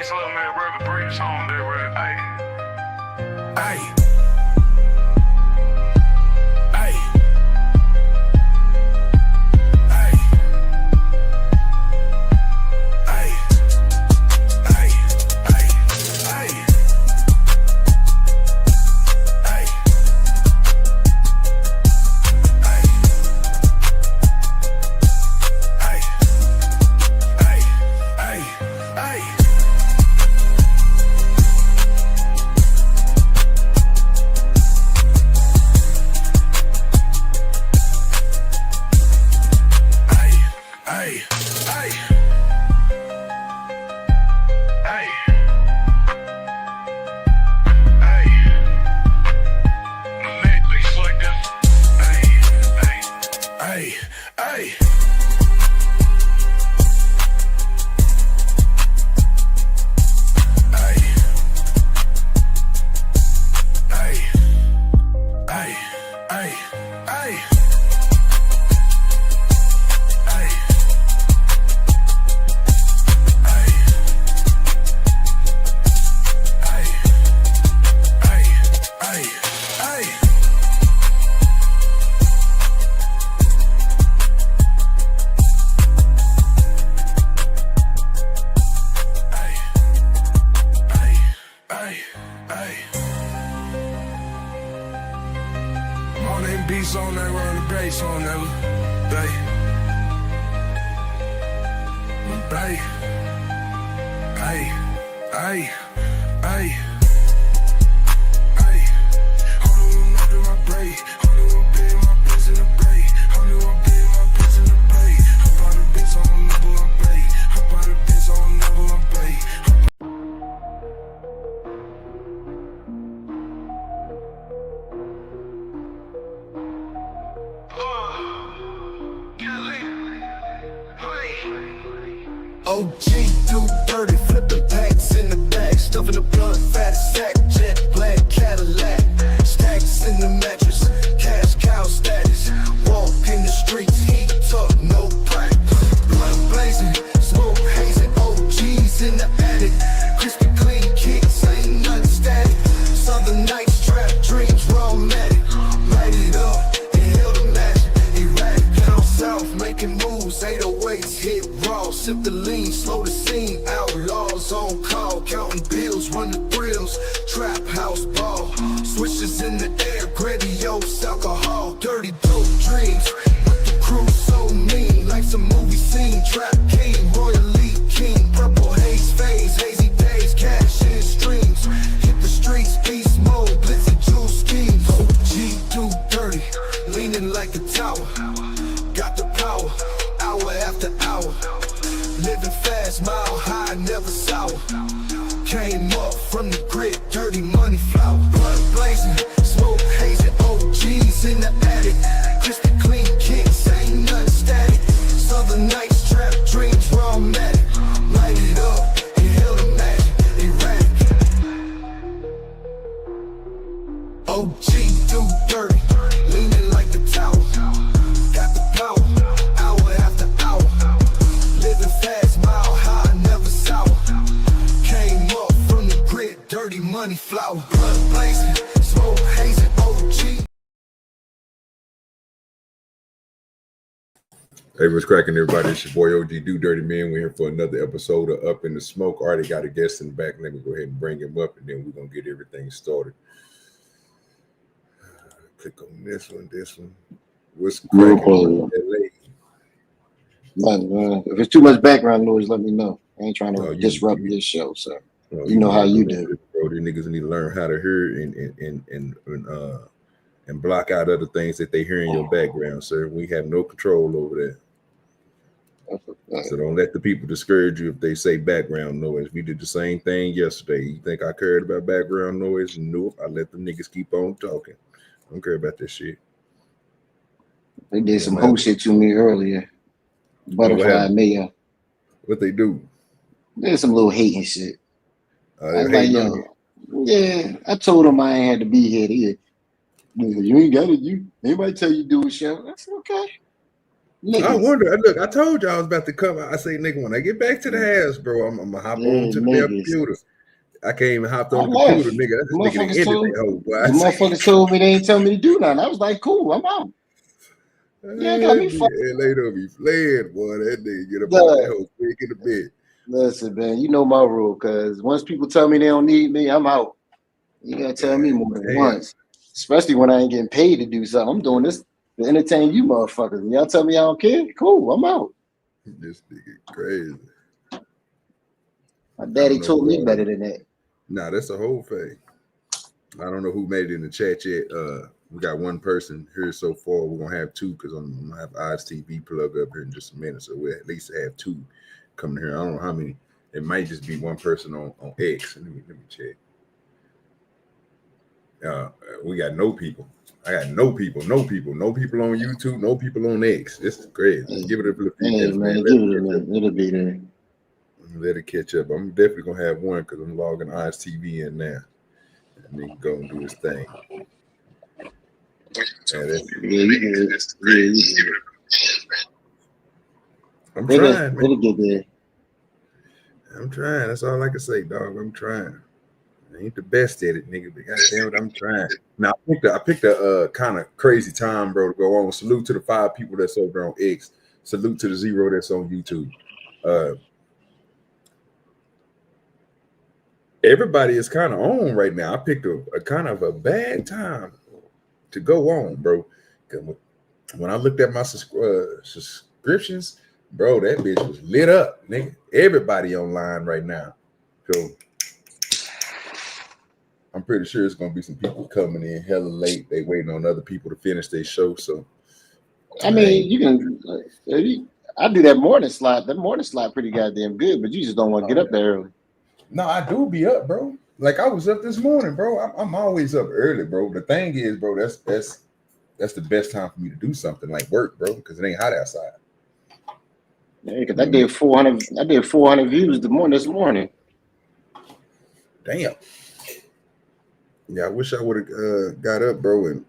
These little man rubber bricks on there, right? Hey. OGDoDirty, flipping packs in the bag, stuffing the blunt, fat sack, jet black Cadillac, stacks in the mattress, cash cow status, walk in the streets, heat up, no crack, blood blazing, smoke hazing, OGs in the attic, crispy clean kicks, ain't nothing static, southern nights, trap dreams, raw matic, light it up, inhale the magic, erratic, down south, making moves, 808s, hit raw, sip the lean, slow the scene, outlaws on call, counting bills, run the thrills, trap house ball, switches in the air, grandiose alcohol, dirty dope dreams, but the crew so mean, life's a movie scene, trap king, royally king, purple haze phase, hazy days, cash in streams, hit the streets, beast mode, blitz and jewel schemes, OGDoDirty, leaning like a tower, got the power, hour after hour, living fast, mile high, never sour. Came up from the grid, dirty money flower. Blood blazing, smoke hazing, OGs in the attic. Crispy clean kicks, ain't nothing static. Southern nights, trap dreams, raw matic. Light it up, inhale the magic, erratic. OGDoDirty, leaning like the tower. Got the power, hour after hour. Living fast, mile high, never sour. Came up from the grid, dirty money flower. Blood blazing, smoke hazing, OG. Hey, what's cracking, everybody? It's your boy OGDoDirty, man. We're here for another episode of Up in the Smoke. Already got a guest in the back. Let me go ahead and bring him up, and then we're going to get everything started. Click on this one. What's cracking in LA? If it's too much background noise, let me know. I ain't trying to disrupt this show, so you know how you do. Bro, these niggas need to learn how to hear and block out other things that they hear in your background, sir. We have no control over that. So don't let the people discourage you if they say background noise. We did the same thing yesterday. You think I cared about background noise? Nope. I let them niggas keep on talking. I don't care about that shit. They did some whole shit to me earlier. Butterfly Mayor. What they do? There's some little hating shit. I was like, yo, yeah. I told him I ain't had to be here. You ain't got it. Anybody tell you do a show? I said, okay. Niggas. I wonder. Look, I told you I was about to come. I say, nigga, when I get back to the house, bro, I'm gonna hop on to the damn computer. I can't even hop on the computer, nigga. This nigga ended that whole. The motherfuckers told me they ain't tell me to do nothing. I was like, cool, I'm out. Yeah, got me fucked. LA don't be playing, boy. That nigga get up on that whole quick in the bed. Listen, man, you know my rule, cause once people tell me they don't need me, I'm out. You gotta tell me more than once. Especially when I ain't getting paid to do something. I'm doing this to entertain you motherfuckers. When y'all tell me I don't care, cool, I'm out. This nigga crazy. My daddy told me better than that. Nah, that's the whole thing. I don't know who made it in the chat yet. We got one person here so far. We're gonna have two because I'm gonna have Eyes TV plug up here in just a minute. So we'll at least have two coming here. I don't know how many. It might just be one person on X. Let me check. We got no people. I got no people on YouTube, no people on X. This is crazy. Give it a few minutes, man. It'll be there. Let it catch up. I'm definitely gonna have one because I'm logging Eyes TV in now. And then go and do his thing. I'm trying, man. Get there. I'm trying. That's all I can say, dog. I'm trying. I ain't the best at it, nigga, but goddamn it, I'm trying. Now I picked a kind of crazy time, bro, to go on. Salute to the 5 people that's over on X. Salute to the 0 that's on YouTube. Everybody is kind of on right now. I picked a kind of a bad time to go on, bro. When I looked at my subscriptions, bro, that bitch was lit up, nigga. Everybody online right now. So I'm pretty sure it's gonna be some people coming in hella late. They waiting on other people to finish their show. So I mean, you can. I do that morning slot. That morning slot pretty goddamn good, but you just don't want to get up there early. No, I do be up, bro. Like I was up this morning, bro. I'm always up early, bro. The thing is, bro, that's the best time for me to do something like work, bro, because it ain't hot outside. Yeah, because I did 400. I did 400 views this morning. Damn. Yeah, I wish I would have got up, bro, and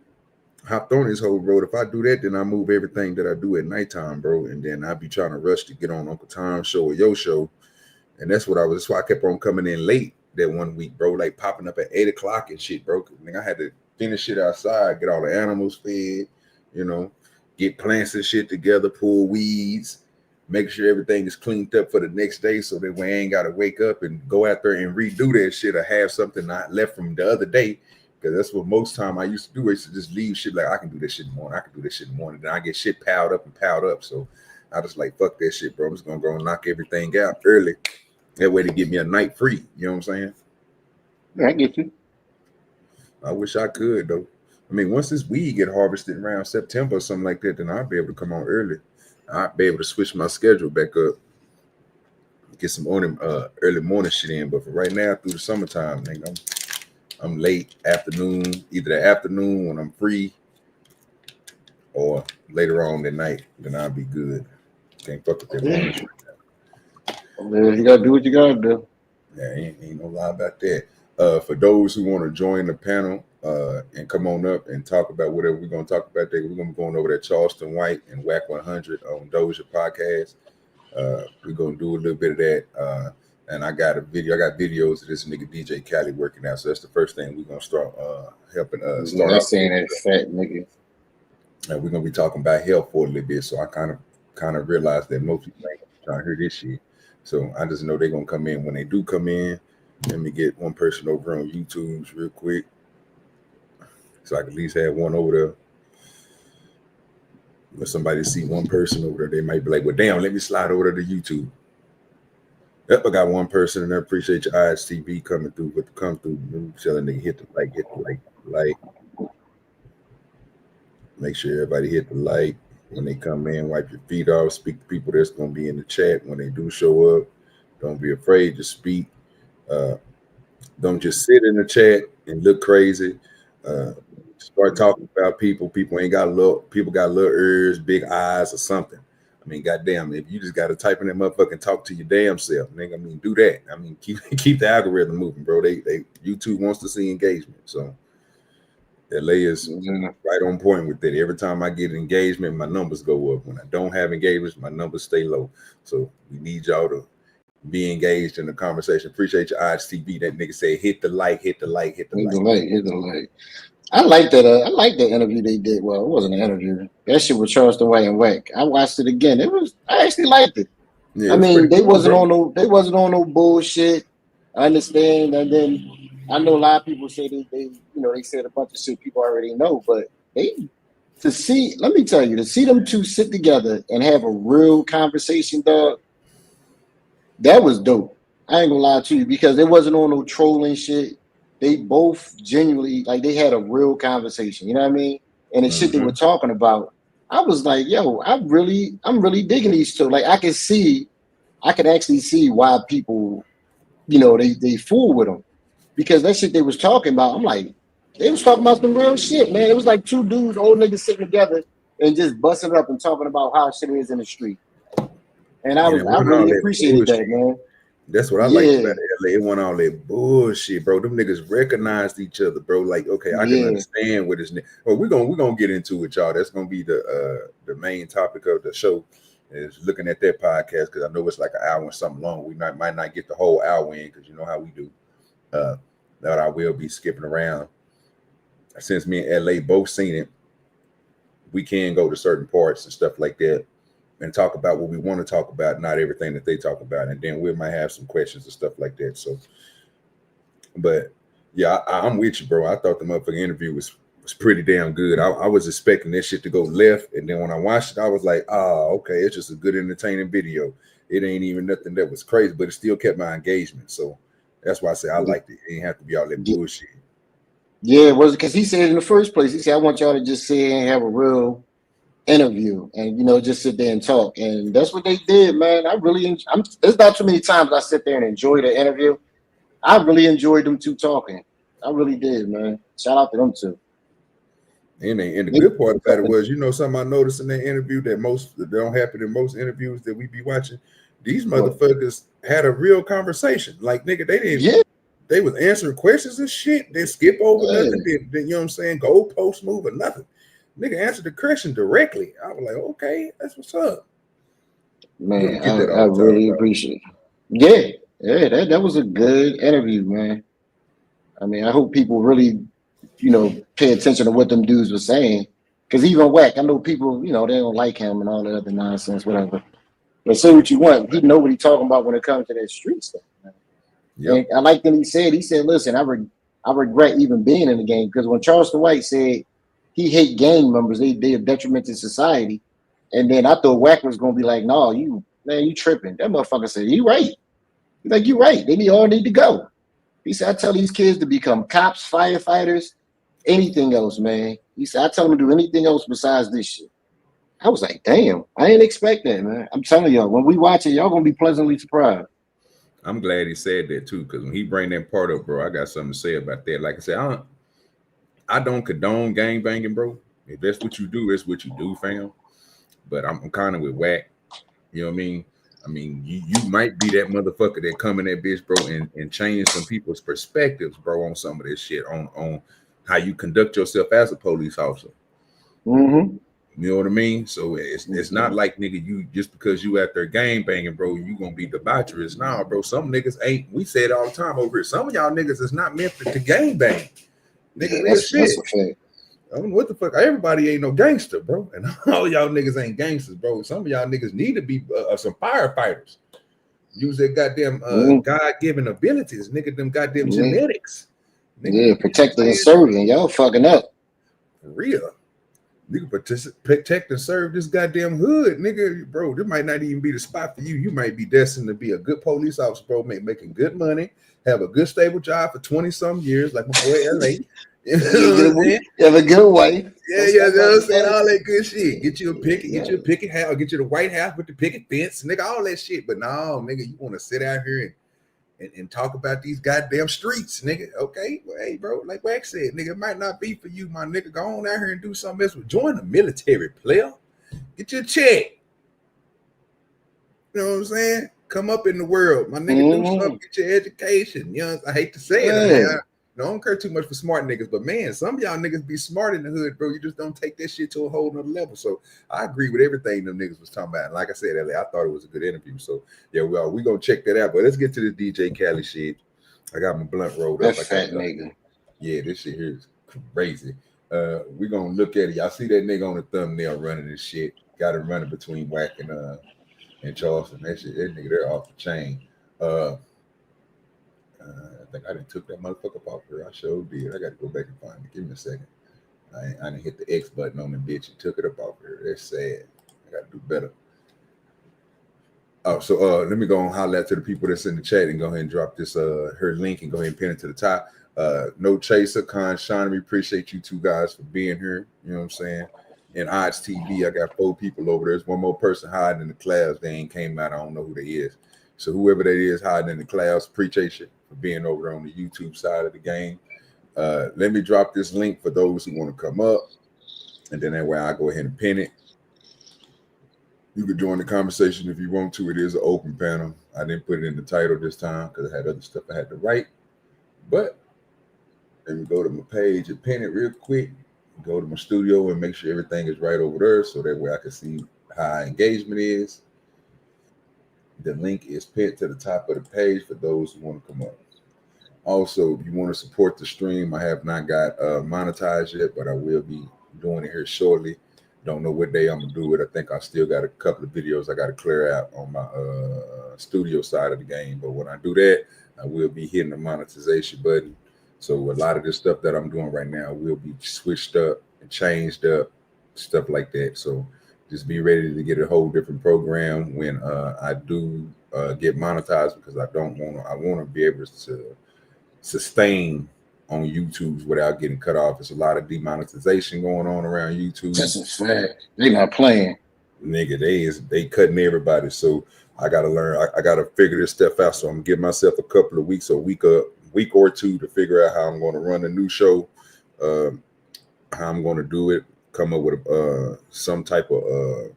hopped on this whole road. If I do that, then I move everything that I do at nighttime, bro, and then I'd be trying to rush to get on Uncle Tom's show or your show. And that's why I kept on coming in late that one week, bro, like popping up at 8 o'clock and shit, bro. I had to finish shit outside, get all the animals fed, you know, get plants and shit together, pull weeds, make sure everything is cleaned up for the next day so that we ain't got to wake up and go out there and redo that shit or have something not left from the other day. Because that's what most time I used to do. I used to just leave shit like, I can do this shit in the morning. I can do this shit in the morning. Then I get shit piled up. So I just like, fuck that shit, bro. I'm just going to go and knock everything out early. That way to give me a night free. You know what I'm saying? I get you. I wish I could, though. I mean, once this weed get harvested around September or something like that, then I'll be able to come on early. I'll be able to switch my schedule back up. Get some early morning shit in. But for right now, through the summertime, nigga, I'm late afternoon, either the afternoon when I'm free or later on that night, then I'll be good. Can't fuck with that morning shit. Man, you gotta do what you gotta do. Yeah, ain't no lie about that. For those who want to join the panel and come on up and talk about whatever we're gonna talk about today, we're gonna be going over that Charleston White and Wack 100 on Doja podcast. We're gonna do a little bit of that. And I got videos of this nigga DJ Khaled working out. So that's the first thing we're gonna start helping start. Not saying that fat nigga. And we're gonna be talking about health for a little bit. So I kind of realized that most people ain't trying to hear this shit. So I just know they're gonna come in. When they do come in, let me get one person over on YouTube real quick, so I can at least have one over there. When somebody see one person over there, they might be like, "Well, damn, let me slide over to YouTube." Yep, I got one person, and I appreciate your Eyes TV coming through. But to come through, telling they hit the like. Make sure everybody hit the like. When they come in, wipe your feet off, speak to people that's going to be in the chat. When they do show up, don't be afraid to speak. Don't just sit in the chat and look crazy. Start talking about people. People got little ears, big eyes or something. I mean, goddamn, if you just got to type in that motherfucker and talk to your damn self, nigga, I mean, do that. I mean, keep the algorithm moving, bro. They YouTube wants to see engagement. So LA is right on point with that. Every time I get engagement, my numbers go up. When I don't have engagements, my numbers stay low. So we need y'all to be engaged in the conversation. Appreciate your odds TV. That nigga said, hit the like, hit the like, hit the like. Hit the like. I like that. I like that interview they did. Well, it wasn't an interview. That shit with Charleston White and Wack. I watched it again. I actually liked it. Yeah, I mean, they cool, wasn't on no bullshit. I understand. And then I know a lot of people say they said a bunch of shit people already know, but let me tell you, to see them two sit together and have a real conversation, dog, that was dope. I ain't gonna lie to you, because it wasn't on no trolling shit. They both genuinely, like, they had a real conversation, you know what I mean? And the shit they were talking about, I was like, yo, I'm really digging these two. Like, I could actually see why people, they fool with them. Because that shit they was talking about, I'm like, they was talking about some real shit, man. It was like two dudes, old niggas sitting together and just busting it up and talking about how shit is in the street. And I really appreciated that, man. That's what I like about LA. It went all that bullshit, bro. Them niggas recognized each other, bro. Like, okay, I can understand what this nigga. Well, we're gonna get into it, y'all. That's gonna be the main topic of the show, is looking at that podcast, because I know it's like an hour and something long. We might not get the whole hour in, because you know how we do. That I will be skipping around. Since me and LA both seen it, we can go to certain parts and stuff like that and talk about what we want to talk about, not everything that they talk about. And then we might have some questions and stuff like that. So, but yeah, I'm with you, bro. I thought the motherfucking interview was pretty damn good. I was expecting this shit to go left. And then when I watched it, I was like, oh, okay, it's just a good entertaining video. It ain't even nothing that was crazy, but it still kept my engagement. So that's why I say I liked it. It ain't have to be all that bullshit. Yeah, it was because he said in the first place, he said, I want y'all to just sit and have a real interview and, just sit there and talk. And that's what they did, man. There's not too many times I sit there and enjoy the interview. I really enjoyed them two talking. I really did, man. Shout out to them two. And the good part about it was, something I noticed in that interview that don't happen in most interviews that we be watching. These motherfuckers had a real conversation. Like, nigga, they didn't. Yeah. They was answering questions and shit. They skip over nothing. They, you know what I'm saying? Goalpost move or nothing. Nigga answered the question directly. I was like, okay, that's what's up. Man, I really appreciate it. Yeah, that was a good interview, man. I mean, I hope people really, pay attention to what them dudes were saying. Because even Wack, I know people, they don't like him and all that other nonsense, whatever. But say what you want, he know what he's talking about when it comes to that street stuff, man. Yep. And I like that he said, listen, I regret even being in the game, because when Charleston White said he hate gang members, they are detriment to society. And then I thought Wack was gonna be like, no, you tripping. That motherfucker said, you right. He's like, you right. They all need to go. He said, I tell these kids to become cops, firefighters, anything else, man. He said, I tell them to do anything else besides this shit. I was like, damn, I ain't expect that, man. I'm telling y'all, when we watch it, y'all gonna be pleasantly surprised. I'm glad he said that too, because when he bring that part up, bro, I got something to say about that. Like I said, I don't condone gang banging, bro. If that's what you do, it's what you do, fam. But I'm kind of with Wack. You know what I mean? I mean, you might be that motherfucker that come in that bitch, bro, and change some people's perspectives, bro, on some of this shit, on how you conduct yourself as a police officer. Mm-hmm. You know what I mean? So it's not like, nigga, you just because you out there gang banging, bro, you gonna be debaucherous. Nah, bro, some niggas ain't. We say it all the time over here. Some of y'all niggas is not meant to gang bang. Nigga, that's a fact. I don't know what the fuck. Everybody ain't no gangster, bro, and all y'all niggas ain't gangsters, bro. Some of y'all niggas need to be some firefighters. Use their goddamn God-given abilities, nigga. Them goddamn genetics. Nigga, protecting and serving. Y'all fucking up. For real. Nigga, protect and serve this goddamn hood, nigga, bro. This might not even be the spot for you. You might be destined to be a good police officer, bro, making good money, have a good stable job for 20-some years, like my boy LA. You have a good wife. Yeah, you know what I'm saying? All that good shit. Get you a picket house, get you the White House with the picket fence, nigga, all that shit. But no, nigga, you want to sit out here and talk about these goddamn streets, nigga. Okay, well, hey, bro, like Wack said, nigga, it might not be for you, my nigga. Go on out here and do something else. Join the military, player. Get your check. You know what I'm saying? Come up in the world, my nigga. Do something. Get your education. You know, I hate to say it. I don't care too much for smart niggas, but man, some of y'all niggas be smart in the hood, bro. You just don't take that shit to a whole nother level. So I agree with everything them niggas was talking about. And like I said earlier, I thought it was a good interview. So yeah, well, we gonna check that out. But let's get to this DJ Khaled shit. I got my blunt rolled up. That fat nigga. Yeah, this shit here is crazy. We gonna look at it. Y'all see that nigga on the thumbnail running this shit. Got him running between Wack and Charleston. That shit, that nigga there off the chain. I think I done took that motherfucker off here. I sure did. I got to go back and find it. Give me a second. I didn't hit the X button on the bitch and took it up off here. That's sad. I got to do better. Oh, so let me go and holler out to the people that's in the chat and go ahead and drop this her link and go ahead and pin it to the top. No Chaser, Con Sean, we appreciate you two guys for being here. You know what I'm saying? And Odds TV, I got 4 people over there. There's one more person hiding in the clouds. They ain't came out. I don't know who they is. So whoever that is hiding in the clouds, appreciate you for being over there on the YouTube side of the game. Let me drop this link for those who want to come up. And then that way I go ahead and pin it. You can join the conversation if you want to. It is an open panel. I didn't put it in the title this time because I had other stuff I had to write. But let me go to my page and pin it real quick. Go to my studio and make sure everything is right over there so that way I can see how engagement is. The link is pinned to the top of the page for those who want to come up. Also, if you want to support the stream, I have not got monetized yet, but I will be doing it here shortly. Don't know what day I'm gonna do it. I think I still got a couple of videos I got to clear out on my studio side of the game. But when I do that, I will be hitting the monetization button. So a lot of this stuff that I'm doing right now will be switched up and changed up, stuff like that. So just be ready to get a whole different program when I do get monetized, because I want to be able to sustain on YouTube without getting cut off. There's a lot of demonetization going on around YouTube. That's a fact. They not playing. Nigga, they cutting everybody. So I gotta learn. I gotta figure this stuff out. So I'm gonna give myself a couple of weeks, a week or two to figure out how I'm going to run a new show, how I'm going to do it, come up with some type of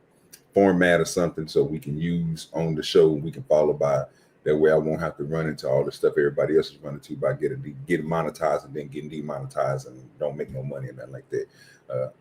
format or something so we can use on the show. We can follow by. That way I won't have to run into all the stuff everybody else is running to by getting monetized and then getting demonetized and don't make no money and nothing like that.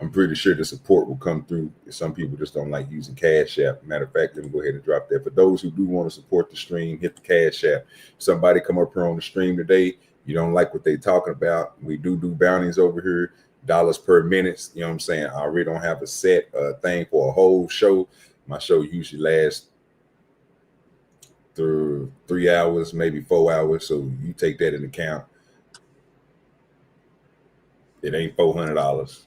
I'm pretty sure the support will come through. Some people just don't like using CashApp. Matter of fact, let me go ahead and drop that. For those who do want to support the stream, hit the CashApp. Somebody come up here on the stream today, you don't like what they talking about, we do bounties over here, dollars per minute. You know what I'm saying? I already don't have a set thing for a whole show. My show usually lasts through 3 hours, maybe 4 hours. So you take that into account. It ain't $400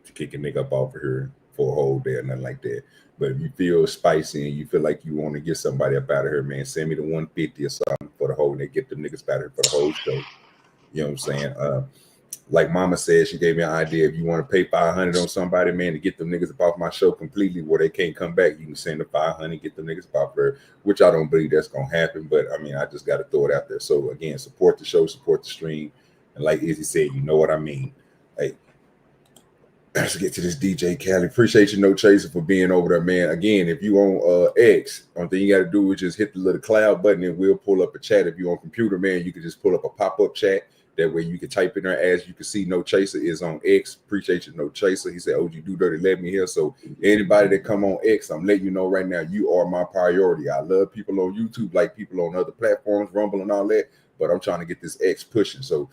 to kick a nigga up off of here for a whole day or nothing like that. But if you feel spicy and you feel like you want to get somebody up out of here, man, send me the 150 or something for the whole, and they get them niggas out of here for the whole show. You know what I'm saying? Like Mama said, she gave me an idea. If you want to pay $500 on somebody, man, to get them niggas up off my show completely where they can't come back, you can send the $500, get them niggas up off there, which I don't believe that's going to happen. But I mean, I just got to throw it out there. So again, support the show, support the stream. And like Izzy said, you know what I mean? Hey, let's get to this DJ Khaled. Appreciate you, No Chaser, for being over there, man. Again, if you on X, only thing you got to do is just hit the little cloud button and we'll pull up a chat. If you're on computer, man, you can just pull up a pop-up chat. That way you can type in there. As you can see, No Chaser is on X. Appreciate you, No Chaser. He said, OGDoDirty let me here. So anybody that come on X, I'm letting you know right now, you are my priority. I love people on YouTube like people on other platforms, Rumble and all that, but I'm trying to get this X pushing. So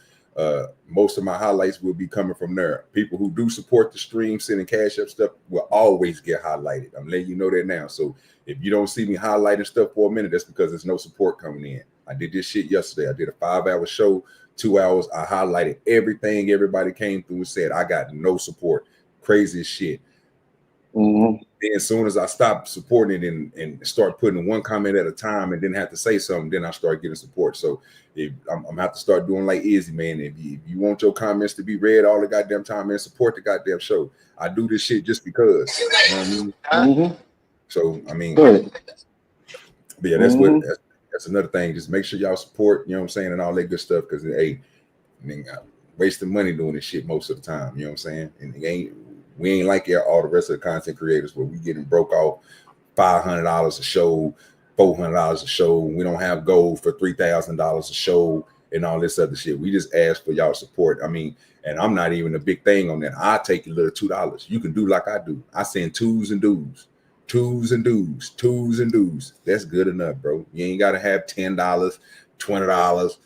most of my highlights will be coming from there. People who do support the stream, sending cash up stuff, will always get highlighted. I'm letting you know that now. So if you don't see me highlighting stuff for a minute, that's because there's no support coming in. I did this shit yesterday. I did a 5-hour show, 2 hours. I highlighted everything everybody came through and said. I got no support. Crazy as shit. Mm-hmm. Then as soon as I stopped supporting it and start putting one comment at a time and didn't have to say something, then I start getting support. So if I'm gonna have to start doing like Izzy, man. If you want your comments to be read all the goddamn time, man, support the goddamn show. I do this shit just because. You know what I mean? Mm-hmm. So I mean, but yeah, that's that's another thing. Just make sure y'all support, you know what I'm saying, and all that good stuff. Because hey, I mean, wasting money doing this shit most of the time. You know what I'm saying? And we ain't like all the rest of the content creators where we getting broke off $500 a show, $400 a show. We don't have gold for $3,000 a show. and all this other shit. We just ask for y'all support. I mean, and I'm not even a big thing on that. I take a little $2. You can do like I do. I send twos and dues. That's good enough, bro. You ain't gotta have $10, $20,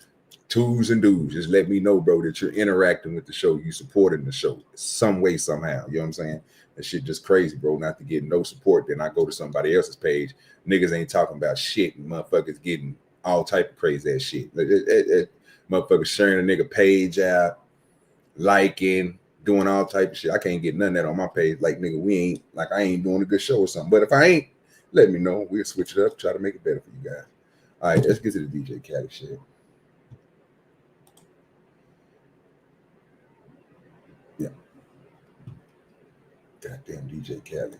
twos and dues. Just let me know, bro, that you're interacting with the show, you supporting the show some way, somehow. You know what I'm saying? That shit just crazy, bro. Not to get no support, then I go to somebody else's page. Niggas ain't talking about shit, and motherfuckers getting all type of crazy ass shit. Motherfuckers sharing a nigga page out, liking, doing all type of shit. I can't get none of that on my page. Like, nigga, I ain't doing a good show or something. But if I ain't, let me know. We'll switch it up, try to make it better for you guys. All right, let's get to the DJ Khaled shit. Yeah. Goddamn DJ Khaled.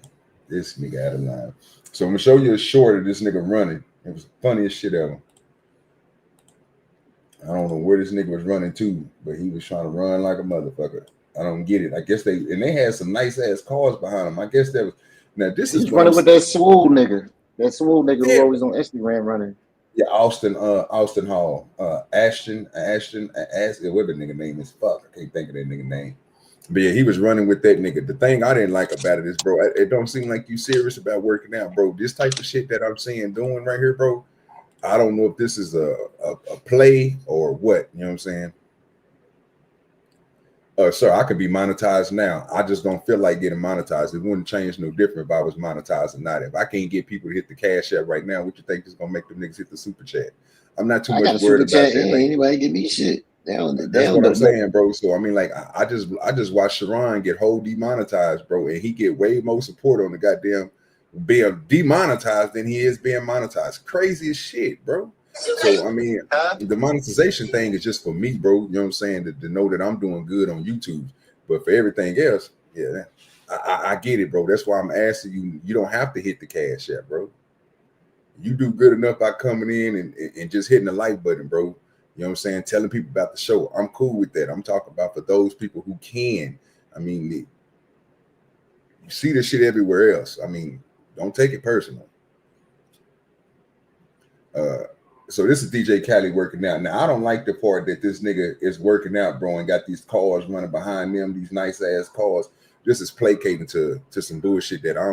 This nigga out of line. So I'm gonna show you a short of this nigga running. It was the funniest shit ever. I don't know where this nigga was running to, but he was trying to run like a motherfucker. I don't get it. I guess they had some nice ass cars behind him. I guess that was He's running with that swole nigga. That swole nigga who always on Instagram running. Yeah, Austin Hall. Ashton, whatever nigga name is. Fuck, I can't think of that nigga name. But yeah, he was running with that nigga. The thing I didn't like about it is, bro, it don't seem like you serious about working out, bro. This type of shit that I'm seeing doing right here, bro, I don't know if this is a play or what. You know what I'm saying? Sir, I could be monetized now. I just don't feel like getting monetized. It wouldn't change no different if I was monetized or not. If I can't get people to hit the cash app right now, what you think is gonna make them niggas hit the super chat? I'm not too much worried about that. Anybody give me shit. That's what I'm saying, bro. So I mean, like, I just watched Sharon get whole demonetized, bro, and he get way more support on the goddamn being demonetized than he is being monetized. Crazy as shit, bro. So I mean, the monetization thing is just for me, bro. You know what I'm saying? To know that I'm doing good on YouTube. But for everything else, yeah, I get it, bro. That's why I'm asking you. You don't have to hit the cash app, bro. You do good enough by coming in and just hitting the like button, bro. You know what I'm saying? Telling people about the show. I'm cool with that. I'm talking about for those people who can. I mean, you see this shit everywhere else. I mean, don't take it personal. So this is DJ Khaled working out. Now, I don't like the part that this nigga is working out, bro, and got these cars running behind them, these nice ass cars. This is placating to some bullshit that I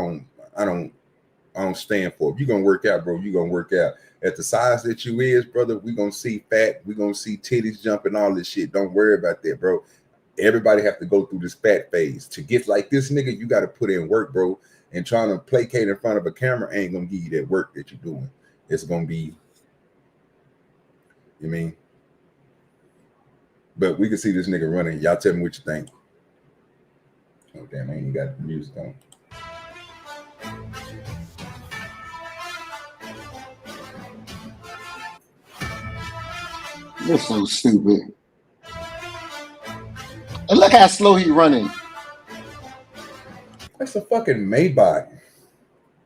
don't stand for. If you're gonna work out, bro, you're gonna work out. At the size that you is, brother, we're gonna see fat, we're gonna see titties jumping, all this shit. Don't worry about that, bro. Everybody have to go through this fat phase. To get like this nigga, you got to put in work, bro. And trying to placate in front of a camera ain't gonna give you that work that you're doing. It's gonna be, you mean? But we can see this nigga running. Y'all tell me what you think. Oh damn, I ain't even got the music on. You're so stupid. And look how slow he running. That's a fucking Maybach.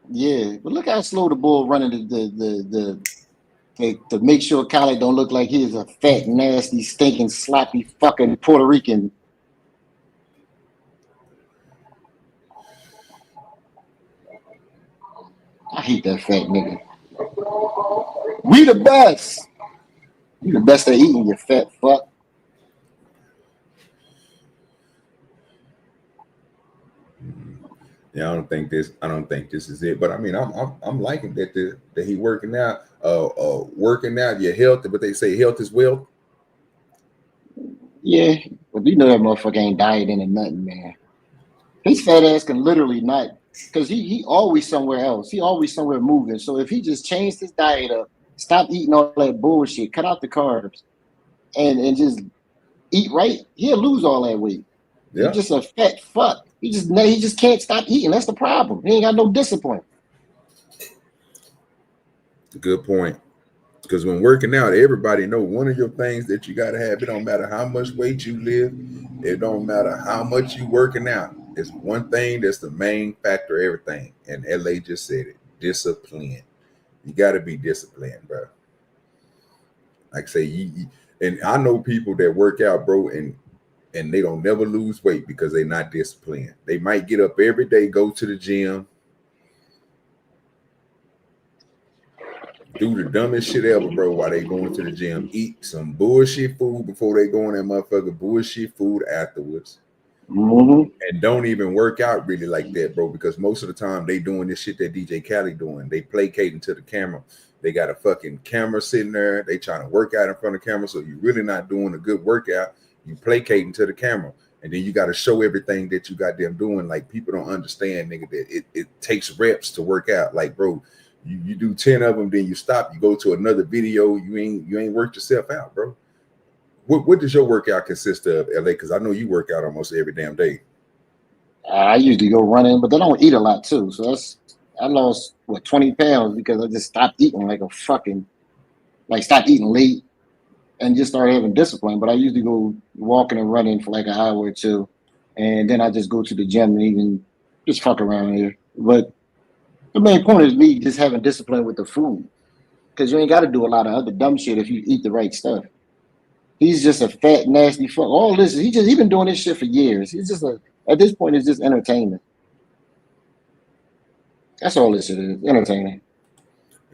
Yeah, but look how slow the bull running to make sure Khaled don't look like he is a fat, nasty, stinking, sloppy, fucking Puerto Rican. I hate that fat nigga. We the best. You the best at eating, you fat fuck. Yeah, I don't think this is it. But I mean, I'm liking that he working out, your health, but they say health is wealth. Yeah, but you know that motherfucker ain't dieting or nothing, man. His fat ass can literally not, because he always somewhere else. He always somewhere moving. So if he just changed his diet up, stop eating all that bullshit, cut out the carbs, and just eat right, he'll lose all that weight. Yeah. He's just a fat fuck. He just can't stop eating. That's the problem. He ain't got no discipline. Good point. Because when working out, everybody know one of your things that you gotta have. It don't matter how much weight you lift. It don't matter how much you working out. It's one thing that's the main factor of everything. And LA just said it. Discipline. You gotta be disciplined, bro. Like say and I know people that work out, bro, and they don't never lose weight because they're not disciplined. They might get up every day, go to the gym, do the dumbest shit ever, bro, while they going to the gym. Eat some bullshit food before they go on that motherfucker bullshit food afterwards. Mm-hmm. And don't even work out really like that, bro, because most of the time they doing this shit that DJ Khaled doing. They placating to the camera. They got a fucking camera sitting there. They trying to work out in front of the camera. So you're really not doing a good workout. You placating to the camera. And then you got to show everything that you got them doing. Like, people don't understand, nigga, that it takes reps to work out. Like, bro, you do 10 of them, then you stop. You go to another video. You ain't worked yourself out, bro. What does your workout consist of, LA? Because I know you work out almost every damn day. I usually go running, but I don't eat a lot too. So I lost 20 pounds because I just stopped eating stopped eating late and just started having discipline. But I usually go walking and running for like an hour or two, and then I just go to the gym and even just fuck around here. But the main point is me just having discipline with the food, because you ain't got to do a lot of other dumb shit if you eat the right stuff. He's just a fat, nasty fuck. All this, he been doing this shit for years. He's just at this point, it's just entertainment. That's all this shit is, entertaining.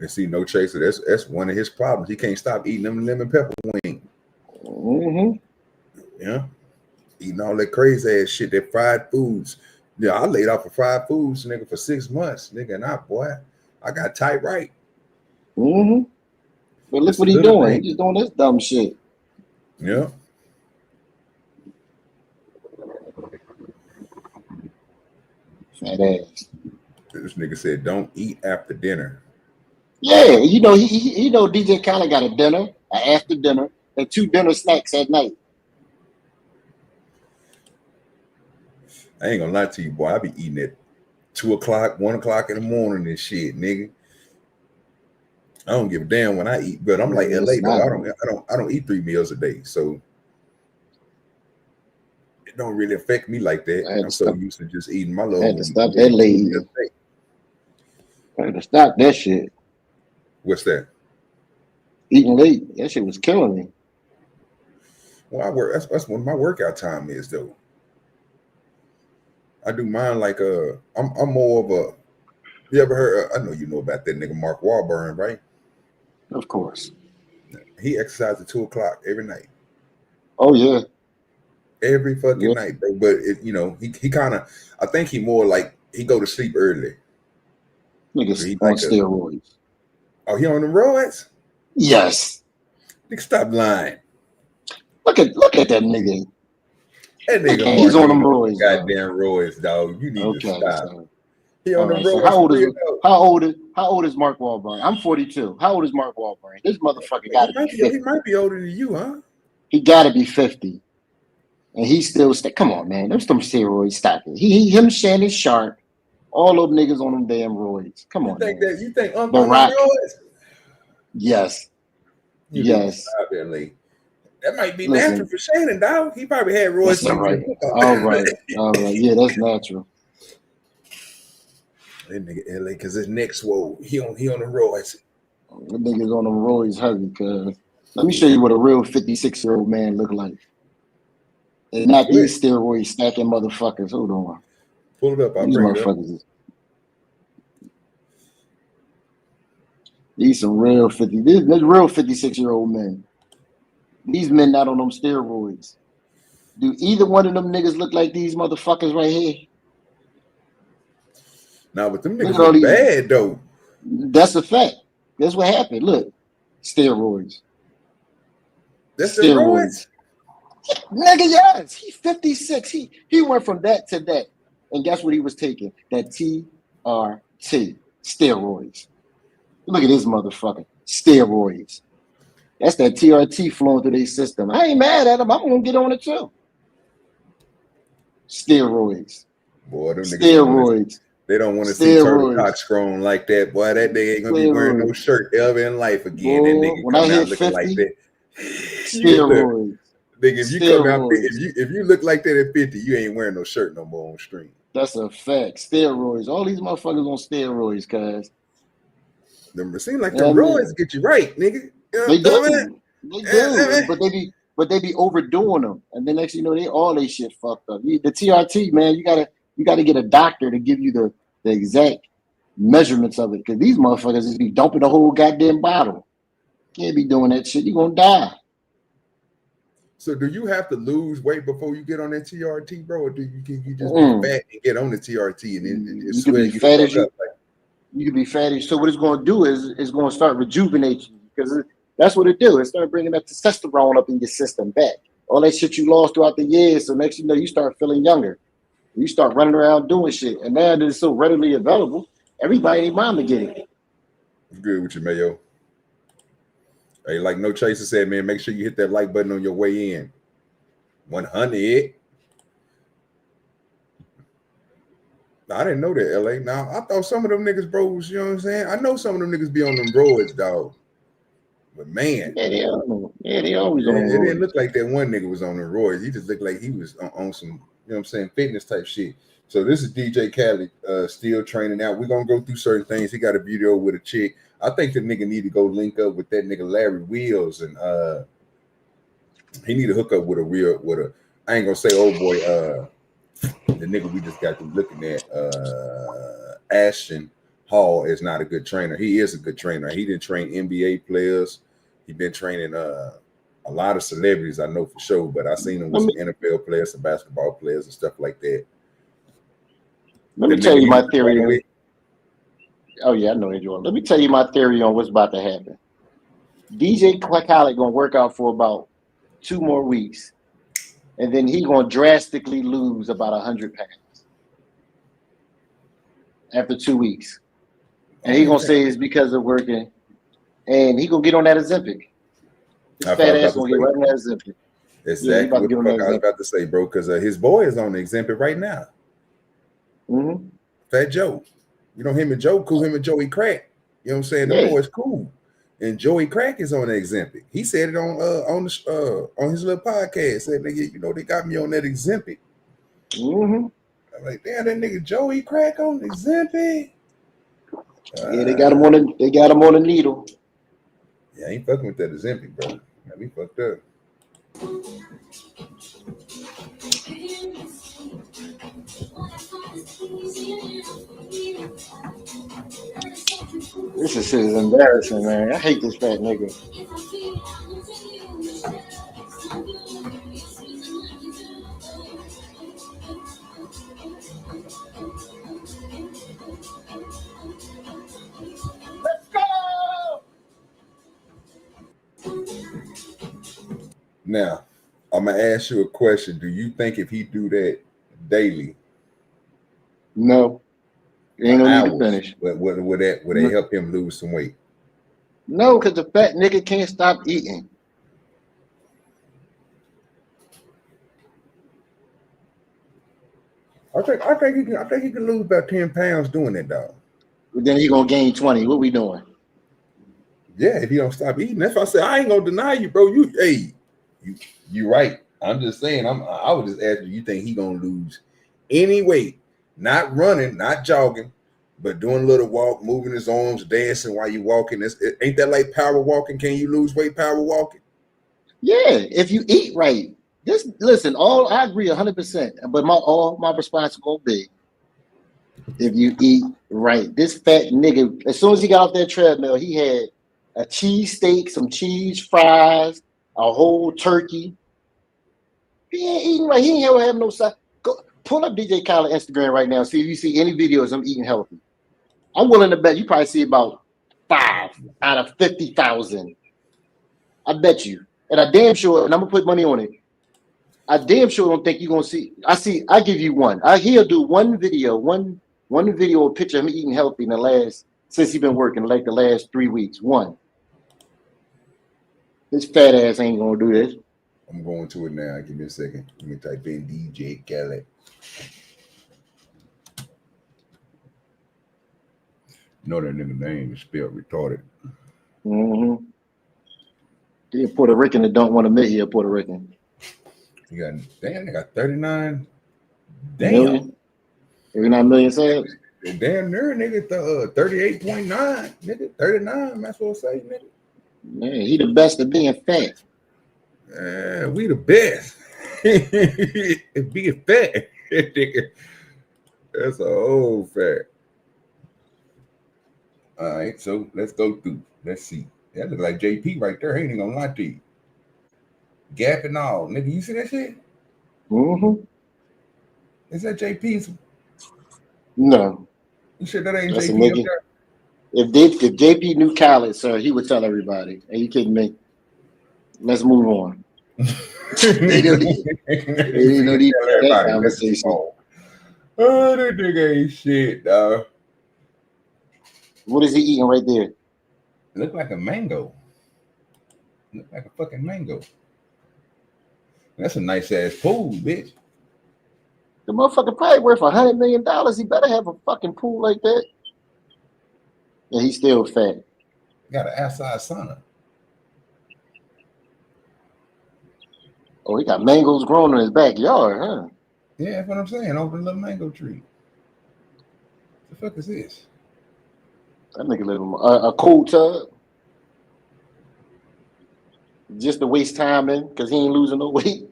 And see, No Chaser, that's one of his problems. He can't stop eating them lemon pepper wings. Mm-hmm. Yeah, eating all that crazy ass shit, that fried foods. Yeah, I laid off of fried foods, nigga, for 6 months, nigga, and I got tight right. Mm-hmm. But look what he doing. He just doing this dumb shit. Yeah. Fat ass. This nigga said, "Don't eat after dinner." Yeah, he DJ Khaled got a dinner, an after dinner, and 2 dinner snacks at night. I ain't gonna lie to you, boy. I be eating at 2 o'clock, 1 o'clock in the morning and shit, nigga. I don't give a damn when I eat, but I'm like LA though. I don't eat 3 meals a day, so it don't really affect me like that. I'm so used to just eating my little. I had to stop that lady. I had to stop that shit. What's that? Eating late. That shit was killing me. Well, I work. That's when my workout time is, though. I do mine like I'm more of a. You ever heard? I know you know about that nigga Mark Wahlberg, right? Of course. He exercises at 2 o'clock every night. Oh yeah. Every fucking night, bro. But he kind of. I think he more like he go to sleep early. Niggas on steroids. Oh, he on the roids? Yes. Nigga, stop lying. Look at that nigga. That nigga, he's on them roids. Goddamn roids, dog. You need to stop. So. He on the roids. So how old is Mark Wahlberg? I'm 42. How old is Mark Wahlberg? This motherfucker got to be 50. He might be older than you, huh? He got to be 50. And he still come on, man. Them steroids. Stop it. Him, Shannon Sharp, all those niggas on them damn roids. Come on. You think The Rock? Yes. Yes. That might be natural for Shannon, dog. He probably had roids. All right. Yeah, that's natural. That nigga LA, because his neck swole. He on the roids. The niggas on them roids heavy, because let me show you what a real 56-year-old man look like. And not these steroid stacking motherfuckers. Hold on. Pull it up. I'll bring it up. These some real 50. These real 56-year-old men. These men not on them steroids. Do either one of them niggas look like these motherfuckers right here? Nah, but them niggas look bad though. That's a fact. That's what happened. Look, steroids. That's steroids. Nigga, yes. He's 56. He went from that to that. And guess what he was taking? That TRT. Steroids. Look at this motherfucker. Steroids. That's that TRT flowing through their system. I ain't mad at him. I'm gonna get on it too. Steroids. Boy, them steroids. They don't want to see Turtle Cox grown like that. Boy, that nigga ain't gonna be wearing no shirt ever in life again. Boy, that nigga when I hit 50, like that. Steroids. Nigga, if you come out, if you look like that at 50, you ain't wearing no shirt no more on stream. That's a fact. Steroids. All these motherfuckers on steroids, cuz. It seems like the roids get you right, nigga. You know they do. They do. But they be overdoing them. And then next you know, all they shit fucked up. The TRT, man, you gotta get a doctor to give you the exact measurements of it, because these motherfuckers just be dumping the whole goddamn bottle. Can't be doing that shit. You're gonna die. So do you have to lose weight before you get on that TRT, bro, or can you just be fat and get on the TRT and then you can be fat as you can be fatty. So what it's going to do is it's going to start rejuvenating you, because that's what it do. It start bringing that testosterone up in your system back. All that shit you lost throughout the years. So next you know, you start feeling younger. You start running around doing shit. And now that it's so readily available, everybody and mama get it. Good with you, Mayo. Hey, like No Chaser said, man, make sure you hit that like button on your way in. 100. I didn't know that, LA. Now, I thought some of them niggas, bro, was, you know what I'm saying? I know some of them niggas be on them roids, dog. But man. Yeah, they always on it didn't look like that one nigga was on the roids. He just looked like he was on some, you know what I'm saying, fitness type shit. So this is DJ Khaled still training out. We're going to go through certain things. He got a video with a chick. I think the nigga need to go link up with that nigga Larry Wheels, and he need to hook up with a I ain't gonna say old boy, the nigga we just got to looking at, Ashton Hall is not a good trainer. He is a good trainer. He didn't train NBA players. He been training a lot of celebrities, I know for sure, but I seen him with some NFL players, some basketball players and stuff like that. Let me tell you my theory. Oh yeah, I know it, Jordan. Let me tell you my theory on what's about to happen. DJ Khaled gonna work out for about 2 more weeks, and then he gonna drastically lose about 100 pounds after 2 weeks. And he gonna say it's because of working, and he gonna get on that Ozempic. His fat ass gonna get right on that Ozempic. Exactly what the fuck I was about to say, bro. Because his boy is on the Ozempic right now. Mm-hmm. Fat Joe. You know, him and Joe cool, him and Joey Crack. You know what I'm saying? The boy's cool. And Joey Crack is on the Ozempic. He said it on his little podcast. Said, nigga, you know, they got me on that Ozempic. Mm-hmm. I'm like, damn, that nigga Joey Crack on the Ozempic. Yeah, they got him on the needle. Yeah, I ain't fucking with that Ozempic, bro. Got me fucked up. This shit is embarrassing, man. I hate this fat nigga. Let's go! Now, I'm gonna ask you a question. Do you think if he do that daily? No. Ain't no need to finish. Would they help him lose some weight? No, because the fat nigga can't stop eating. I think he can lose about 10 pounds doing that, dog. But then he gonna gain 20. What we doing? Yeah, if he don't stop eating. That's why I said I ain't gonna deny you, bro. You right. I'm just saying. I would just ask you think he gonna lose any weight? Not running, not jogging, but doing a little walk, moving his arms, dancing while you walking. Ain't that like power walking? Can you lose weight power walking? Yeah, if you eat right. Listen, I agree 100%. But my response will be if you eat right. This fat nigga, as soon as he got off that treadmill, he had a cheese steak, some cheese fries, a whole turkey. He ain't eating right. He ain't have no side. Pull up DJ Khaled Instagram right now. See if you see any videos of him eating healthy. I'm willing to bet you probably see about 5 out of 50,000. I bet you. And I damn sure, and I'm gonna put money on it. I damn sure don't think you're gonna see. I give you one. He'll do one video, one video, a picture of him eating healthy since he's been working, like the last 3 weeks. One. This fat ass ain't gonna do this. I'm going to it now. Give me a second. Let me type in DJ Khaled. You know that nigga name is spelled retarded. Mm-hmm. He a Puerto Rican that don't want to admit he a Puerto Rican. They got 39. Damn. Million? 39 million subs? Damn near, nigga, 38.9. Nigga, 39, that's what I say, nigga. Man, he the best at being fat. We the best. Being fat. Nigga. That's a old fact. All right, so let's go through. Let's see. That look like JP right there. I ain't even gonna lie to you. Gap and all, nigga. You see that shit? Mm-hmm. Is that JP's? No. You sure that ain't That's a JP up nigga. there? If JP knew Khaled, sir, he would tell everybody. Are you kidding me? Let's move on. They don't need that conversation. Oh, that nigga ain't shit, dog. What is he eating right there? Look like a mango. Look like a fucking mango. That's a nice ass pool, bitch. The motherfucker probably worth $100 million. He better have a fucking pool like that. And he's still fat. Got an outside sauna. Oh, he got mangoes growing in his backyard, huh? Yeah, that's what I'm saying. Over the little mango tree. The fuck is this? That nigga live in a cool tub. Just to waste time in, because he ain't losing no weight.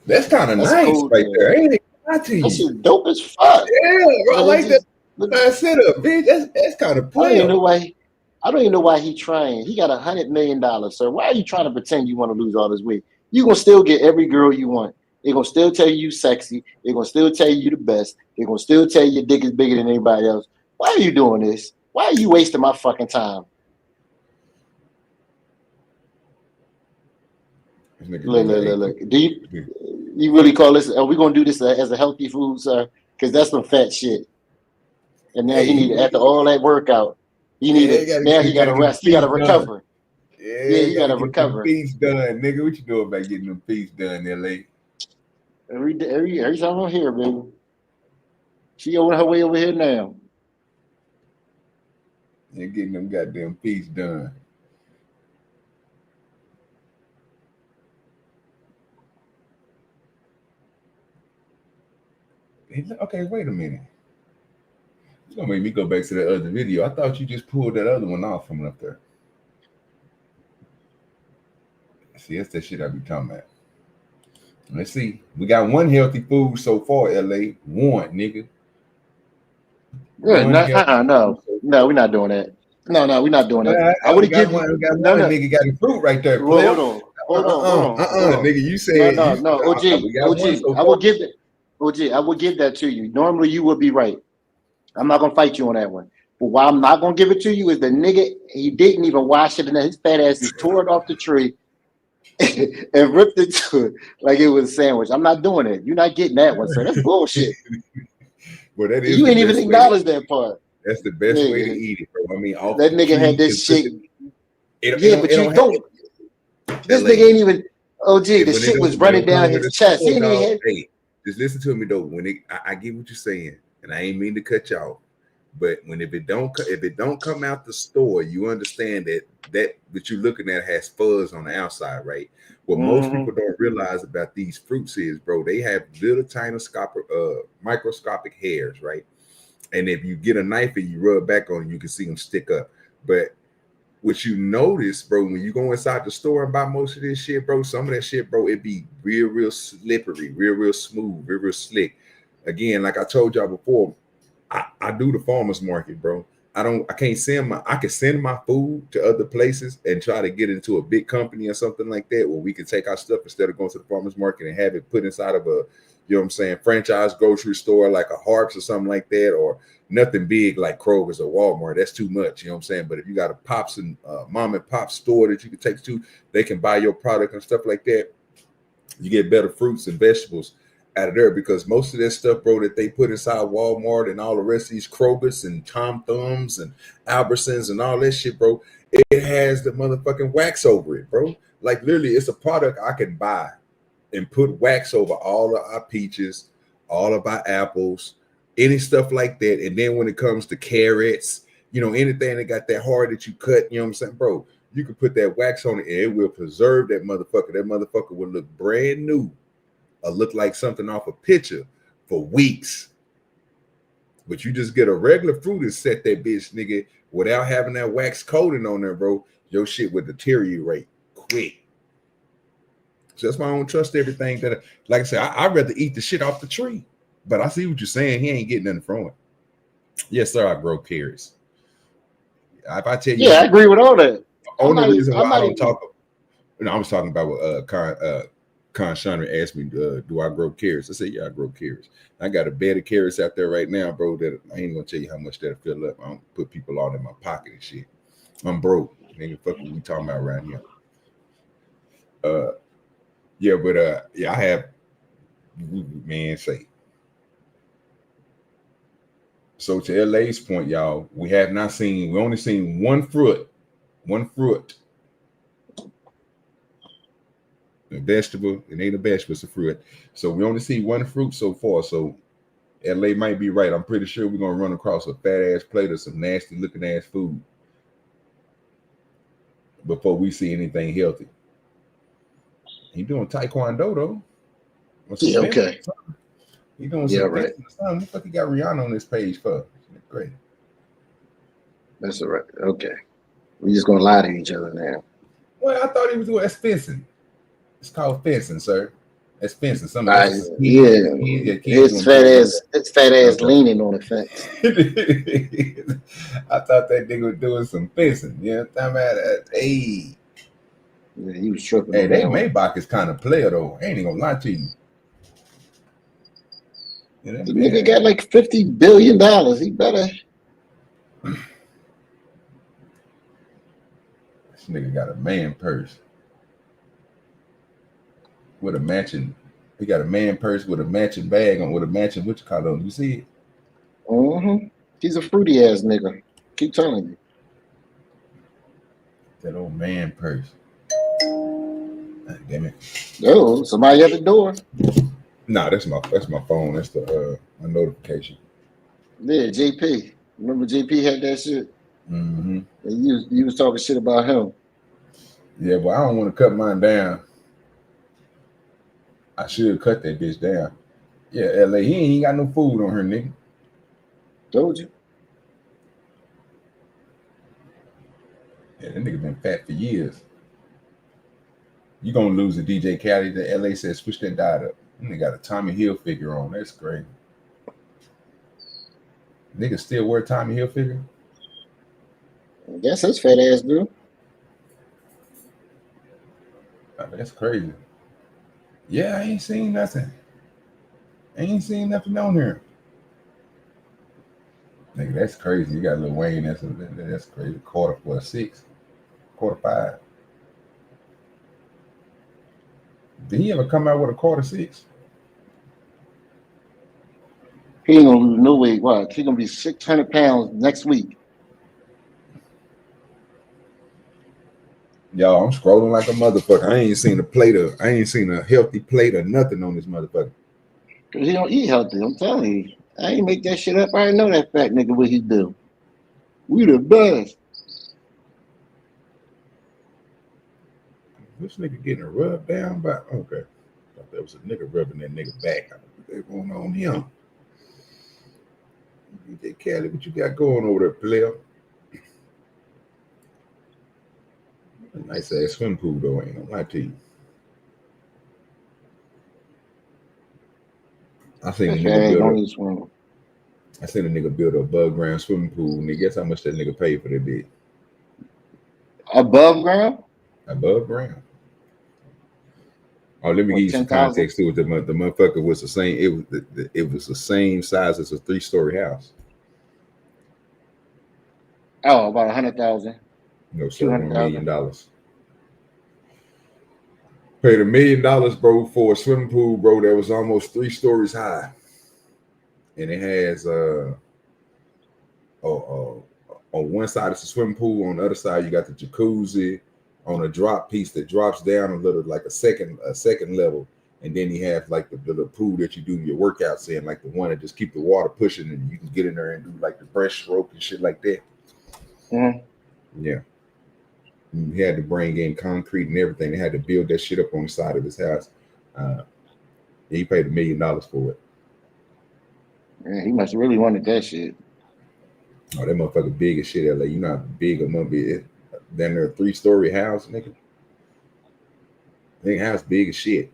That's kind of nice cool, right there. Ain't it? That shit dope as fuck. Yeah, bro, I like that. Setup, bitch. That's kind of play. I don't even know why he trying. He got $100 million, sir. Why are you trying to pretend you want to lose all this weight? You gonna still get every girl you want. They're gonna still tell you sexy. They're gonna still tell you the best. They're gonna still tell you your dick is bigger than anybody else. Why are you doing this? Why are you wasting my fucking time? Look. Do you really call this? Are we gonna do this as a healthy food, sir? Because that's some fat shit. And now he need after all that workout, he gotta rest. He gotta recover. Yeah, he gotta recover. Feet done, nigga. What you doing about getting them feet done, LA? Every time I'm here, baby. She on her way over here now. And getting them goddamn feet done. Okay, wait a minute. It's gonna make me go back to that other video. I thought you just pulled that other one off from up there. See, that's that shit I be talking about. Let's see. We got one healthy food so far, LA. One, nigga. No, we're not doing that. No, we're not doing that. I would have given one. Nigga got the fruit right there. Hold on. Nigga, you said no. OG. I will give it. OG, I will give that to you. Normally, you would be right. I'm not gonna fight you on that one. But why I'm not gonna give it to you is the nigga, he didn't even wash it, and his fat ass he tore it off the tree and ripped it to it like it was a sandwich. I'm not doing it. You're not getting that one, sir. That's bullshit. Well, that is you ain't even acknowledge that part. That's the best way to eat it, bro. I mean, that nigga had this shit. But you don't. This nigga ain't even. OG, the shit was running down his chest. He ain't even. Hey, just listen to me though. When I get what you're saying, and I ain't mean to cut you off, but if it don't come out the store, you understand that what you're looking at has fuzz on the outside, right? What most people don't realize about these fruits is, bro, they have little tiny microscopic hairs, right? And if you get a knife and you rub back on it, you can see them stick up. But what you notice, bro, when you go inside the store and buy most of this shit, bro, some of that shit, bro, it be real slippery, real smooth, real slick. Again, like I told y'all before, I do the farmer's market, bro. I can send my food to other places and try to get into a big company or something like that where we can take our stuff instead of going to the farmer's market and have it put inside of a, you know what I'm saying, franchise grocery store like a Harps or something like that, or nothing big like Kroger's or Walmart. That's too much, you know what I'm saying? But if you got a pops and mom and pop store that you can take to, they can buy your product and stuff like that. You get better fruits and vegetables out of there, because most of that stuff, bro, that they put inside Walmart and all the rest of these Kroger's and Tom Thumbs and Albertsons and all that shit, bro, it has the motherfucking wax over it, bro. Like literally, it's a product I can buy and put wax over all of our peaches, all of our apples, any stuff like that. And then when it comes to carrots, you know, anything that got that hard that you cut, you know what I'm saying, bro, you can put that wax on it and it will preserve that motherfucker. That motherfucker will look brand new or look like something off a picture for weeks. But you just get a regular fruit and set that bitch, nigga, without having that wax coating on there, bro, your shit would deteriorate quick. So that's why I don't trust everything that, like I said, I'd rather eat the shit off the tree. But I see what you're saying. He ain't getting nothing from it. Yes, sir. I grow carrots. If I tell you, Yeah, I agree with all that. Only reason why I don't talk. No, I was talking about what Con Shiner asked me, do I grow carrots? I said, yeah, I grow carrots. I got a bed of carrots out there right now, bro, that I ain't gonna tell you how much that'll fill up. I don't put people all in my pocket and shit. I'm broke. Nigga, fuck what we talking about around here. Yeah, but yeah, I have, man, say. So to LA's point, y'all, we only seen one fruit. A vegetable, it ain't a vegetable, it's a fruit. So we only see one fruit so far. So LA might be right. I'm pretty sure we're gonna run across a fat ass plate of some nasty looking ass food before we see anything healthy. He doing taekwondo though. Yeah, okay. He doing some right. What the fuck he got Rihanna on this page for? Great. That's all right. Okay. We just gonna lie to each other now. Well, I thought he was doing fencing. It's called fencing, sir. It's fencing. His fat ass leaning on the fence. I thought that nigga was doing some fencing. You know what I'm talking about? Hey. Yeah, he was tripping. Hey, that Maybach is kind of player though. I ain't even gonna lie to you. Yeah, the nigga got like $50 billion. He better. This nigga got a man purse with a matching. He got a man purse with a matching bag on, with a matching what you call it. You see it? Mm-hmm. He's a fruity ass nigga. Keep telling you. That old man purse. God damn it. Oh, somebody at the door. Nah, that's my phone. That's the my notification. Yeah, JP. Remember JP had that shit? Mm-hmm. And you was talking shit about him. Yeah, but I don't want to cut mine down. I should cut that bitch down. Yeah, LA, he ain't got no food on her, nigga. Told you. Yeah, that nigga been fat for years. You gonna lose a DJ Khaled. The LA said switch that diet up. And they got a Tommy Hilfiger on. That's great. Nigga still wear Tommy Hilfiger? I guess his fat ass do. That's crazy. Yeah, I ain't seen nothing. On here. Nigga, that's crazy. You got Lil Wayne. That's crazy. $4.46, $4.05. Did he ever come out with a $4.06? He ain't gonna lose no weight. What? He gonna be 600 pounds next week. Y'all, I'm scrolling like a motherfucker. I ain't seen a healthy plate or nothing on this motherfucker. Cause he don't eat healthy. I'm telling you. I ain't make that shit up. I already know that fat nigga what he do. We the best. This nigga getting rubbed down by okay. I thought that was a nigga rubbing that nigga back. I don't know what they going on him. DJ Khaled, what you got going over there, player? A nice ass swim pool though, ain't gonna lie to you. I seen a nigga build a above ground swimming pool. And guess how much that nigga paid for that bit? Above ground? Above ground. Oh, let me give you some context to it. The motherfucker was the same. It was the same size as a 3-story house. Oh, about 100,000. No, sir, $1 million. Paid $1 million, bro, for a swimming pool, bro, that was almost 3 stories high. And it has on one side it's a swimming pool, on the other side you got the jacuzzi on a drop piece that drops down a little, like a second level, and then you have like the little pool that you do your workouts in, like the one that just keep the water pushing and you can get in there and do like the breaststroke and shit like that. Mm-hmm. Yeah. He had to bring in concrete and everything. They had to build that shit up on the side of his house. He paid $1 million for it. Yeah, he must have really wanted that shit. Oh, that motherfucker big as shit, LA. You know how big a mother is. Then there a 3-story house, nigga. That house big as shit.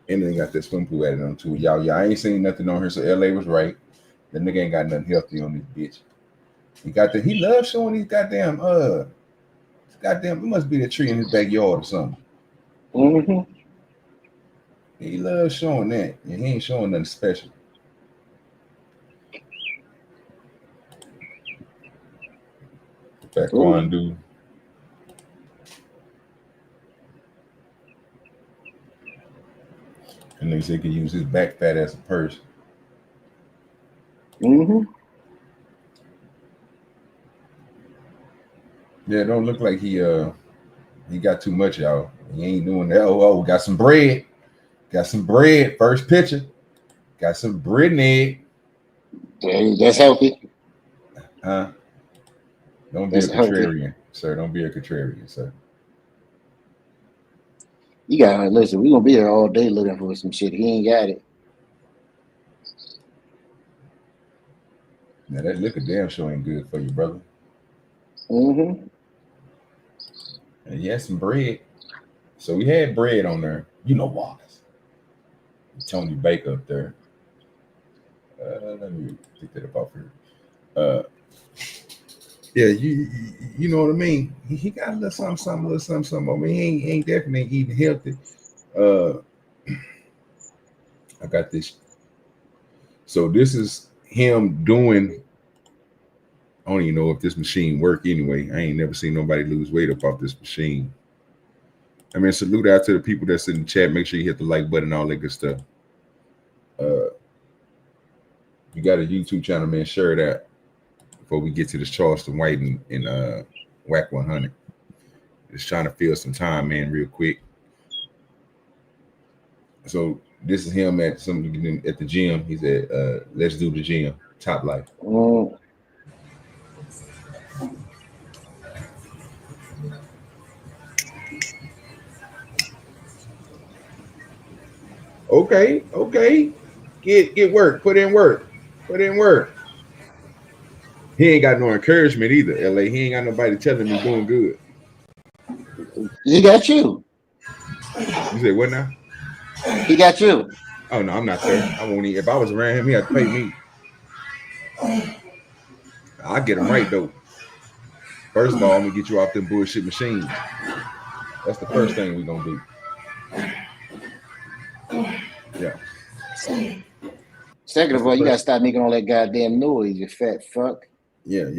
And then got that swim pool added on to it. Y'all, I ain't seen nothing on here, so LA was right. That nigga ain't got nothing healthy on this bitch. He loves showing these goddamn it must be the tree in his backyard or something. Mm-hmm. He loves showing that, and he ain't showing nothing special. Taekwondo. And they say he can use his back fat as a purse. Mm-hmm. Yeah, it don't look like he got too much, y'all. He ain't doing that. Oh, got some bread. Got some bread. First picture. Got some bread and egg. That's healthy. Huh? Don't be a contrarian, sir. Don't be a contrarian, sir. You gotta listen. We gonna be here all day looking for some shit. He ain't got it. Now that liquor damn sure ain't good for you, brother. Mm-hmm. And he had some bread. So we had bread on there. You know why? Tony Baker up there. Let me pick that up off here. Yeah, you know what I mean. He got a little something. I mean, he ain't definitely eating healthy. I got this. So this is him doing. I don't even know if this machine work anyway. I ain't never seen nobody lose weight up off this machine. I mean, salute out to the people that's in the chat. Make sure you hit the like button and all that good stuff. You got a YouTube channel, man. Share that before we get to this Charleston White and Wack 100. Just trying to fill some time, man, real quick. So this is him at the gym. He's at Let's Do the Gym, Top Life. Okay. Get work. Put in work. He ain't got no encouragement either, LA. He ain't got nobody telling him doing good. He got you. You say what now? He got you. Oh no, I'm not there. I won't eat. If I was around him, he had to pay me. I'll get him right though. First of all, I'm gonna get you off them bullshit machines. That's the first thing we're gonna do. Yeah. Second of all, you gotta stop making all that goddamn noise, you fat fuck. Yeah.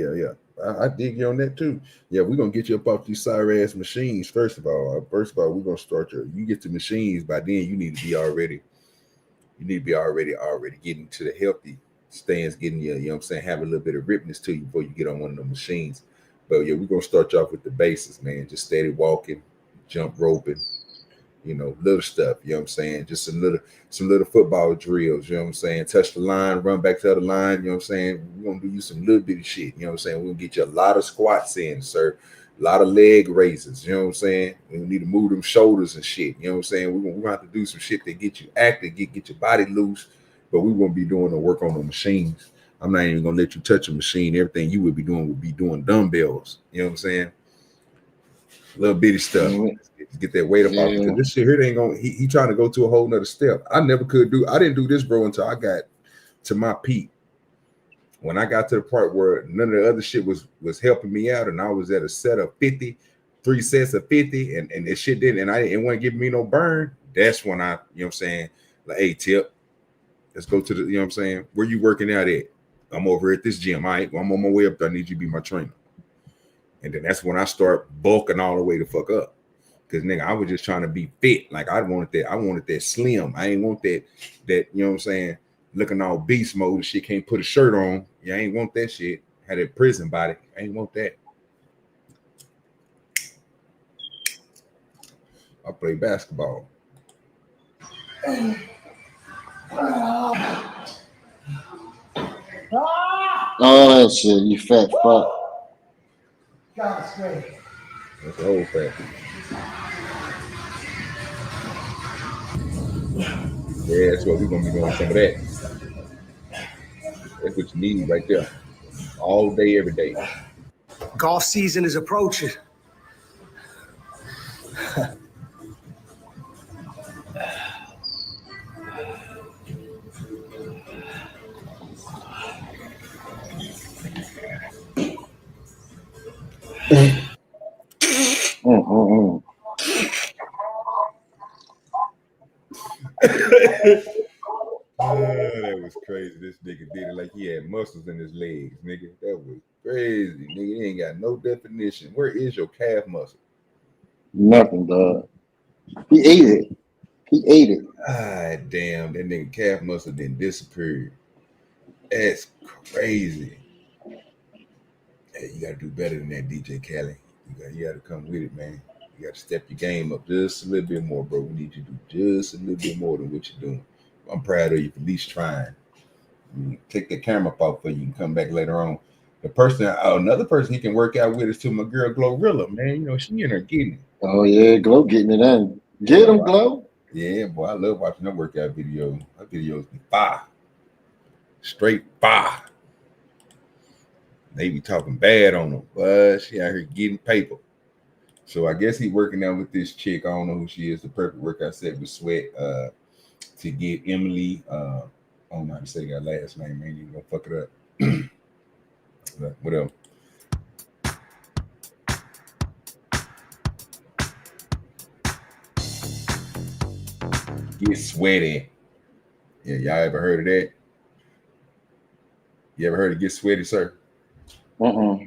I dig you on that too. Yeah, we're gonna get you up off these sorry ass machines. First of all, we're gonna start you get to machines. By then, you need to be already getting to the healthy stands, getting you know what I'm saying, have a little bit of ripness to you before you get on one of the machines. But yeah, we're gonna start you off with the basics, man. Just steady walking, jump roping, you know, little stuff, you know what I'm saying? Just some little football drills, you know what I'm saying? Touch the line, run back to the line, you know what I'm saying? We're gonna do you some little bitty shit, you know what I'm saying? We're gonna get you a lot of squats in, sir. A lot of leg raises, you know what I'm saying? We need to move them shoulders and shit, you know what I'm saying? We're gonna have to do some shit that get you active, get your body loose, but we won't be doing the work on the machines. I'm not even gonna let you touch a machine. Everything you would be doing dumbbells, you know what I'm saying? Little bitty stuff. Get that weight up off, because this shit here ain't gonna. He trying to go to a whole nother step. I didn't do this, bro, until I got to my peak. When I got to the part where none of the other shit was helping me out, and I was at a set of 50, 3 sets of 50, and this shit didn't, and it wasn't giving me no burn. That's when I, you know what I'm saying, like, hey, Tip, let's go to the, you know what I'm saying, where you working out at? I'm over at this gym. All right, well, I'm on my way up there. I need you to be my trainer. And then that's when I start bulking all the way to fuck up. Because nigga, I was just trying to be fit. Like I wanted that slim. I ain't want that, you know what I'm saying, looking all beast mode and shit, can't put a shirt on. Yeah, I ain't want that shit. Had a prison body. I ain't want that. I play basketball. Oh, that shit, you fat fuck. God's great. That's the whole fact. Yeah, that's what we're gonna be doing, some of that. That's what you need right there. All day, every day. Golf season is approaching. That was crazy. This nigga did it like he had muscles in his legs, nigga. That was crazy, nigga. He ain't got no definition. Where is your calf muscle? Nothing, dog. He ate it. He ate it. Ah, damn. That nigga calf muscle then disappeared. That's crazy. Hey, you gotta do better than that, DJ Khaled. You gotta come with it, man. You gotta step your game up just a little bit more, bro. We need you to do just a little bit more than what you're doing. I'm proud of you for at least trying. Take the camera off for you and come back later on. The person, another person he can work out with is to my girl Glorilla, man. You know, she in there getting it. Oh yeah, Glow getting it in. Get him, Glow. Yeah, boy, I love watching her workout videos. Her videos be fire. Straight fire. They be talking bad on her, but she out here getting paper. So I guess he working out with this chick. I don't know who she is. The perfect workout set with Sweat to get Emali. I don't know how to say that last name, man. You gonna fuck it up. What else? Get Sweaty. Yeah, y'all ever heard of that? You ever heard of Get Sweaty, sir? All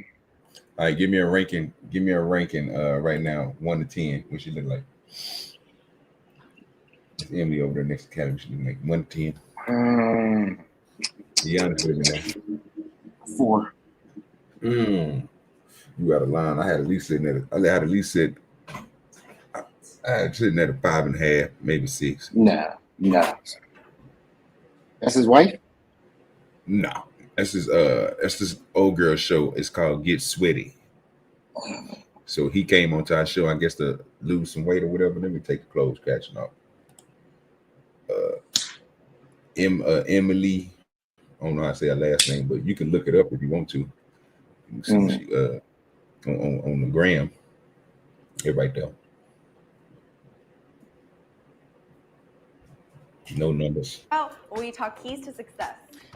right, give me a ranking. Give me a ranking right now, 1 to 10. What she look like? It's Emali over there next to Callie. She look like 1 to 10. Be honest with me now. 4. You out of line. I had at least sitting at. I had at least sit. I had sitting at a 5.5, maybe 6. Nah. That's his wife? No. That's this old girl show. It's called Get Sweaty. So he came onto our show, I guess, to lose some weight or whatever. Let me take the clothes catching off. Emali. I don't know how to say her last name, but you can look it up if you want to. You can see she, on the gram. Here right there. No numbers. Oh, we talk keys to success.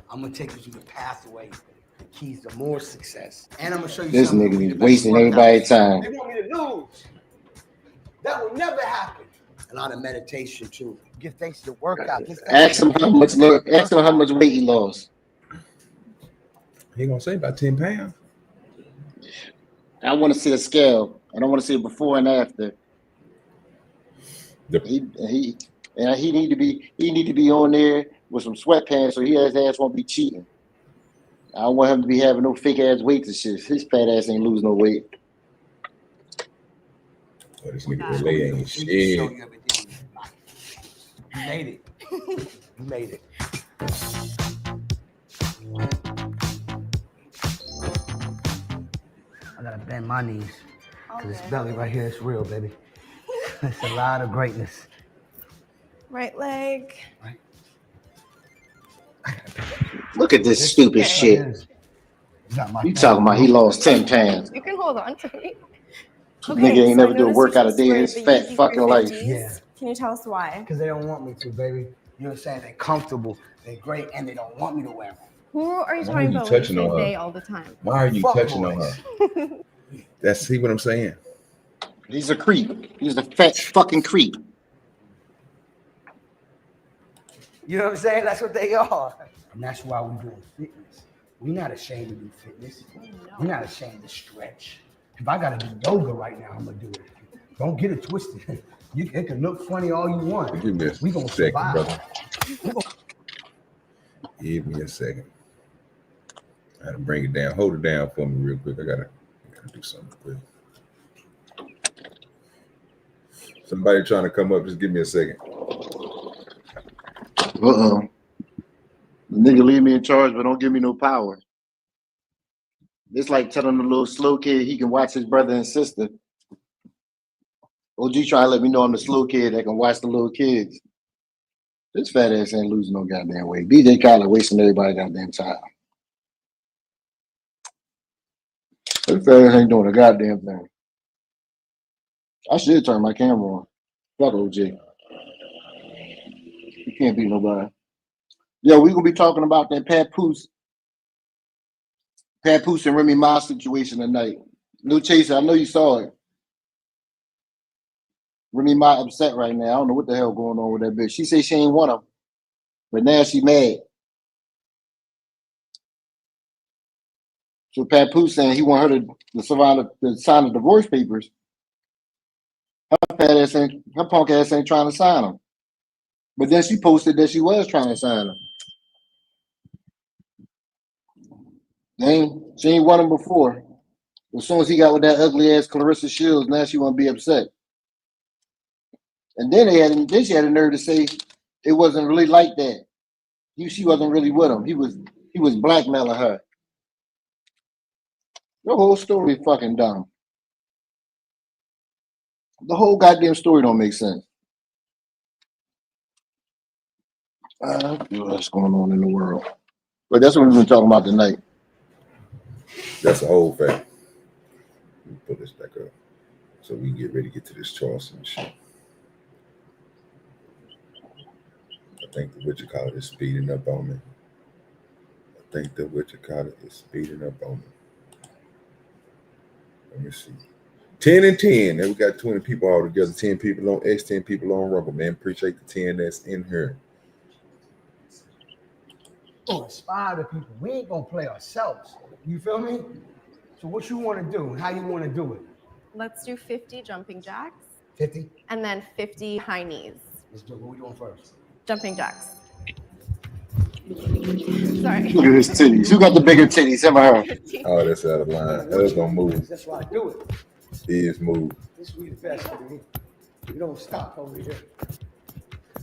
I'm gonna take you to the pathway, the keys to more success. And I'm gonna show you This something. nigga be wasting everybody's time. They want me to lose. That will never happen. A lot of meditation too. Give thanks to the workout. Ask him how much weight he lost. He gonna say about 10 pounds. I want to see a scale. I don't want to see it before and after. He need to be on there with some sweatpants so his ass won't be cheating. I don't want him to be having no fake ass weights and shit. His fat ass ain't lose no weight. Oh, this nigga LA ain't shit. You made it. You made it. I gotta bend my knees. Cause this belly right here is real, baby. It's a lot of greatness. Right leg. Right. Look at this stupid shit. You talking about he lost 10 pounds. You can hold on to me. Nigga ain't never do a workout a day in his fat fucking life. Yeah. Can you tell us why? Because they don't want me to, baby. You know what I'm saying? They're comfortable, they're great, and they don't want me to wear them. Who are you Why are talking you about when touching you on say her? they all the time? Why are you Fuck touching boys. on her? See what I'm saying? He's a creep. He's a fat fucking creep. You know what I'm saying? That's what they are. And that's why we're doing fitness. We're not ashamed to do fitness. We're not ashamed to stretch. If I gotta do yoga right now, I'm gonna do it. Don't get it twisted. It can look funny all you want. Give me a We gonna second, survive. brother. Give me a second. I gotta bring it down. Hold it down for me real quick. I gotta do something quick. Somebody trying to come up, just give me a second. The nigga leave me in charge, but don't give me no power. It's like telling the little slow kid he can watch his brother and sister. OG trying to let me know I'm the slow kid that can watch the little kids. This fat ass ain't losing no goddamn weight. DJ Khaled wasting everybody's goddamn time. This fat ass ain't doing a goddamn thing. I should turn my camera on. Fuck OG. You can't beat nobody. Yo, we gonna be talking about that Papoose and Remy Ma situation tonight. No chaser. I know you saw it. Remy Ma upset right now. I don't know what the hell going on with that bitch. She said she ain't want him, but now she mad. So Papoose saying he want her to sign the divorce papers. Her punk ass ain't trying to sign them. But then she posted that she was trying to sign them. She ain't want him before. As soon as he got with that ugly ass Clarissa Shields, now she want to be upset. And then she had a nerve to say it wasn't really like that. She wasn't really with him. He was blackmailing her. The whole story fucking dumb. The whole goddamn story don't make sense. What's going on in the world? But that's what we've been talking about tonight. That's a whole fact. Let me put this back up so we can get ready to get to this Charleston shit. I think the is speeding up on me. Let me see. 10 and 10. Then we got 20 people all together. 10 people on X, 10 people on Rumble, man. Appreciate the 10 that's in here. Inspire the people. We ain't gonna play ourselves. You feel me? So what you want to do? How you want to do it? Let's do 50 jumping jacks. 50? And then 50 high knees. Let's do what we doing first. Jumping jacks. Sorry. Look at his titties. Who got the bigger titties? Him or her? Oh, that's out of line. That's gonna move. That's why I do it. He is move. This we the best, man. We don't stop over here.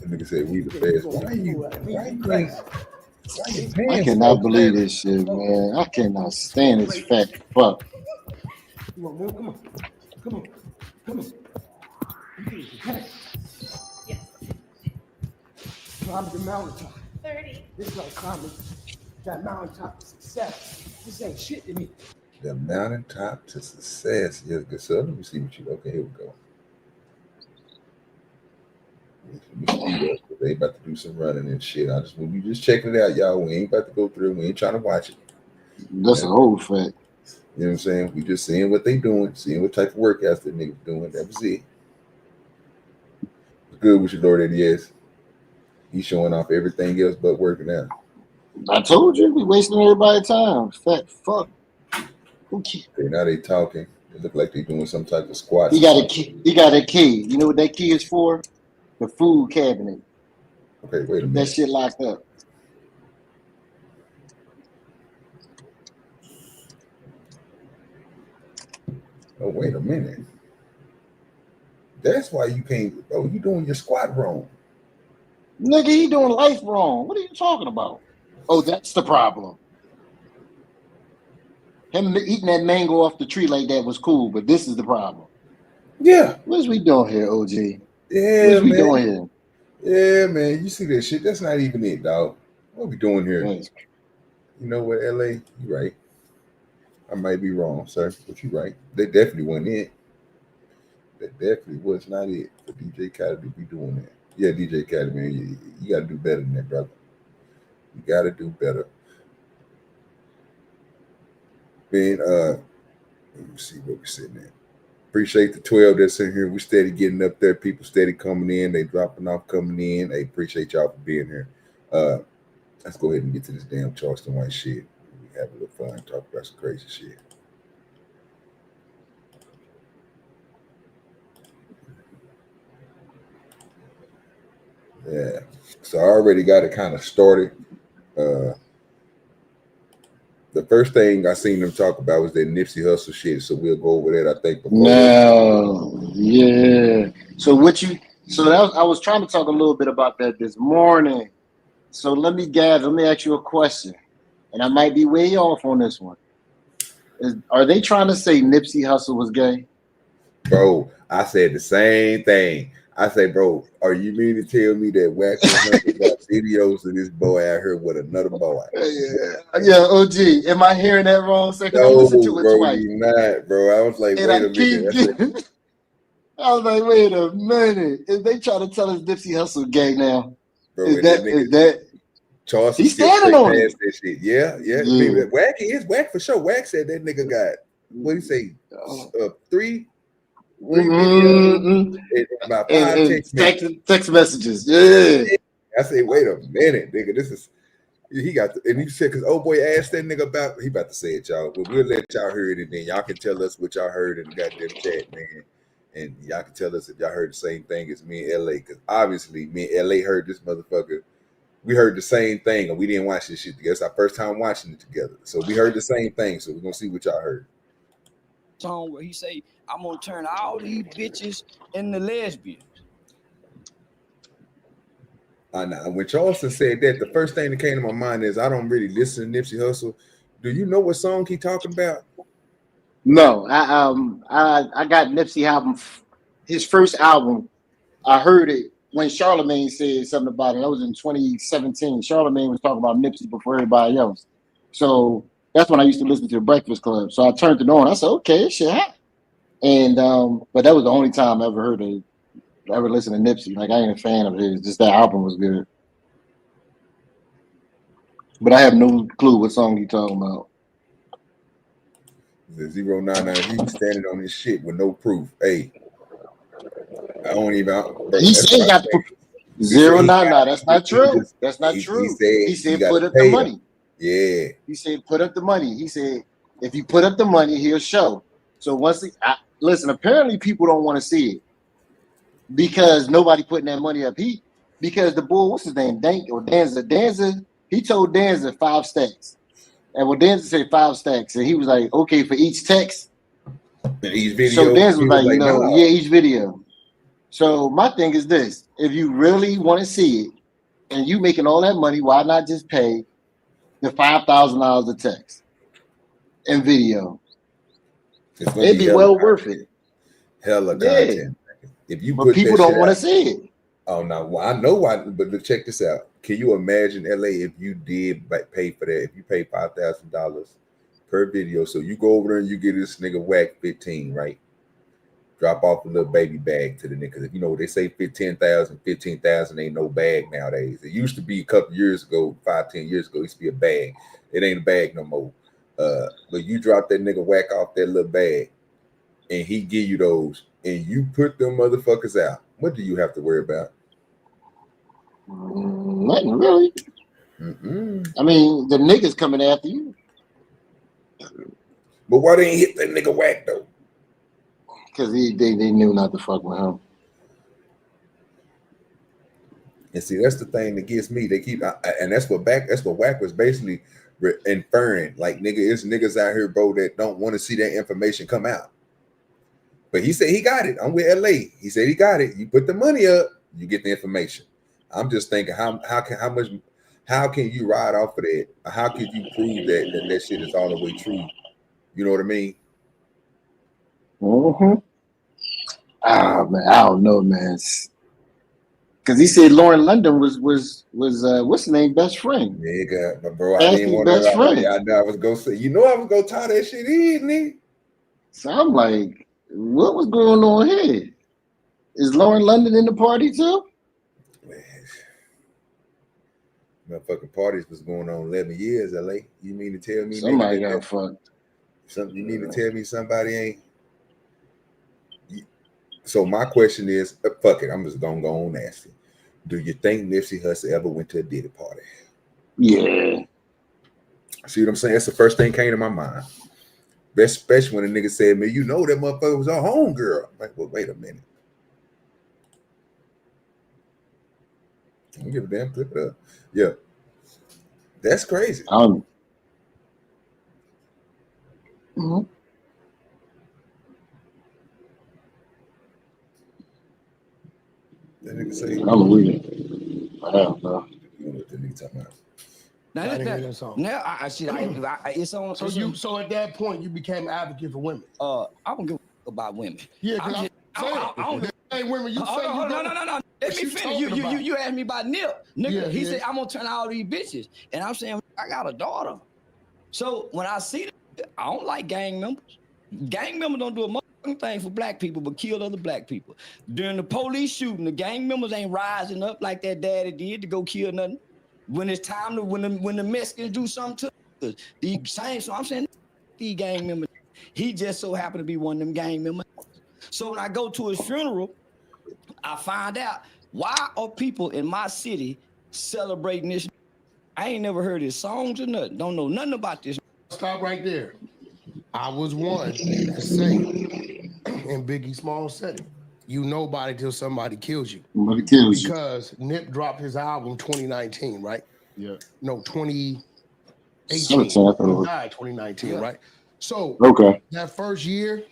The nigga said we the best. Why you crazy? I cannot believe this shit, man. I cannot stand this fat fuck. Come on, man. Come on. Yes. Climb the mountaintop. 30. This is like climbing that mountaintop to success. This ain't shit to me. The mountaintop to success. Yeah, good. So let me see what you. Okay, here we go. They about to do some running and shit. We just checking it out, y'all. We ain't about to go through. We ain't trying to watch it. That's a whole fact. You know what I'm saying? We just seeing what they doing, seeing what type of workouts that niggas doing. That was it. What's good with your Lord ADS? He's showing off everything else but working out. I told you, we wasting everybody's time. Fat fuck. Okay, now they talking. It look like they doing some type of squat. He got a key. He got a key. You know what that key is for? The food cabinet. Okay, wait a minute. That shit locked up. Oh, wait a minute. That's why you can't. Oh, you doing your squat wrong. Nigga, he doing life wrong. What are you talking about? Oh, that's the problem. Him eating that mango off the tree like that was cool, but this is the problem. Yeah. What's we doing here, OG? Yeah, what's we doing here? Yeah, man. You see that shit? That's not even it, dog. What we doing here? Right. You know what, LA? You right. I might be wrong, sir, but you right. That definitely wasn't it. That definitely was not it for DJ Khaled to be doing that. Yeah, DJ Khaled, man, you got to do better than that, brother. You got to do better. Man, let me see what we're sitting at. Appreciate the 12 that's in here. We steady getting up there. People steady coming in. They dropping off, coming in. Hey, appreciate y'all for being here. Let's go ahead and get to this damn Charleston White shit. We have a little fun, talk about some crazy shit. Yeah. So I already got it kind of started. The first thing I seen them talk about was that Nipsey Hussle shit, so we'll go over that. I think. No, yeah. So I was trying to talk a little bit about that this morning. So let me ask you a question, and I might be way off on this one. Are they trying to say Nipsey Hussle was gay? Bro, I said the same thing. I say, bro, are you mean to tell me that Wack got videos of this boy out here with another boy? Yeah, OG. Am I hearing that wrong? Second, no, I listened to it bro, twice. You're not, bro. I was like, and wait a minute. I was like, wait a minute. Is they trying to tell us Nipsey Hussle gay now? Bro, is that Charleston he's standing on it. That shit. Yeah. Wack for sure. Wack said that nigga got what do you say? 3 Mm-hmm. videos, about 5 And text messages. Yeah. I say, wait a minute, nigga. This is he got and he said because old boy asked that nigga about he about to say it, y'all. But we'll let y'all hear it and then y'all can tell us what y'all heard in the goddamn chat, man. And y'all can tell us if y'all heard the same thing as me and LA, because obviously me and LA heard this motherfucker. We heard the same thing and we didn't watch this shit together. It's our first time watching it together. So we heard the same thing. So we're gonna see what y'all heard. Song where he say, I'm gonna turn all these bitches into lesbians. Now, when Charleston said that, the first thing that came to my mind is I don't really listen to Nipsey Hussle. Do you know what song he talking about? No, I got Nipsey album, his first album. I heard it when Charlemagne said something about it. That was in 2017. Charlemagne was talking about Nipsey before everybody else. So that's when I used to listen to the Breakfast Club. So I turned it on. I said, okay, this shit hot. And but that was the only time I ever listened to Nipsey. Like I ain't a fan of his. Just that album was good. But I have no clue what song you talking about. The 099, he was standing on his shit with no proof. Hey, I don't even. He said he got 099. That's not true. That's not true. He said put up the money. Yeah. He said put up the money. He said if you put up the money, he'll show. So once listen, apparently people don't want to see it because nobody putting that money up. Because the bull, what's his name? Danza. He told Danza 5 stacks. And when Danza said 5 stacks, and he was like, okay, for each text. Each video. So Danza was like, no. Yeah, each video. So my thing is this: if you really want to see it, and you making all that money, why not just pay the $5,000 a text and video? It'd be well worth it. Hella content. If you but people don't want to see it. Oh no, well, I know why. But check this out. Can you imagine, LA, if you did pay for that? If you pay $5,000 per video, so you go over there and you get this nigga Wack 15, right? Drop off a little baby bag to the nigga. You know they say 15,000 ain't no bag nowadays. It used to be a couple years ago, 5-10 years ago. It used to be a bag. It ain't a bag no more. But you drop that nigga Wack off that little bag, and he give you those, and you put them motherfuckers out. What do you have to worry about? Nothing really. I mean, the niggas coming after you. But why they ain't hit that nigga Wack though? Because they knew not to fuck with him. And see, that's the thing that gets me. They keep, and that's what Wack was basically inferring. Like, nigga, it's niggas out here, bro, that don't want to see that information come out. But he said he got it. I'm with LA. He said he got it. You put the money up, you get the information. I'm just thinking, how can you ride off of that? How could you prove that shit is all the way true? You know what I mean? Mm-hmm. Ah, man, I don't know, man. Because he said Lauren London was what's his name, best friend. Nigga, bro, I didn't want best friend. I know I was gonna say, I was gonna tie that shit in, nigga. So I'm like, what was going on here? Is Lauren London in the party too? Man, motherfucking parties was going on 11 years, LA. You mean to tell me somebody got fucked? You mean to tell me somebody ain't? So my question is, fuck it, I'm just gonna go on asking. Do you think Nipsey Hussle ever went to a Diddy party? Yeah. See what I'm saying? That's the first thing came to my mind. Especially when a nigga said, man, you know that motherfucker was a homegirl. I'm like, well, wait a minute. I don't give a damn. Flip it up. Yeah. That's crazy. Mm-hmm. That nigga say, I'm reading. I don't know. You know what the nigga talking about? Now it's on. So at that point you became an advocate for women. I don't give a about women. Yeah, I don't. Hey, women, you say you don't. No. Let me finish. You asked me about Nip. Nigga, he said I'm gonna turn all these bitches, and I'm saying I got a daughter. So when I see that, I don't like gang members. Gang members don't do a motherfucking thing for black people, but kill other black people. During the police shooting, the gang members ain't rising up like that daddy did to go kill nothing. When it's time to when the Mexicans do something to us, the same. So I'm saying these gang members He just so happened to be one of them gang members. So when I go to his funeral, I find out why are people in my city celebrating this. I ain't never heard his songs or nothing. Don't know nothing about this. Stop right there. I was one to say in Biggie Smalls said it. You nobody till somebody kills you. Somebody kills you. Because Nip dropped his album 2019, right? Yeah. No, 2018. 2019, right? So Okay. that first year,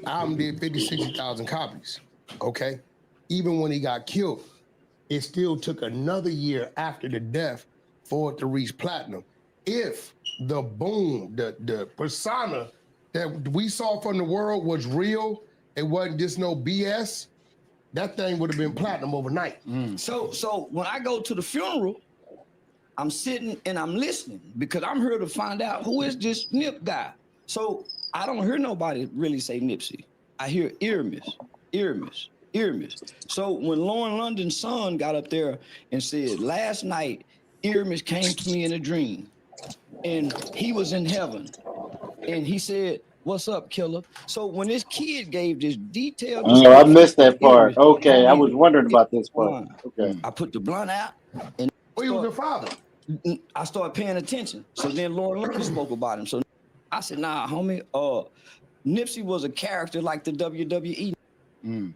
album did 50, 60,000 copies. Okay. Even when he got killed, it still took another year after the death for it to reach platinum. If the boom, the persona that we saw from the world was real, it wasn't just no BS, that thing would have been platinum overnight. So when I go to the funeral, I'm sitting and I'm listening because I'm here to find out who is this Nip guy. So I don't hear nobody really say Nipsey. I hear Earmiss. So when Lauren London's son got up there and said, last night, Earmiss came to me in a dream and he was in heaven. And he said, what's up, killer? So when this kid gave this detailed I missed that part. Okay, I was wondering about this part. Okay. I put the blunt out and He was the father. I started paying attention. So then Lauren London spoke about him. So I said, nah, homie, Nipsey was a character like the WWE.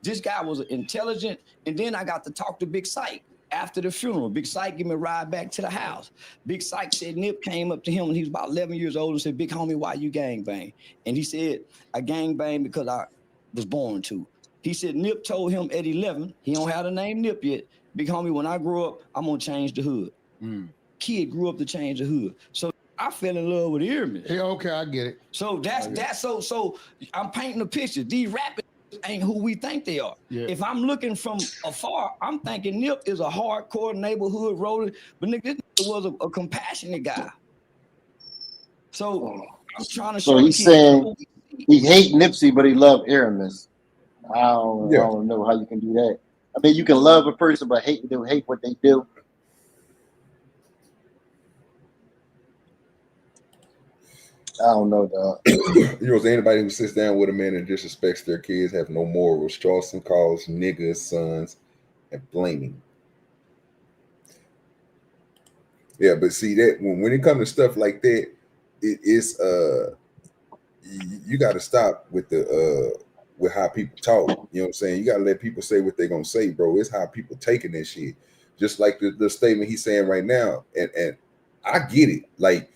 This guy was intelligent. And then I got to talk to Big Syke after the funeral. Big Syke gave me a ride back to the house. Big Syke said Nip came up to him when he was about 11 years old and said, big homie, why you gangbang? And he said, I gangbang because I was born to. He said Nip told him at 11, he don't have the name Nip yet, big homie, when I grow up, I'm gonna change the hood. Kid grew up to change the hood. So I fell in love with Earmiss. Yeah, okay, I get it. So that's so I'm painting a picture. These rappers ain't who we think they are. Yeah. If I'm looking from afar, I'm thinking Nip is a hardcore neighborhood roller, but nigga, this was a compassionate guy. So I'm trying to show. So he's saying he hate Nipsey, but he love Earmiss. I don't know how you can do that. I mean, you can love a person, but hate what they do. I don't know, dog. You know, anybody who sits down with a man and disrespects their kids have no morals. Charleston calls niggas sons and blaming. Yeah, but see that when it comes to stuff like that, it is you got to stop with the with how people talk. You know what I'm saying? You got to let people say what they're gonna say, bro. It's how people taking this shit. Just like the statement he's saying right now, and I get it. Like,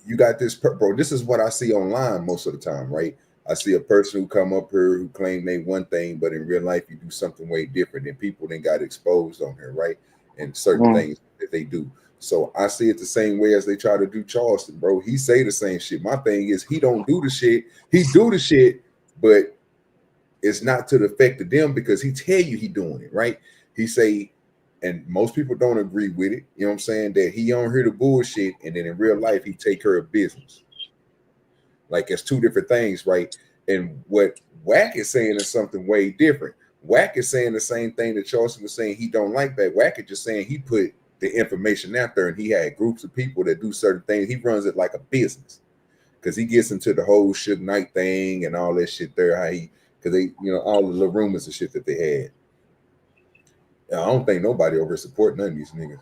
you got this, bro. This is what I see online most of the time, right? I see a person who come up here who claim they one thing, but in real life you do something way different, and people then got exposed on here, right? And certain things that they do. So I see it the same way as they try to do Charleston, bro. He say the same shit. My thing is he don't do the shit. He do the shit, but it's not to the effect of them because he tell you he doing it, right? He say, and most people don't agree with it, you know what I'm saying, that he don't hear the bullshit, and then in real life he take care of business. Like, it's two different things, right? And what Wack is saying is something way different. Wack is saying the same thing that Charleston was saying he don't like that. Wack is just saying he put the information out there and he had groups of people that do certain things. He runs it like a business because he gets into the whole Suge Knight thing and all that shit there. How he, because they, you know, all the little rumors and shit that they had. I don't think nobody over here support none of these niggas.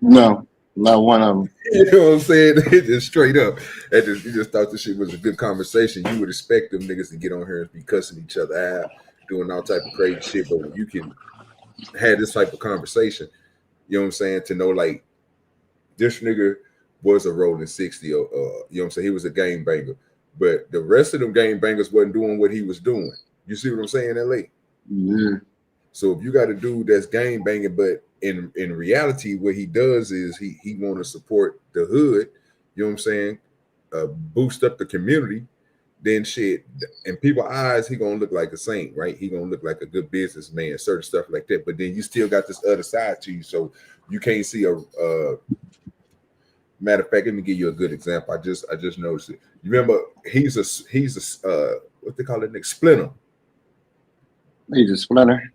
No, not one of them. You know what I'm saying? Just straight up. You just thought this shit was a good conversation. You would expect them niggas to get on here and be cussing each other out, doing all type of crazy shit. But when you can have this type of conversation, you know what I'm saying? To know, like, this nigga was a rolling 60, you know what I'm saying? He was a game banger. But the rest of them game bangers wasn't doing what he was doing. You see what I'm saying, LA? Yeah. So if you got a dude that's gang banging, but in reality, what he does is he want to support the hood, you know what I'm saying? Boost up the community, then shit. In people's eyes, he gonna look like a saint, right? He gonna look like a good businessman, certain stuff like that. But then you still got this other side to you, so you can't see a. Matter of fact, let me give you a good example. I just noticed it. You remember he's a what they call it, Nick Splinter. He's a Splinter.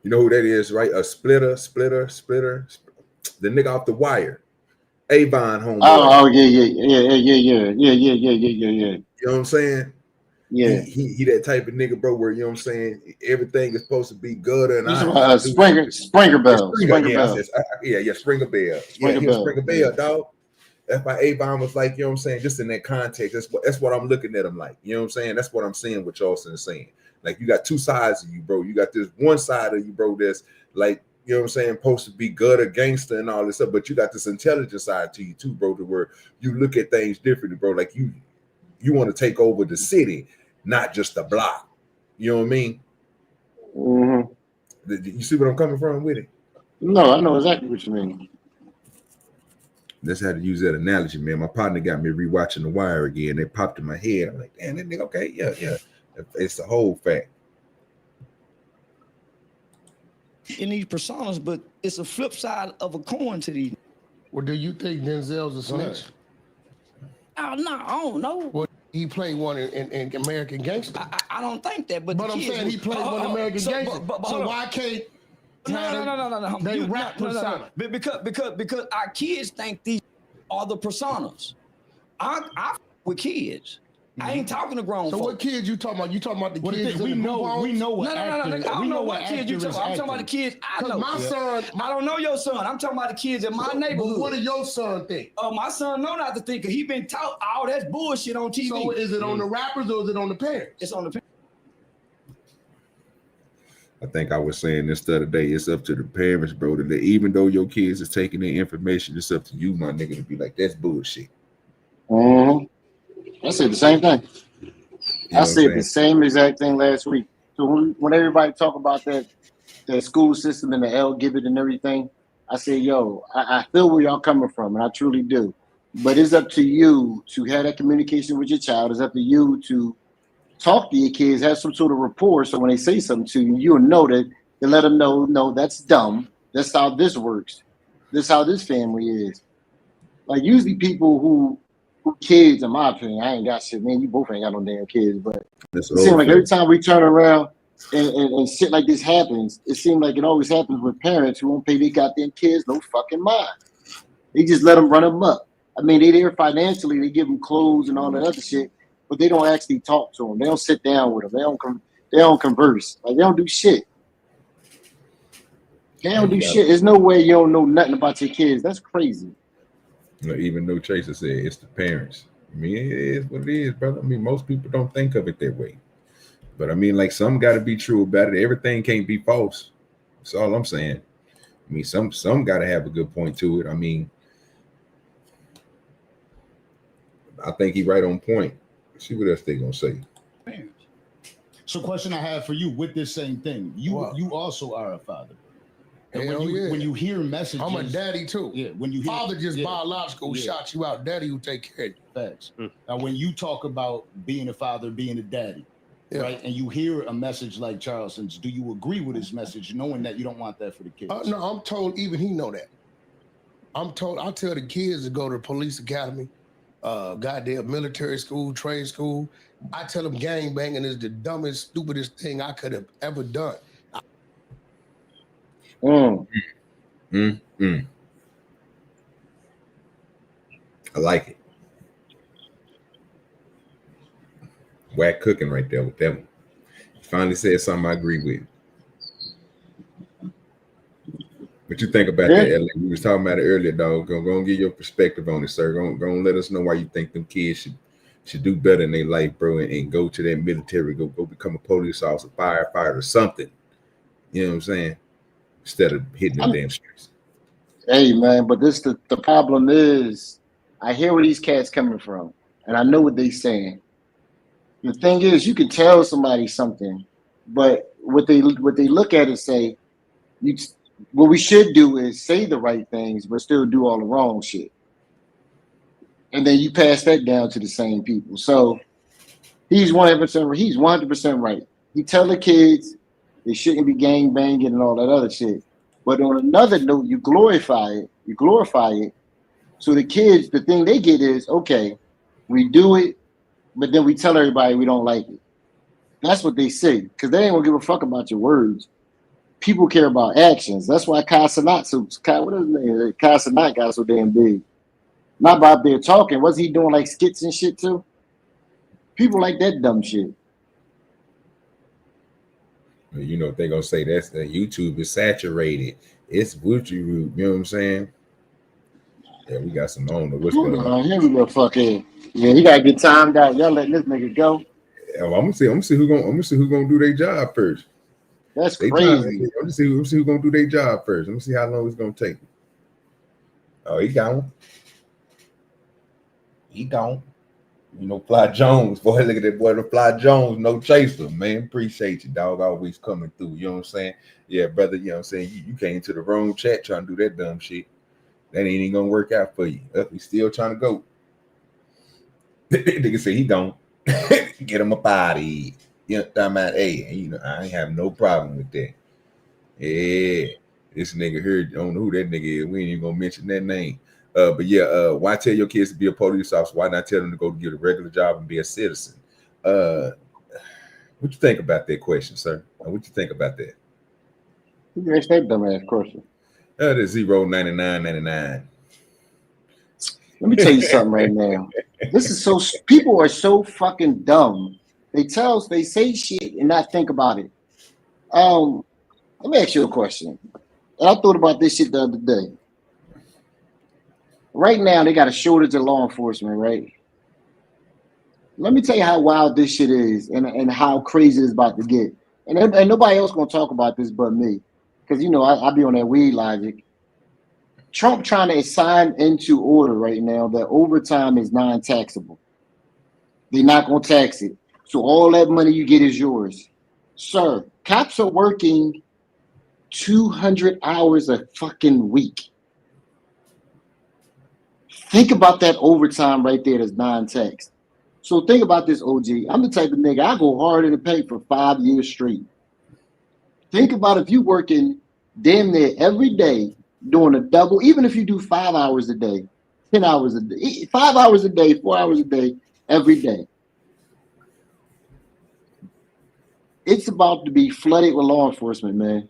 You know who that is, right? A splitter. The nigga off The Wire. Avon homeboy. Oh yeah. You know what I'm saying? Yeah. He that type of nigga, bro, where you know what I'm saying, everything is supposed to be good and Springer Bell. Springer Bell. Yeah, he was Springer Bell, dog. That's why Avon was like, you know what I'm saying, just in that context, that's what I'm looking at him like. You know what I'm saying? That's what I'm seeing what Charleston is saying. Like, you got two sides of you, bro. You got this one side of you, bro, that's like, you know what I'm saying, supposed to be good or gangster and all this stuff, but you got this intelligent side to you too, bro, to where you look at things differently, bro. Like you want to take over the city, not just the block. You know what I mean? Mm-hmm. You see what I'm coming from with it? No, I know exactly what you mean. That's how to use that analogy, man. My partner got me rewatching The Wire again. It popped in my head. I'm like, damn, that nigga, okay, yeah. It's the whole fact. In these personas, but it's a flip side of a coin to these. Well, do you think Denzel's a snitch? Oh, no, I don't know. Well, he played one in American Gangster. I don't think that, but I'm saying he played one in American Gangster. So why can't No. They rap persona. Because our kids think these are the personas. I with kids. I ain't talking to grown folks. So what kids you talking about? You talking about the kids? We know what actors. I don't know what kids you talking about. I'm talking about the kids I know. My son, I don't know your son. I'm talking about the kids in my neighborhood. But what do your son think? My son know not to think, because he been taught all that bullshit on TV. So is it on the rappers or is it on the parents? It's on the parents. I think I was saying this the other day, it's up to the parents, bro, that even though your kids is taking their information, it's up to you, my nigga, to be like, that's bullshit. Mm-hmm. I said the same thing. I said the same exact thing last week. So when everybody talk about that school system and the L-Give-It and everything, I said, yo, I feel where y'all coming from, and I truly do. But it's up to you to have that communication with your child. It's up to you to talk to your kids, have some sort of rapport, so when they say something to you, you'll know that, and let them know, no, that's dumb. That's how this works. This is how this family is. Like, usually people who kids, in my opinion, I ain't got shit, man. You both ain't got no damn kids, but it seems like every time we turn around and shit like this happens, it seems like it always happens with parents who won't pay their goddamn kids no fucking mind. They just let them run them up. I mean, they there financially, they give them clothes and all that other shit, but they don't actually talk to them. They don't sit down with them. They don't converse. Like, they don't do shit. They don't do shit. There's no way you don't know nothing about your kids. That's crazy. Even though Chaser said it's the parents. I mean, it is what it is, brother. I mean, most people don't think of it that way. But I mean, like, some got to be true about it. Everything can't be false. That's all I'm saying. I mean, some got to have a good point to it. I mean, I think he right on point. Let's see what else they gonna say. So, question I have for you with this same thing. You also are a father. And when you hear messages, I'm a daddy too. Yeah, when you hear father just biological shot you out, daddy will take care of you. Facts. Now, when you talk about being a father, being a daddy, right, and you hear a message like Charleston's, do you agree with his message, knowing that you don't want that for the kids? No, I'm told even he know that. I'm told I tell the kids to go to the police academy, goddamn military school, trade school. I tell them gang banging is the dumbest, stupidest thing I could have ever done. I like it. Wack cooking right there with that one. Finally said something I agree with. What you think about that, Ellie? We was talking about it earlier, dog. Go and give your perspective on it, sir. Go and let us know why you think them kids should do better in their life, bro, and go to that military, go become a police officer, firefighter, or something. You know what I'm saying? Instead of hitting the damn streets. Hey, man, but the problem is, I hear where these cats coming from, and I know what they saying. The thing is, you can tell somebody something, but what they look at is say, what we should do is say the right things, but still do all the wrong shit. And then you pass that down to the same people. So he's 100% right. He tell the kids they shouldn't be gang banging and all that other shit. But on another note, you glorify it. So the kids, the thing they get is, okay, we do it, but then we tell everybody we don't like it. That's what they say, because they ain't gonna give a fuck about your words. People care about actions. That's why Kai Cenat got so damn big. Not about there talking. Was he doing like skits and shit too? People like that dumb shit. You know, they're gonna say that's the YouTube is saturated. It's Gucci root. You know what I'm saying? Yeah, we got some on. What's going on? Here we go, fucking. Yeah, he gotta get timed out. Y'all letting this nigga go. I'm gonna see who's gonna do their job first. That's crazy. I'm gonna see who's gonna do their job first. Let me see how long it's gonna take. Oh, he got one. He gone. You know, Fly Jones, boy. Look at that boy, the Fly Jones, no chaser, man. Appreciate you, dog. Always coming through. You know what I'm saying? Yeah, brother. You know what I'm saying? You came to the wrong chat trying to do that dumb shit. That ain't even gonna work out for you. We still trying to go. Nigga say he gone. Get him up out of here. You know, I'm at you know, I ain't have no problem with that. Yeah, this nigga here, I don't know who that nigga is. We ain't even gonna mention that name. But yeah, why tell your kids to be a police officer? Why not tell them to go get a regular job and be a citizen? What you think about that question, sir? What you think about that? You asked that dumbass question. The 09999. Let me tell you something right now. This is so people are so fucking dumb. They say shit and not think about it. Let me ask you a question. I thought about this shit the other day. Right now, they got a shortage of law enforcement, right? Let me tell you how wild this shit is and how crazy it's about to get. And nobody else gonna talk about this but me. Because, you know, I be on that weed logic. Trump trying to assign into order right now that overtime is non-taxable. They're not going to tax it. So all that money you get is yours. Sir, cops are working 200 hours a fucking week. Think about that overtime right there that's non-taxed. So think about this, OG. I'm the type of nigga, I go hard in the paint for 5 years straight. Think about if you working damn near every day, doing a double, even if you do 5 hours a day, 10 hours a day, 5 hours a day, 4 hours a day, every day. It's about to be flooded with law enforcement, man.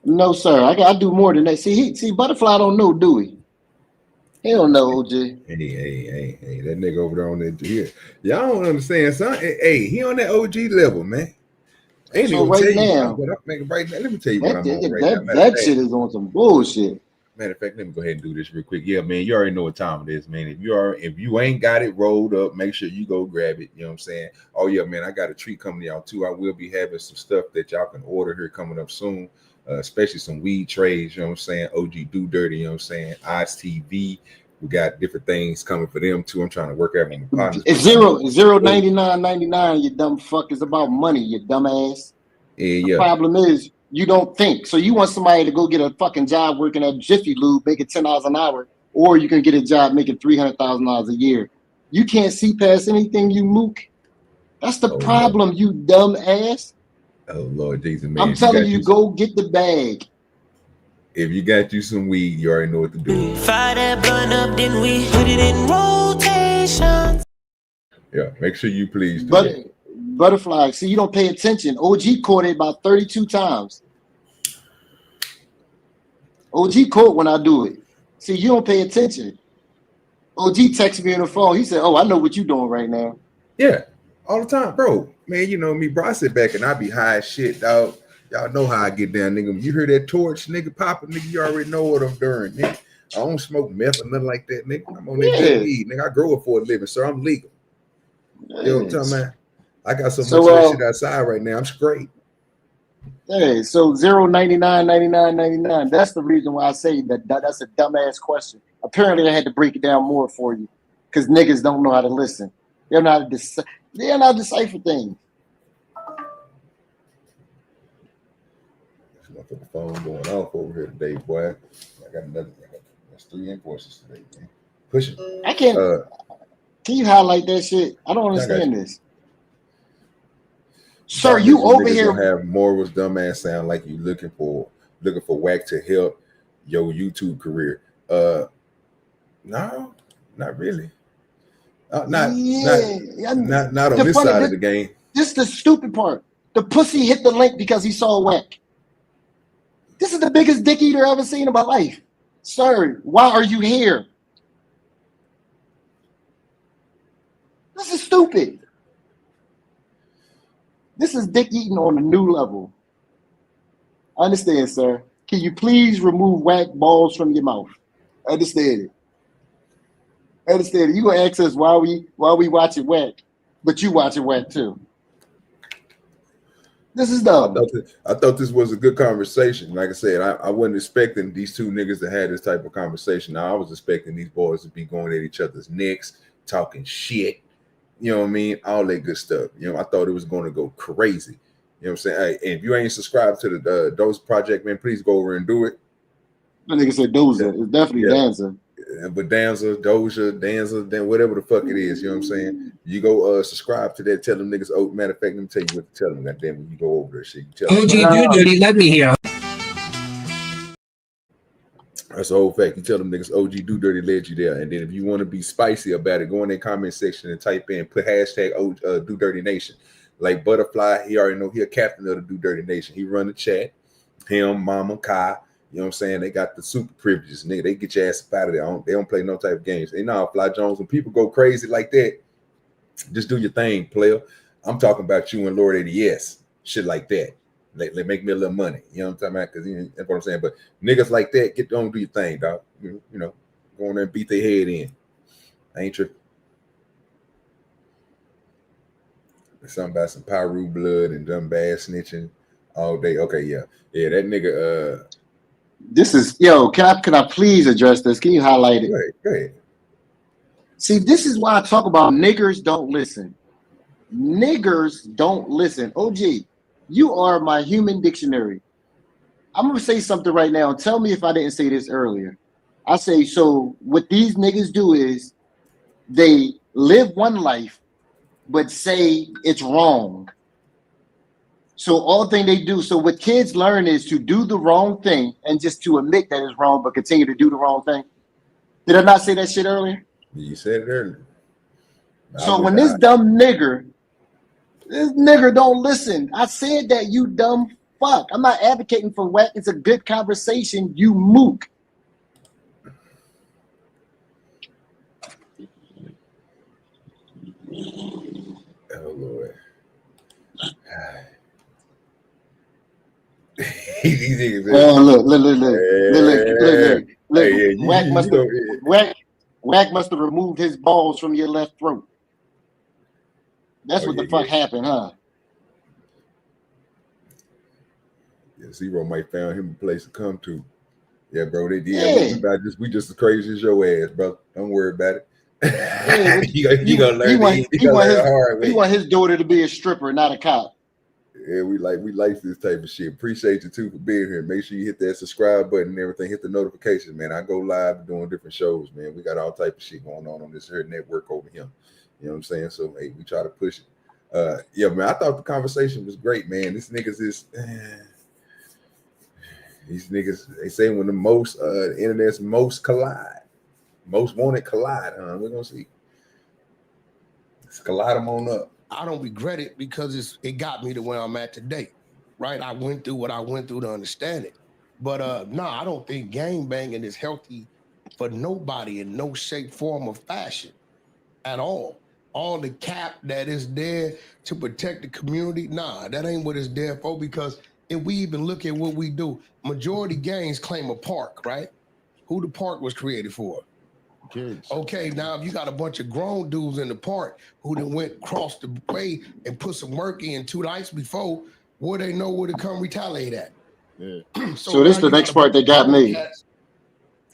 No, sir. I do more than that. See, Butterfly don't know, do he? He don't know, OG. Hey, that nigga over there on that here. Y'all don't understand, son. Hey, he on that OG level, man. Ain't So right now, right now, let me tell you what I'm on right now. That shit is on some bullshit. Matter of fact, let me go ahead and do this real quick. Yeah, man, you already know what time it is, man. If you ain't got it rolled up, make sure you go grab it. You know what I'm saying? Oh yeah, man, I got a treat coming to y'all too. I will be having some stuff that y'all can order here coming up soon. Especially some weed trays, you know what I'm saying? OGDoDirty, you know what I'm saying? Ice TV. We got different things coming for them too. I'm trying to work out on my partners. It's 0.9999, you dumb fuck. It's about money, you dumbass. The problem is you don't think. So you want somebody to go get a fucking job working at Jiffy Lube, making $10 an hour, or you can get a job making $300,000 a year. You can't see past anything, you mook. That's the problem, you dumb ass. Oh Lord Jesus, man! I'm telling you, go get the bag. If you got you some weed, you already know what to do. Fire that blunt up, then we put it in rotation. Yeah, make sure you please do that. Butterfly, see, you don't pay attention. OG caught it about 32 times. OG caught when I do it. See, you don't pay attention. OG texted me on the phone. He said, "Oh, I know what you're doing right now." Yeah, all the time, bro. Man, you know me, bro. I sit back and I be high as shit, dog. Y'all know how I get down, nigga. When you hear that torch, nigga, popping, nigga, you already know what I'm doing, nigga. I don't smoke meth or nothing like that, nigga. I'm on that weed, nigga. I grow it for a living, so I'm legal. You know what I'm talking about? I got so much of that shit outside right now. I'm straight. Hey, so 0.999999. That's the reason why I say that's a dumbass question. Apparently, I had to break it down more for you because niggas don't know how to listen. They're not decipher things. The phone going off over here today, boy. That's 3 invoices today, man. Push it. I can't. Can you highlight that shit? I don't understand this. Sir, you over here have more was dumbass sound like you looking for Wack to help your YouTube career. No, not really. Not on this side of the game. This is the stupid part. The pussy hit the link because he saw Wack. This is the biggest dick eater I've ever seen in my life. Sir, why are you here? This is stupid. This is dick eating on a new level. I understand, sir. Can you please remove Wack balls from your mouth? I understand it. I understand it. You gonna ask us why we watching Wack, but you watching Wack too. This is dumb. I thought this was a good conversation. Like I said, I wasn't expecting these two niggas to have this type of conversation. Now I was expecting these boys to be going at each other's necks, talking shit. You know what I mean? All that good stuff. You know, I thought it was going to go crazy. You know what I'm saying? Hey, and if you ain't subscribed to the Doza Project, man, please go over and do it. That nigga said Doza. It's definitely Danza. But Danza, Doja, Danza, then whatever the fuck it is, you know what I'm saying? You go subscribe to that. Tell them niggas. Oh, matter of fact, let me tell you what to tell them. Goddamn, when you go over there, shit. You tell OGDoDirty, let me hear. That's the whole fact. You tell them niggas OGDoDirty led you there. And then if you want to be spicy about it, go in their comment section and type in, put hashtag DoDirty Nation. Like Butterfly, he already know he a captain of the DoDirty Nation. He run the chat. Him, Mama, Kai. You know what I'm saying? They got the super privileges, nigga. They get your ass up out of there. They don't play no type of games. They know Fly Jones. When people go crazy like that, just do your thing, player. I'm talking about you and Lord ADS. Shit like that. Let make me a little money. You know what I'm talking about? Because that's what I'm saying. But niggas like that, get on, do your thing, dog. You know, go on there and beat their head in. I ain't tripping. There's something about some Pyru blood and dumb bad snitching all day. Okay, yeah. Yeah, that nigga this is can I please address this? Can you highlight it? Go ahead. See, this is why I talk about niggers don't listen. Niggers don't listen. OG, you are my human dictionary. I'm gonna say something right now. Tell me if I didn't say this earlier. I say, so what these niggas do is they live one life, but say it's wrong. So all thing they do, so what kids learn is to do the wrong thing and just to admit that it's wrong, but continue to do the wrong thing. Did I not say that shit earlier? You said it earlier. So when this nigger don't listen. I said that, you dumb fuck. I'm not advocating for Wack. It's a good conversation, you mook. Oh Lord. Look. Wack must have removed his balls from your left throat. That's what the fuck happened, huh? Yeah, Zero might found him a place to come to. Yeah, bro, they did. Yeah. We just as crazy as your ass, bro. Don't worry about it. Yeah, he gonna learn. He want his daughter to be a stripper, not a cop. Yeah, we like this type of shit. Appreciate you too for being here. Make sure you hit that subscribe button and everything. Hit the notifications, man. I go live doing different shows, man. We got all type of shit going on this here network over here. You know what I'm saying? So hey, we try to push it. Yeah, man. I thought the conversation was great, man. These niggas is these niggas. They say when the most the internet's most wanted collide, huh? We're gonna see. Let's collide them on up. I don't regret it because it got me to where I'm at today, right? I went through what I went through to understand it. But I don't think gang banging is healthy for nobody in no shape, form, or fashion at all. All the cap that is there to protect the community, that ain't what it's there for. Because if we even look at what we do, majority gangs claim a park, right? Who the park was created for? Kids. Okay, now if you got a bunch of grown dudes in the park who then went across the way and put some work in 2 nights before, where they know where to come retaliate at. Yeah. So this is the next part that got me.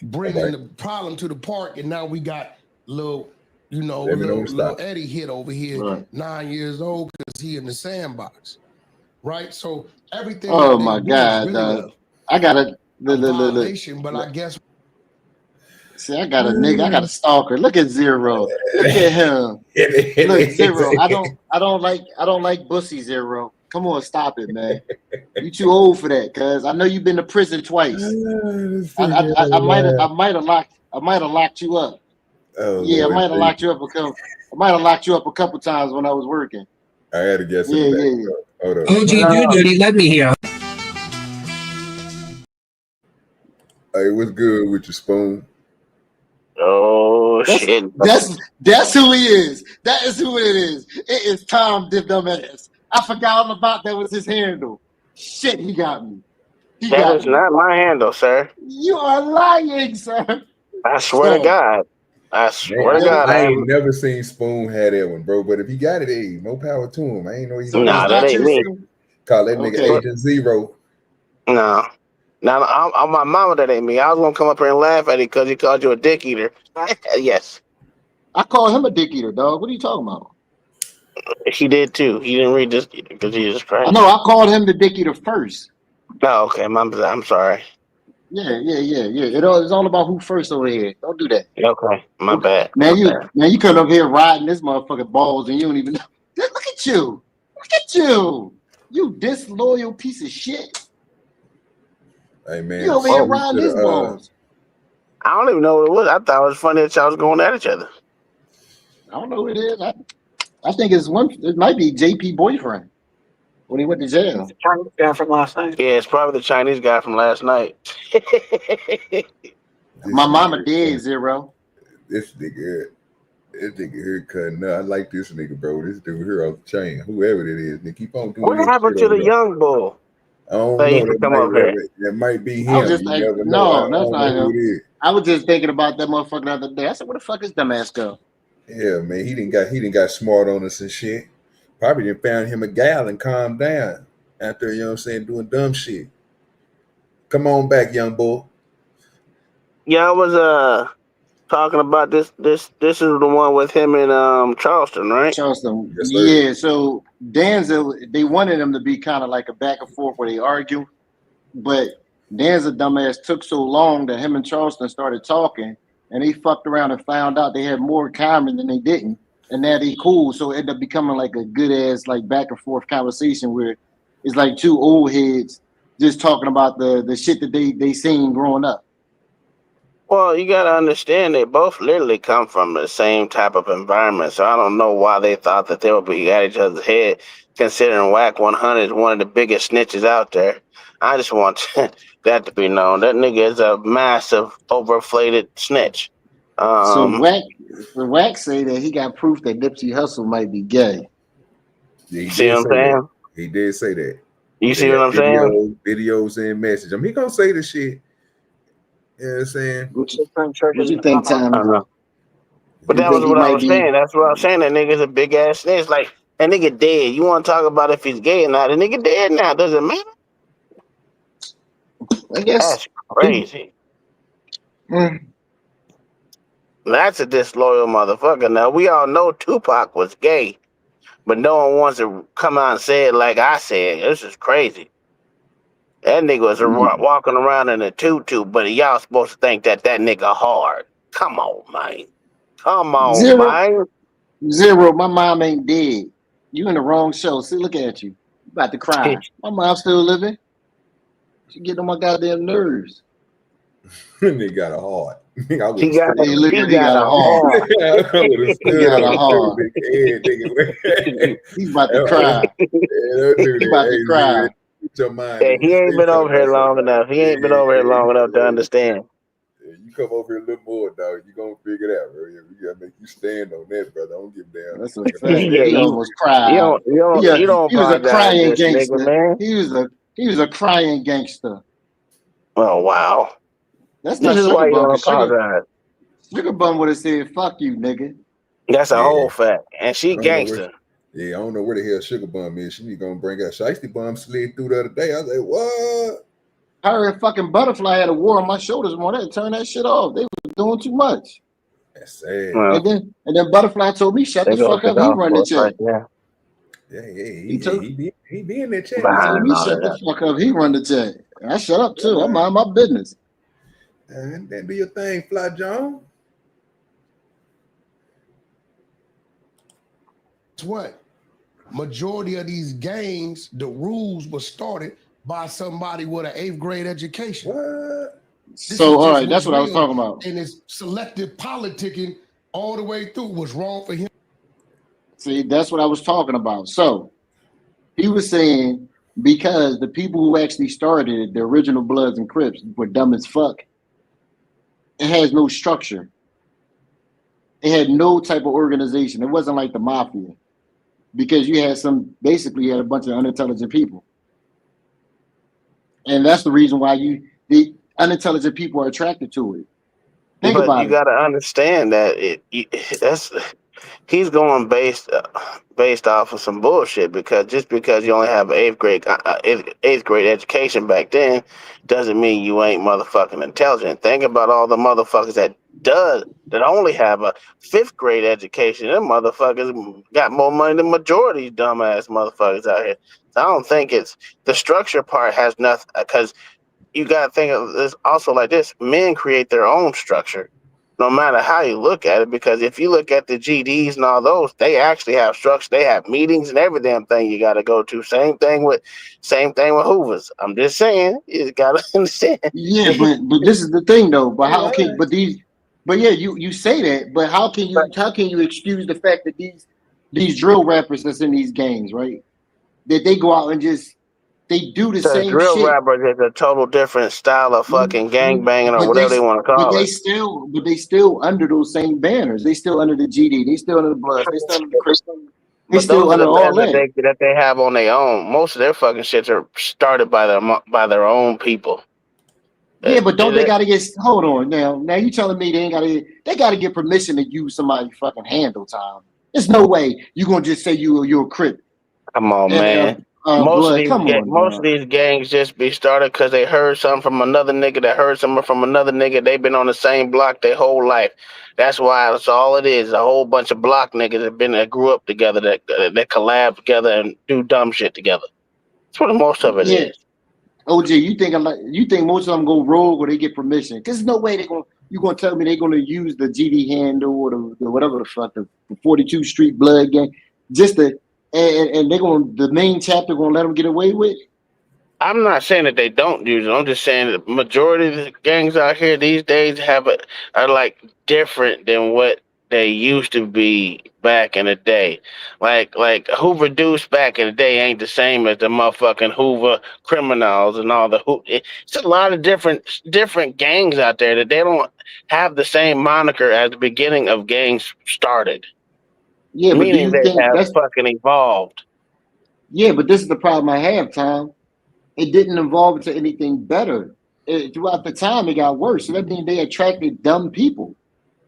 Bringing the problem to the park, and now we got little Eddie hit over here, 9 years old, because he in the sandbox, right? So everything. Oh my God, really I got a violation, but I guess. See, I got a nigga. I got a stalker. Look at Zero. Look at him. Look, Zero. I don't like Bussy, Zero. Come on, stop it, man. You too old for that, cuz I know you've been to prison twice. I might have locked you up. Oh, yeah, I might have locked you up a couple times when I was working. I had to guess. Yeah. OGDoDirty, let me hear. Hey, what's good with your Spoon? Oh shit! That's who he is. That is who it is. It is Tom Dip Dumbass. I forgot all about that was his handle. Shit, he got me. That is not my handle, sir. You are lying, sir. I swear to God. I swear to God. I ain't never seen Spoon had that one, bro. But if he got it, hey, more power to him. I ain't know he. Nah, that ain't me. Call that nigga Agent Zero. No. Now, I'm my mama, that ain't me. I was gonna come up here and laugh at it because he called you a dick eater. Yes. I call him a dick eater, dog. What are you talking about? He did too. He didn't read this because Jesus Christ. No, I called him the dick eater first. Oh, okay. I'm sorry. Yeah. It's all about who first over here. Don't do that. Okay, my bad. Man, you come up here riding this motherfucking balls and you don't even know. Look at you. Look at you. You disloyal piece of shit. Hey man, you over here riding these balls. I don't even know what it was. I thought it was funny that y'all was going at each other. I don't know what it is. I think it might be JP boyfriend when he went to jail. The Chinese guy from last night. Yeah, it's probably the Chinese guy from last night. My mama did, Zero. This nigga here cutting up. I like this nigga, bro. This dude here off the chain. Whoever it is, nigga, keep on doing. What happened to the young bull? I don't know. That might be him. I was just like, no, that's not him. I was just thinking about that motherfucker the other day. I said, where the fuck is dumbass go? Yeah, man, he didn't got smart on us and shit. Probably didn't found him a gal and calmed down after, you know what I'm saying, doing dumb shit. Come on back, young bull. Yeah, I was talking about this. This is the one with him in Charleston, right? Charleston. Yeah, so Danza, they wanted him to be kind of like a back and forth where they argue, but Danza dumbass took so long that him and Charleston started talking, and they fucked around and found out they had more in common than they didn't, and now they cool. So it ended up becoming like a good ass like back and forth conversation where it's like two old heads just talking about the shit that they seen growing up. Well, you gotta understand they both literally come from the same type of environment, so I don't know why they thought that they would be at each other's head, considering Wack 100 is one of the biggest snitches out there. I just want that to be known. That nigga is a massive, overinflated snitch. So Wack say that he got proof that Nipsey Hussle might be gay. Yeah, see what I'm saying? He did say that. You see what I'm saying? Videos and message. I mean, he gonna say the shit. You know what I'm saying? What you think, Tom? I don't know. But that was what I was saying. That's what I was saying. That nigga's a big ass snitch. Like, that nigga dead. You want to talk about if he's gay or not? The nigga dead now. Does it matter? I guess. That's crazy. That's a disloyal motherfucker. Now, we all know Tupac was gay, but no one wants to come out and say it like I said. This is crazy. That nigga was walking around in a tutu, but y'all supposed to think that nigga hard. Come on, man. Come on, man. Zero, my mom ain't dead. You in the wrong show. See, look at you. You about to cry. My mom's still living. She getting on my goddamn nerves. Nigga got a heart. He got a heart. He got a heart. He's about to cry. He's about to cry. Your mind. Yeah, he ain't been over here long enough. He ain't been over here long enough to understand. Yeah, you come over here a little more, dog. You gonna figure it out, bro. Yeah, we gotta make you stand on that, brother. I don't give a damn. That's what I'm saying. Yeah, he almost cried. You don't he was a crying gangster, nigga, man. He was a crying gangster. Oh wow. That's not this is why you don't apologize. Sugar Bum would have said, "Fuck you, nigga." That's a whole fact, and she gangster. Yeah, I don't know where the hell Sugar Bum is. She need gonna bring out Shiesty Bum slid through the other day. I was like, what? Her and fucking Butterfly had a war on my shoulders more. They turn that shit off. They were doing too much. That's sad. Well, and then Butterfly told me, "Shut the fuck up." He run the check. He be in that check. He told me, "Shut the fuck up." He run the check. I shut up too. I mind my business. And then do your thing, Fly John. What? Majority of these gangs, the rules were started by somebody with an 8th grade education. What? So, all right, that's what I was talking about. And it's selective politicking all the way through was wrong for him. See, that's what I was talking about. So, he was saying because the people who actually started it, the original Bloods and Crips, were dumb as fuck. it has no structure. It had no type of organization. It wasn't like the mafia, because you had basically had a bunch of unintelligent people. And that's the reason why the unintelligent people are attracted to it. Think But about you it. got to understand that he's going based off of some bullshit, because just because you only have an eighth grade education back then doesn't mean you ain't motherfucking intelligent. Think about all the motherfuckers that only have a 5th grade education. Them motherfuckers got more money than majority dumbass motherfuckers out here. So I don't think it's the structure part has nothing, because you got to think of this also like this. Men create their own structure, no matter how you look at it, because if you look at the GDs and all those, they actually have structure. They have meetings and every damn thing you got to go to. Same thing with Hoovers. I'm just saying, you got to understand. Yeah, but this is the thing though. But how can yeah, you say that, but how can you excuse the fact that these drill rappers that's in these gangs, right? That they go out and they do the same drill shit. rappers is a total different style of fucking gang banging or whatever they want to call it. But they still under those same banners. They still under the GD. They still under the Bloods. They still under the Crips. They still under all that. That they have on their own. Most of their fucking shits are started by their own people. Yeah, but don't they gotta get? Hold on now. Now you telling me they gotta get permission to use somebody's fucking handle time? There's no way you gonna just say you're a Crip. Come on, man. Most of these gangs just be started because they heard something from another nigga that heard something from another nigga. They've been on the same block their whole life. That's why that's all it is. A whole bunch of block niggas that grew up together, that collab together and do dumb shit together. That's what most of it is. OG, you think most of them go rogue or they get permission? Because there's no way you're gonna tell me they're gonna use the GD handle or the whatever the fuck, the 42th Street Blood gang, just to. And the main chapter gonna let them get away with it? I'm not saying that they don't use it. I'm just saying that the majority of the gangs out here these days are like different than what they used to be back in the day. Like Hoover Deuce back in the day ain't the same as the motherfucking Hoover criminals and all the it's a lot of different gangs out there that they don't have the same moniker as the beginning of gangs started. Yeah, but meaning they have fucking evolved. Yeah, but this is the problem I have, Tom. It didn't evolve into anything better. Throughout the time, it got worse. So that means they attracted dumb people.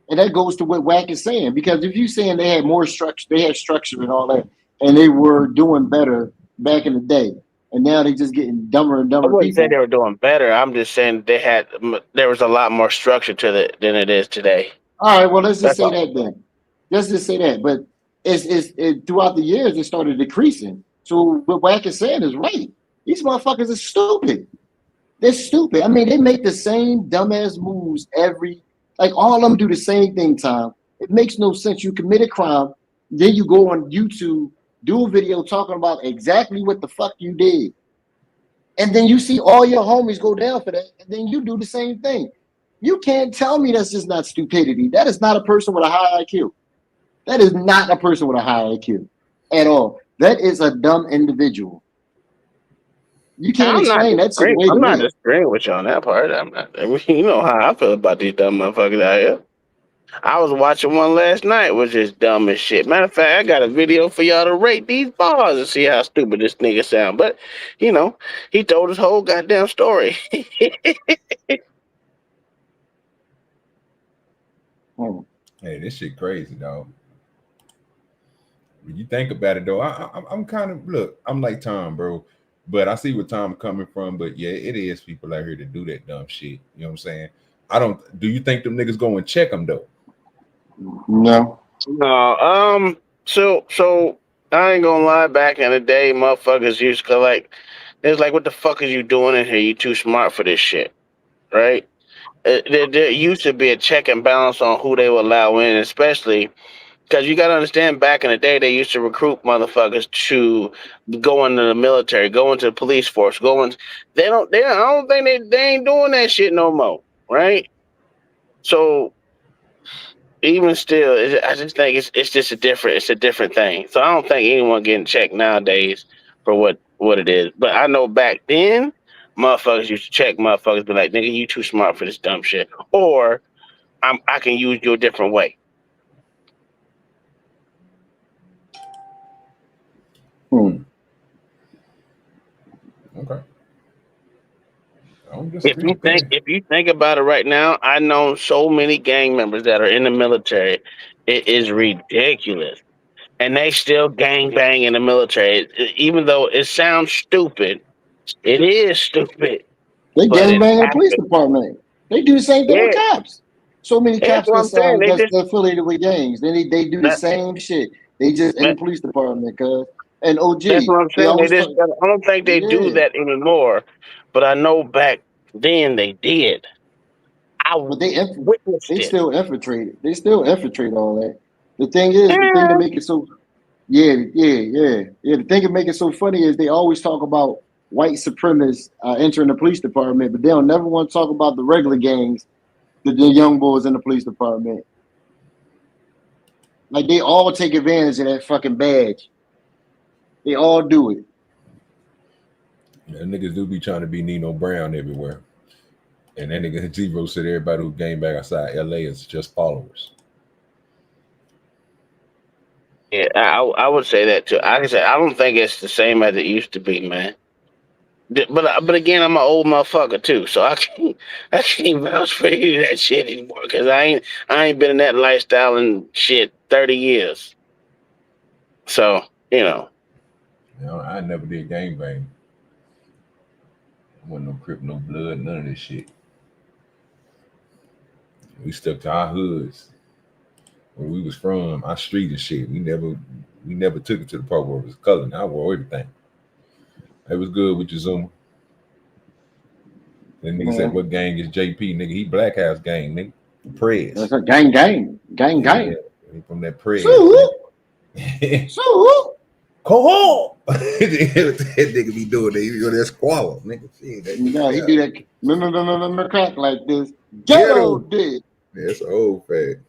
And that goes to what Wack is saying. Because if you're saying they had more structure, they had structure and all that, and they were doing better back in the day, and now they just getting dumber and dumber. I wouldn't say they were doing better. I'm just saying there was a lot more structure to it than it is today. All right, well, let's just say that then. Let's just say that. But it's throughout the years, it started decreasing. So what Wack is saying is right. These motherfuckers are stupid. They're stupid. I mean, they make the same dumbass moves all of them do the same thing, Tom. It makes no sense. You commit a crime, then you go on YouTube, do a video talking about exactly what the fuck you did. And then you see all your homies go down for that, and then you do the same thing. You can't tell me that's just not stupidity. That is not a person with a high IQ. That is not a person with a high IQ at all. That is a dumb individual. You can't explain that to the way I'm not disagreeing with you on that part. You know how I feel about these dumb motherfuckers out here. I was watching one last night, was just dumb as shit. Matter of fact, I got a video for y'all to rate these bars and see how stupid this nigga sound. But, he told his whole goddamn story. Hey, this shit crazy, dog. When you think about it, though, I'm kind of, I'm like Tom, bro. But I see where Tom coming from. But yeah, it is people out here to do that dumb shit. You know what I'm saying? Do you think them niggas go and check them though? No. No. So I ain't gonna lie. Back in the day, motherfuckers used to it's like, what the fuck is you doing in here? You too smart for this shit, right? There used to be a check and balance on who they would allow in, especially. Because you got to understand, back in the day, they used to recruit motherfuckers to go into the military, go into the police force, I don't think they ain't doing that shit no more, right? So even still, I just think it's just a different thing. So I don't think anyone getting checked nowadays for what it is. But I know back then, motherfuckers used to check motherfuckers, be like, nigga, you too smart for this dumb shit. Or I can use you a different way. Okay. If you think about it right now, I know so many gang members that are in the military. It is ridiculous. And they still gang bang in the military. Even though it sounds stupid, it is stupid. They but gang bang in the it police department. They do the same thing with cops. So many That's cops what I'm saying. that's They just, affiliated with gangs. Then they do the same shit. They just in the police department, cuz. And OG, that's what I'm they saying. They always just, talk, I don't think they do that anymore. But I know back then they did. But they witnessed it. still infiltrate it. They still infiltrate all that. The thing is, the thing to make it so the thing to make it so funny is they always talk about white supremacists entering the police department, but they don't never want to talk about the regular gangs, the young boys in the police department. Like they all take advantage of that fucking badge. They all do it. Yeah, niggas do be trying to be Nino Brown everywhere. And that nigga Zero said everybody who came back outside LA is just followers. Yeah, I would say that too. Like I said, I don't think it's the same as it used to be, man. But again, I'm an old motherfucker too, so I can't vouch for any of that shit anymore because I ain't been in that lifestyle and shit 30 years. So I never did gangbang. Wasn't no Crip, no blood, none of this shit. We stuck to our hoods where we was from, our street and shit. We never took it to the part where it was color. I wore everything. It was good with your Zuma. Then nigga said, what gang is JP? Nigga, he Black House gang, nigga. Prez. That's a gang. Yeah, from that Prez. So Coho! That nigga be doing that. You know that squalor, nigga. He do that. Remember crack like this. Ghetto did. Yeah, it's an old fact.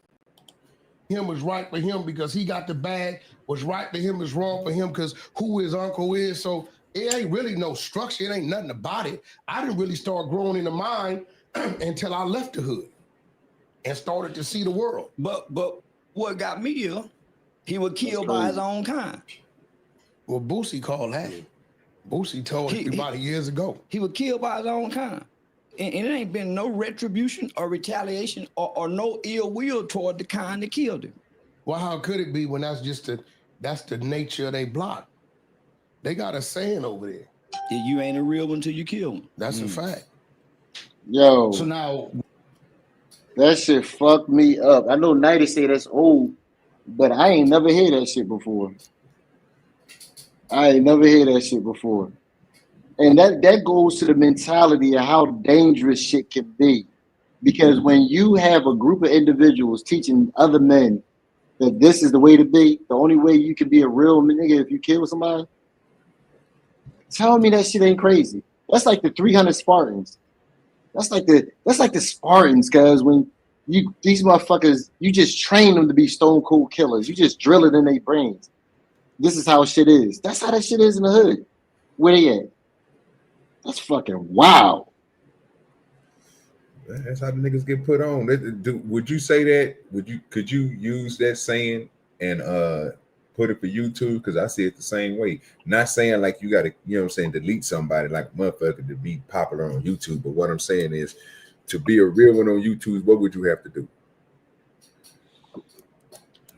Him was right for him because he got the bag. Was right for him is wrong for him because who his uncle is. So it ain't really no structure. It ain't nothing about it. I didn't really start growing in the mind until I left the hood and started to see the world. But what got me here, he was killed by his own kind. Well, Boosie called that. Boosie told everybody years ago. He was killed by his own kind. And it ain't been no retribution or retaliation or no ill will toward the kind that killed him. Well, how could it be when that's the nature of their block? They got a saying over there. Yeah, you ain't a real one until you kill him. That's a fact. Yo. So now that shit fucked me up. I know 90 say that's old, but I ain't never heard that shit before. And that goes to the mentality of how dangerous shit can be. Because when you have a group of individuals teaching other men that this is the way to be, the only way you can be a real nigga if you kill somebody, tell me that shit ain't crazy. That's like the 300 Spartans. That's like the Spartans, cause when these motherfuckers, you just train them to be stone cold killers. You just drill it in their brains. This is how shit is. That's how that shit is in the hood. Where they at? That's fucking wild. That's how the niggas get put on. Would you say that? Could you use that saying and put it for YouTube? Because I see it the same way. Not saying like you gotta, you know what I'm saying, delete somebody like a motherfucker to be popular on YouTube. But what I'm saying is to be a real one on YouTube, what would you have to do?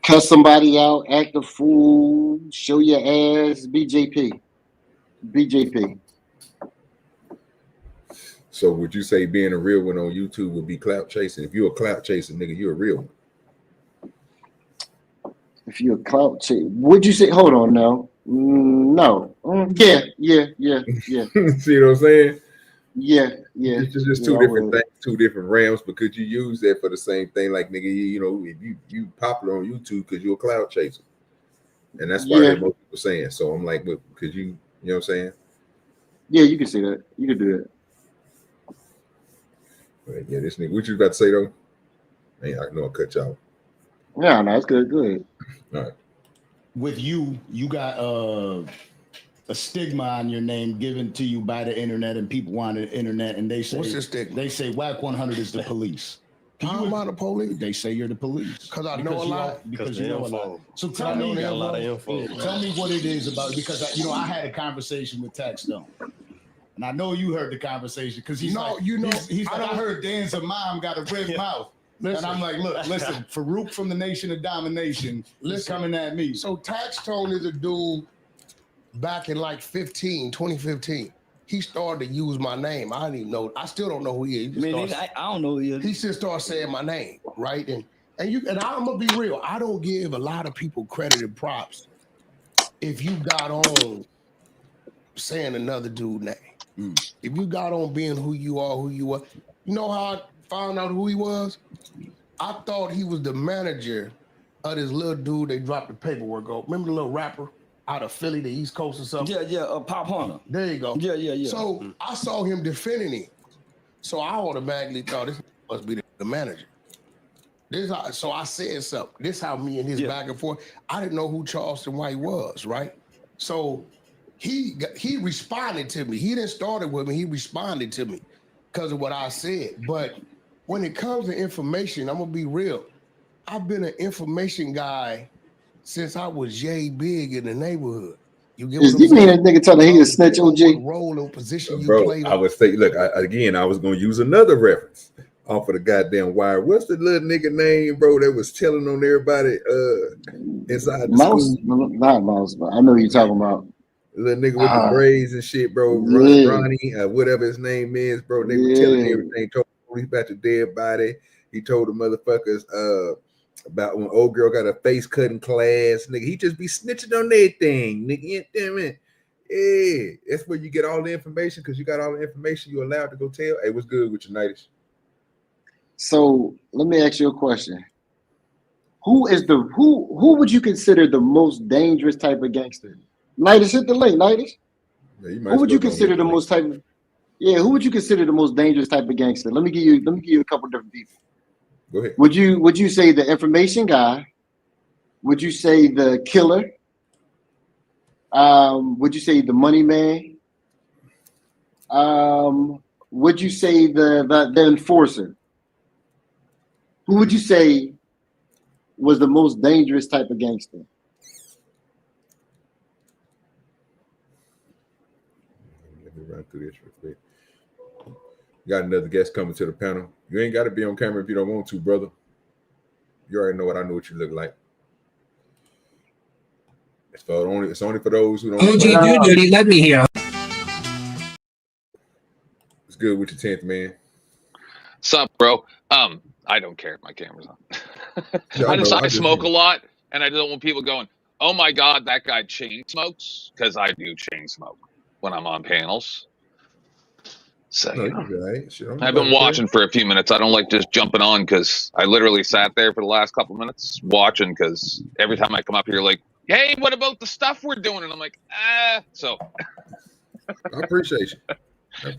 Cuss somebody out, act a fool, show your ass, BJP. So would you say being a real one on YouTube would be clout chasing? If you're a clout chasing nigga, you're a real one. If you're a clout chaser, would you say? Hold on now. No. Yeah. See what I'm saying? Yeah. It's just two different things, two different realms. But could you use that for the same thing? Like nigga, you know, if you popular on YouTube because you're a clout chaser, and that's why most people saying. So I'm like, could you know what I'm saying? Yeah, you can say that. You can do that. But yeah, this nigga, what you about to say though? I know I cut y'all. Yeah, no, it's good. Good. All right. With you got a stigma on your name given to you by the internet, and people want the internet, and they say, what's the stigma? They say Wack 100 is the police. How am I the police? They say you're the police. Because I know a lot. Because you know a lot. So tell me, got a lot of info. Tell me what it is about, because I had a conversation with Tax Stone. And I know you heard the conversation because he's like, I heard Dan's mom got a red mouth. Listen, and I'm like, look, listen, Farouk from the Nation of Domination is coming at me. So Tax Stone is a dude back in like 2015. He started to use my name. I didn't even know. I still don't know who he is. I don't know who he is. He just started saying my name, right? And I'm gonna be real. I don't give a lot of people credit and props if you got on saying another dude's name. If you got on being who you are. You know how I found out who he was? I thought he was the manager of this little dude they dropped the paperwork on. Remember the little rapper out of Philly, the East Coast or something? Yeah, Pop Hunter. There you go. Yeah. So I saw him defending him. So I automatically thought this must be the manager. So I said something. This how me and his back and forth. I didn't know who Charleston White was, right? So he responded to me. He didn't start it with me. He responded to me because of what I said. But when it comes to information, I'm gonna be real. I've been an information guy since I was Jay Big in the neighborhood. You get what I'm saying? You mean that nigga telling he a snitch, OG? Role and position you Bro, played. I would say, look, I was going to use another reference off of the goddamn wire. What's the little nigga name, bro, that was telling on everybody inside the Mouse, school? not Mouse, but I know who you're talking about. The little nigga with the braids and shit, bro. Yeah. Ronnie, whatever his name is, bro. They were telling everything. Told the police about the dead body. He told the motherfuckers about when old girl got a face cut in class, nigga. He just be snitching on everything, nigga. Damn it. Yeah, that's where you get all the information, because you got all the information you're allowed to go tell. Hey, what's good with your nighties? So let me ask you a question. Who would you consider the most dangerous type of gangster? Nighties, hit the link, Nighties. Yeah, who would you consider the most type of who would you consider the most dangerous type of gangster? Let me give you a couple different people. Go ahead. Would you say the information guy? Would you say the killer? Would you say the money man? Would you say the enforcer? Who would you say was the most dangerous type of gangster? Let me run through this real quick. Got another guest coming to the panel. You ain't got to be on camera if you don't want to, brother. You already know what you look like. It's only for those who don't. OGDoDirty, let me hear. It's good with your 10th man. Sup, bro? I don't care if my camera's on. I smoke a lot, and I don't want people going, "Oh my God, that guy chain smokes," because I do chain smoke when I'm on panels. So I've been watching for a few minutes. I don't like just jumping on because I literally sat there for the last couple minutes watching, because every time I come up here, like, hey, what about the stuff we're doing? And I'm like, so. I appreciate you.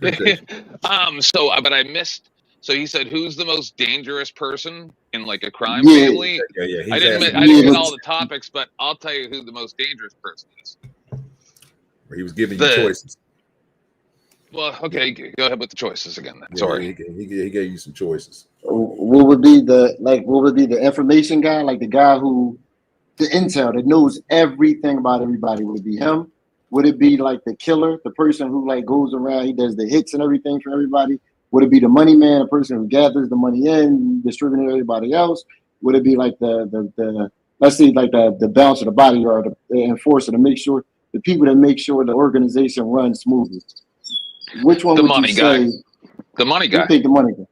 But I missed. So he said, who's the most dangerous person in like a crime family? Yeah. I didn't get all the topics, but I'll tell you who the most dangerous person is. He was giving you choices. Well, okay, go ahead with the choices again then. Yeah, Sorry. He gave you some choices. What would be the information guy? Like the guy who, the intel that knows everything about everybody, would it be him? Would it be like the killer, the person who like goes around, he does the hits and everything for everybody? Would it be the money man, a person who gathers the money in, distributing to everybody else? Would it be like the let's see, like the bouncer, the bodyguard, the enforcer, to make sure the people that make sure the organization runs smoothly? Which one would you say? The money guy. You think the money guy?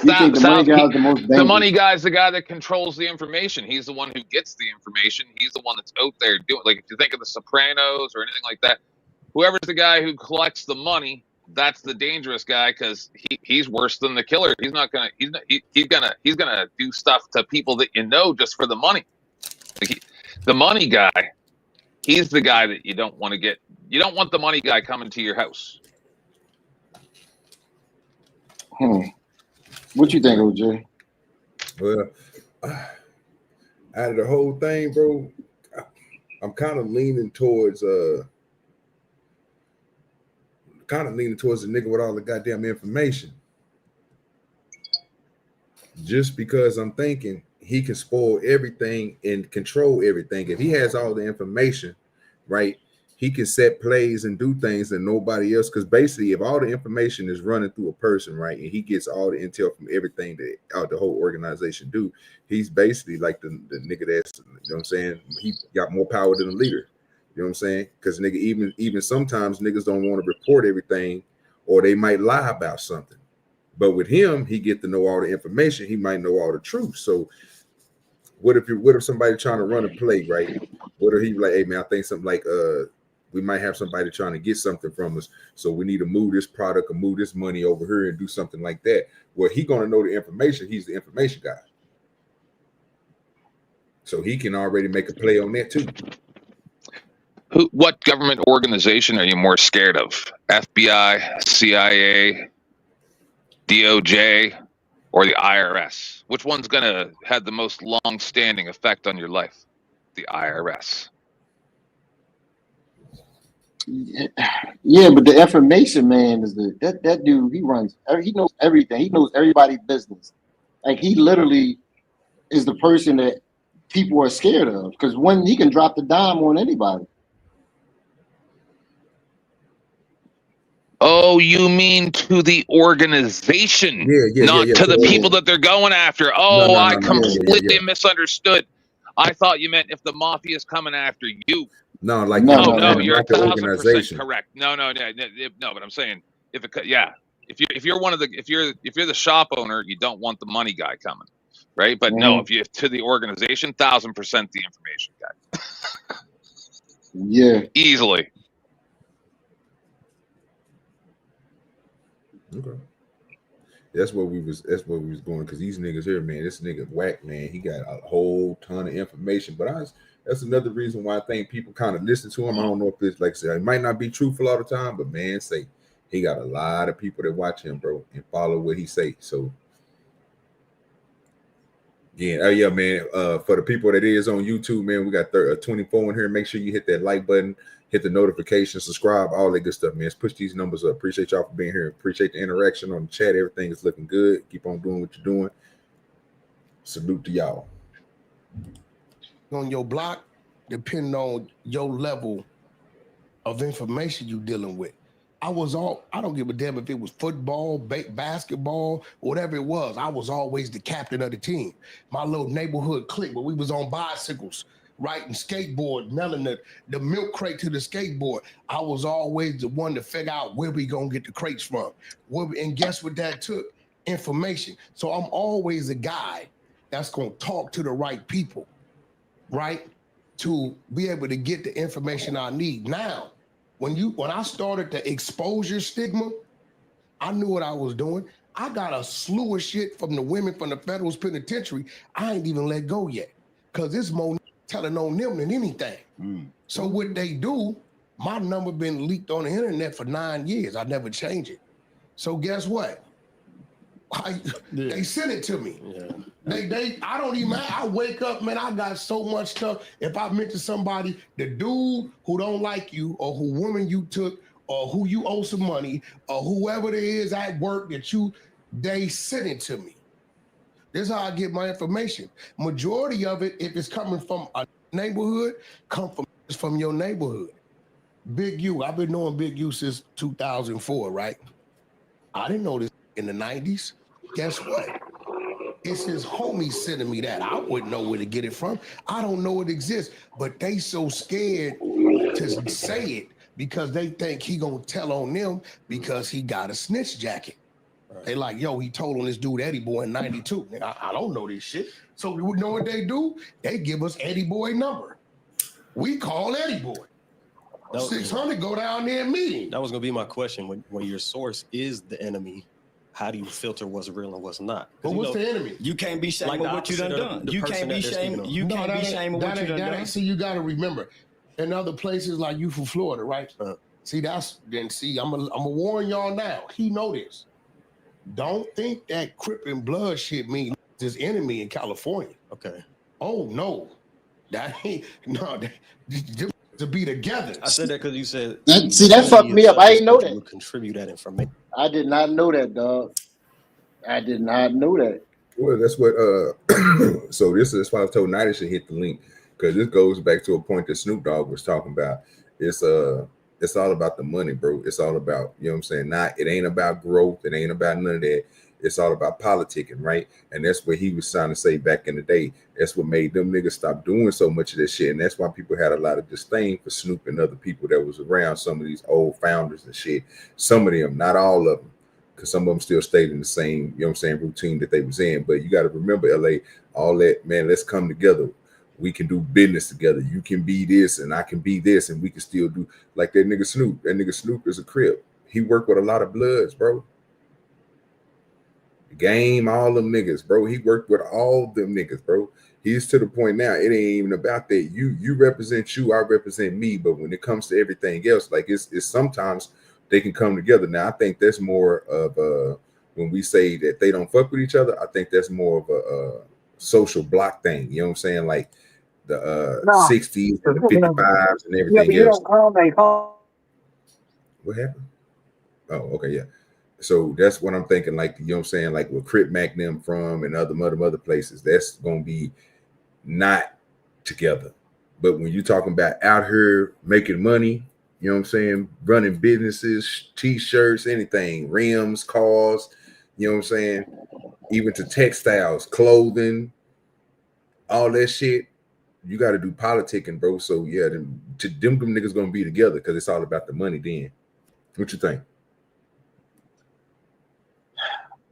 You think the money guy is the most dangerous? The money guy is the guy that controls the information. He's the one who gets the information. He's the one that's out there doing. Like if you think of The Sopranos or anything like that, whoever's the guy who collects the money, that's the dangerous guy, because he's worse than the killer. He's gonna do stuff to people that you know just for the money. The money guy, he's the guy that you don't want to get. You don't want the money guy coming to your house. What you think, OJ? Well, out of the whole thing, bro, I'm kind of leaning towards the nigga with all the goddamn information. just because I'm thinking he can spoil everything and control everything. If he has all the information, right, he can set plays and do things that nobody else. Because basically, if all the information is running through a person, right, and he gets all the intel from everything that the whole organization do, he's basically like the nigga that's, you know what I'm saying? He got more power than the leader. You know what I'm saying? Because nigga, even sometimes niggas don't want to report everything, or they might lie about something. But with him, he get to know all the information. He might know all the truth. So what if somebody trying to run a play, right? What if he like, hey man, I think something like we might have somebody trying to get something from us, so we need to move this product or move this money over here and do something like that. Well, he gonna know the information. He's the information guy, so he can already make a play on that too. What government organization are you more scared of? FBI, CIA, DOJ, or the IRS? Which one's gonna have the most long-standing effect on your life? The IRS. Yeah, but the information man is that dude. He knows everything. He knows everybody's business. Like he literally is the person that people are scared of, because when he can drop the dime on anybody. Oh, you mean to the organization, not to the people that they're going after. Oh, I completely misunderstood. I thought you meant if the mafia is coming after you. No, like no, you're 1,000% correct. No, but I'm saying if you're one of the if you're the shop owner, you don't want the money guy coming, right? But no, if you to the organization, 1,000% the information guy. Yeah, easily. Okay. That's where we was going, because these niggas here, man, this nigga Wack, man, he got a whole ton of information. But that's another reason why I think people kind of listen to him. I don't know if it's like I said, it might not be truthful all the time, but man, say he got a lot of people that watch him, bro, and follow what he say. So yeah, man. For the people that is on YouTube, man, we got 24 in here. Make sure you hit that like button, hit the notification, subscribe, all that good stuff, man. Let's push these numbers up. Appreciate y'all for being here. Appreciate the interaction on the chat. Everything is looking good. Keep on doing what you're doing. Salute to y'all. On your block, depending on your level of information you dealing with. I don't give a damn if it was football, basketball, whatever it was. I was always the captain of the team. My little neighborhood clique, where we was on bicycles, riding skateboard, nailing the milk crate to the skateboard. I was always the one to figure out where we gonna get the crates from. And guess what that took? Information. So I'm always a guy that's gonna talk to the right people, right? To be able to get the information I need. Now, when I started the exposure stigma, I knew what I was doing. I got a slew of shit from the women from the federal penitentiary. I ain't even let go yet, because it's more telling on them than anything. So what they do, my number been leaked on the internet for 9 years. I never change it. So guess what? They sent it to me. I wake up, man, I got so much stuff. If I mention somebody, the dude who don't like you, or who woman you took, or who you owe some money, or whoever it is at work they sent it to me. This is how I get my information. Majority of it, if it's coming from a neighborhood, from your neighborhood. Big U, I've been knowing Big U since 2004, right? I didn't know this in the 90s. Guess what? It's his homies sending me that. I wouldn't know where to get it from. I don't know it exists, but they so scared to say it because they think he gonna tell on them because he got a snitch jacket. Right. They like, yo, he told on this dude Eddie Boy in 92. I don't know this shit. So you know what they do? They give us Eddie Boy number. We call Eddie Boy. 600, go down there and meet him. That was gonna be my question. When your source is the enemy, how do you filter what's real and what's not? But what's the enemy? You can't be shaming what you done. You can't be shaming. You can't be shaming what you done. See, you got to remember, in other places like you from Florida, right? I'm gonna warn y'all now. He know this. Don't think that Crip and Blood shit means his enemy in California. Okay. Oh no, that ain't to be together. I said that because you said. See, that fucked me up. I didn't know that. Contribute that information. I did not know that, dog. I did not know that. Well, that's what. So this is why I told Night should hit the link, because this goes back to a point that Snoop Dogg was talking about. It's all about the money, bro. It's all about, you know what I'm saying? It ain't about growth. It ain't about none of that. It's all about politicking, right? And that's what he was trying to say back in the day. That's what made them niggas stop doing so much of this shit. And that's why people had a lot of disdain for Snoop and other people that was around, some of these old founders and shit. Some of them, not all of them, because some of them still stayed in the same, you know what I'm saying, routine that they was in. But you got to remember, LA, all that, man, let's come together. We can do business together. You can be this and I can be this, and we can still do like that nigga Snoop. That nigga Snoop is a crip. He worked with a lot of Bloods, bro. Game, all them niggas, bro. He worked with all them niggas, bro. He's to the point now, it ain't even about that. You represent you, I represent me. But when it comes to everything else, like it's sometimes they can come together. Now, I think that's more of when we say that they don't fuck with each other, I think that's more of a social block thing. You know what I'm saying? Like the 60s and the 55s and everything else. What happened? Oh, okay, yeah. So that's what I'm thinking, like, you know what I'm saying, like where Crip Mac them from and other places, that's gonna be not together. But when you're talking about out here making money, you know what I'm saying, running businesses, t-shirts, anything, rims, cars, you know what I'm saying, even to textiles, clothing, all that shit, you got to do politicking, bro. So yeah, them niggas gonna be together because it's all about the money then. What you think?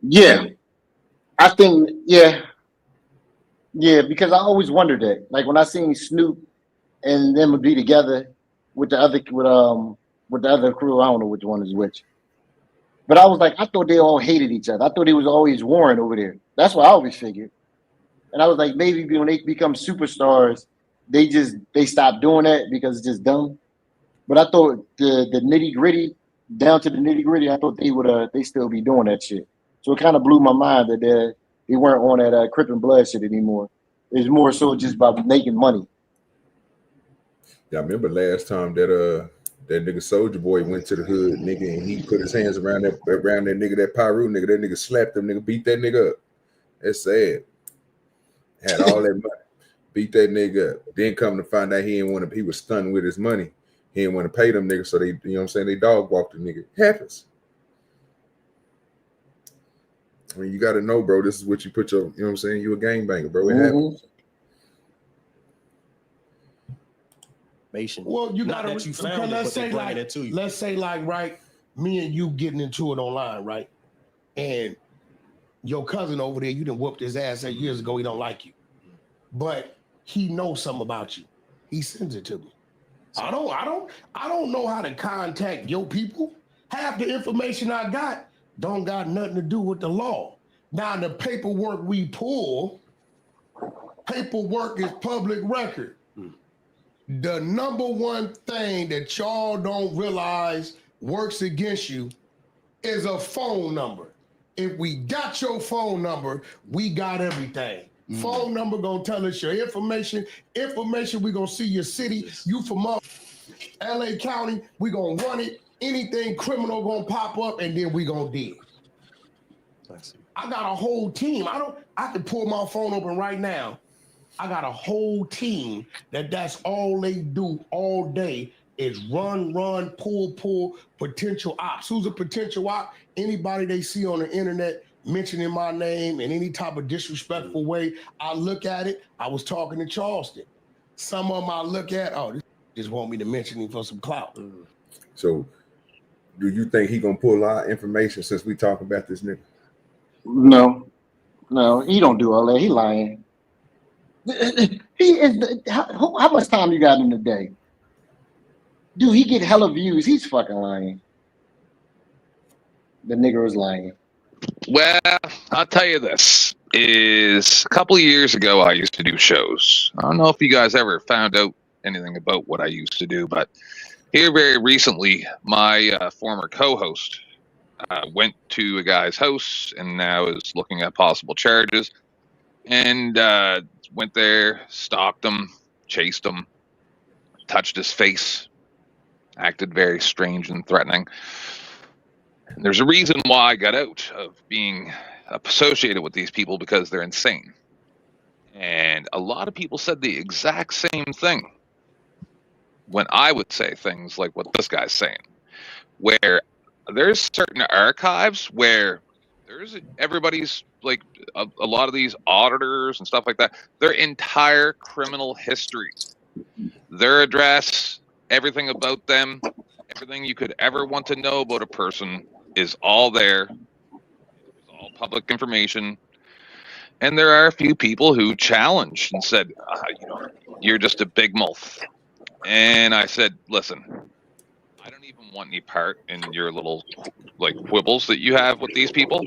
Yeah, I think, yeah, because I always wondered that. Like when I seen Snoop and them would be together with the other crew, I don't know which one is which. But I was like, I thought they all hated each other. I thought they was always warring over there. That's what I always figured. And I was like, maybe when they become superstars, they stop doing that because it's just dumb. But I thought the nitty gritty, down to the nitty gritty, I thought they still be doing that shit. So it kind of blew my mind that they weren't on that Crip and Blood shit anymore. It's more so just about making money. Yeah, I remember last time that nigga Soldier Boy went to the hood, nigga, and he put his hands around that nigga, that Pyru nigga. That nigga slapped him, nigga, beat that nigga up. That's sad. Had all that money, beat that nigga up. Then come to find out he was stunned with his money. He didn't want to pay them niggas, so they, you know what I'm saying, they dog walked the nigga. Happens. I mean, you got to know, bro, this is what you put your, you know what I'm saying, you a gangbanger, bro. It happens. Well, you got to, let's say like, right, me and you getting into it online, right? And your cousin over there, you done whooped his ass 8 years ago, he don't like you. But he knows something about you. He sends it to me. I don't know how to contact your people. Half the information I got don't got nothing to do with the law. Now the paperwork we pull, paperwork is public record. The number one thing that y'all don't realize works against you is a phone number. If we got your phone number, we got everything. Phone number gonna tell us your information. We gonna see your city. You from up LA County, we gonna run it. Anything criminal gonna pop up, and then we gonna deal. I got a whole team. I can pull my phone open right now. I got a whole team that's all they do all day is run, pull, potential ops. Who's a potential op? Anybody they see on the internet mentioning my name in any type of disrespectful way, I look at it. I was talking to Charleston. Some of them I look at, this just want me to mention him for some clout. So do you think he gonna pull our information since we talk about this nigga? No, he don't do all that. He lying. He is. How much time you got in the day? Dude, he get hella views. He's fucking lying. The nigga is lying. Well, I'll tell you this. Is a couple of years ago, I used to do shows. I don't know if you guys ever found out anything about what I used to do, but here very recently, my former co-host went to a guy's house and now is looking at possible charges, and went there, stalked him, chased him, touched his face, acted very strange and threatening. And there's a reason why I got out of being associated with these people because they're insane. And a lot of people said the exact same thing when I would say things like what this guy's saying, where there's certain archives where there's everybody's like a lot of these auditors and stuff like that, their entire criminal history, their address, everything about them, everything you could ever want to know about a person is all there. It's all public information. And there are a few people who challenged and said, you're just a big mouth. And I said, listen, I don't even want any part in your little like quibbles that you have with these people.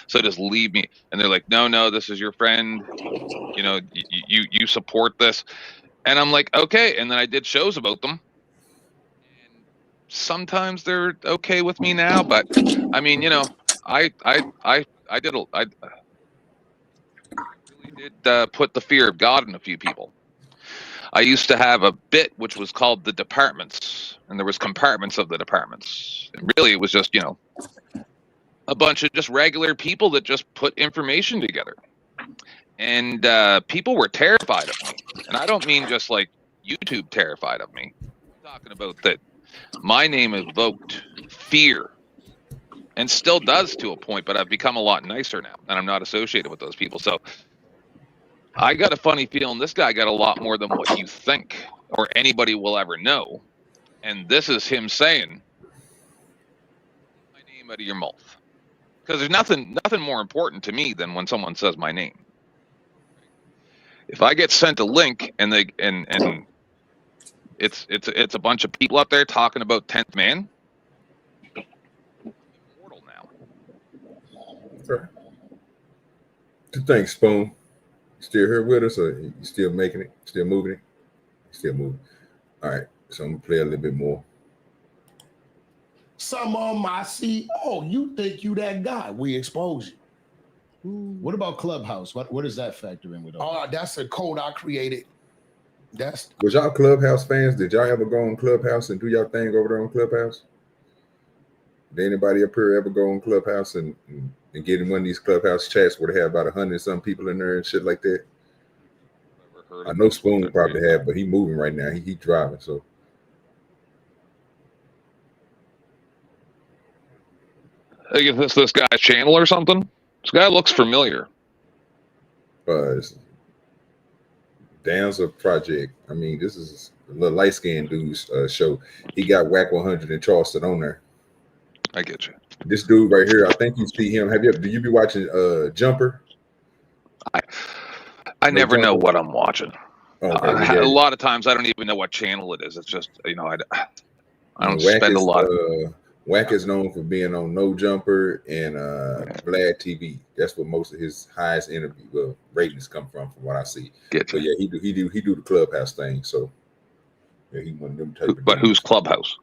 So just leave me. And they're like, no, this is your friend. You support this. And I'm like, okay. And then I did shows about them. And sometimes they're okay with me now, but I mean, I really did put the fear of God in a few people. I used to have a bit which was called the departments, and there was compartments of the departments. And really, it was just, a bunch of just regular people that just put information together. And people were terrified of me. And I don't mean just like YouTube terrified of me. I'm talking about that my name evoked fear and still does to a point, but I've become a lot nicer now, and I'm not associated with those people. So I got a funny feeling this guy got a lot more than what you think or anybody will ever know. And this is him saying, my name out of your mouth. Because there's nothing more important to me than when someone says my name. If I get sent a link and it's a bunch of people up there talking about 10th Man, I'm immortal now. Okay. Thanks, Spoon. Still here with us, or you still making it? Still moving it? Still moving. All right, so I'm gonna play a little bit more. Some of them I see, you think you that guy. We expose you. What about Clubhouse? What does that factor in with all? That's a code I created. Was y'all Clubhouse fans? Did y'all ever go on Clubhouse and do y'all thing over there on Clubhouse? Did anybody up here ever go on Clubhouse and get in one of these Clubhouse chats where they have about 100-some people in there and shit like that? I know Spoon probably have, but he moving right now. He driving, so. I guess this guy's channel or something. This guy looks familiar. It's Danza Project. I mean, this is a little light-skinned dude's show. He got Wack 100 in Charleston on there. I get you. This dude right here, I think you see him. Do you be watching Jumper? I never know what I'm watching. Okay, a lot of times I don't even know what channel it is. It's just, I don't spend a lot. Wack is known for being on No Jumper and Vlad TV. That's what most of his highest ratings come from what I see. So yeah, he do the Clubhouse thing. So yeah, he one of them type of. But who's Clubhouse?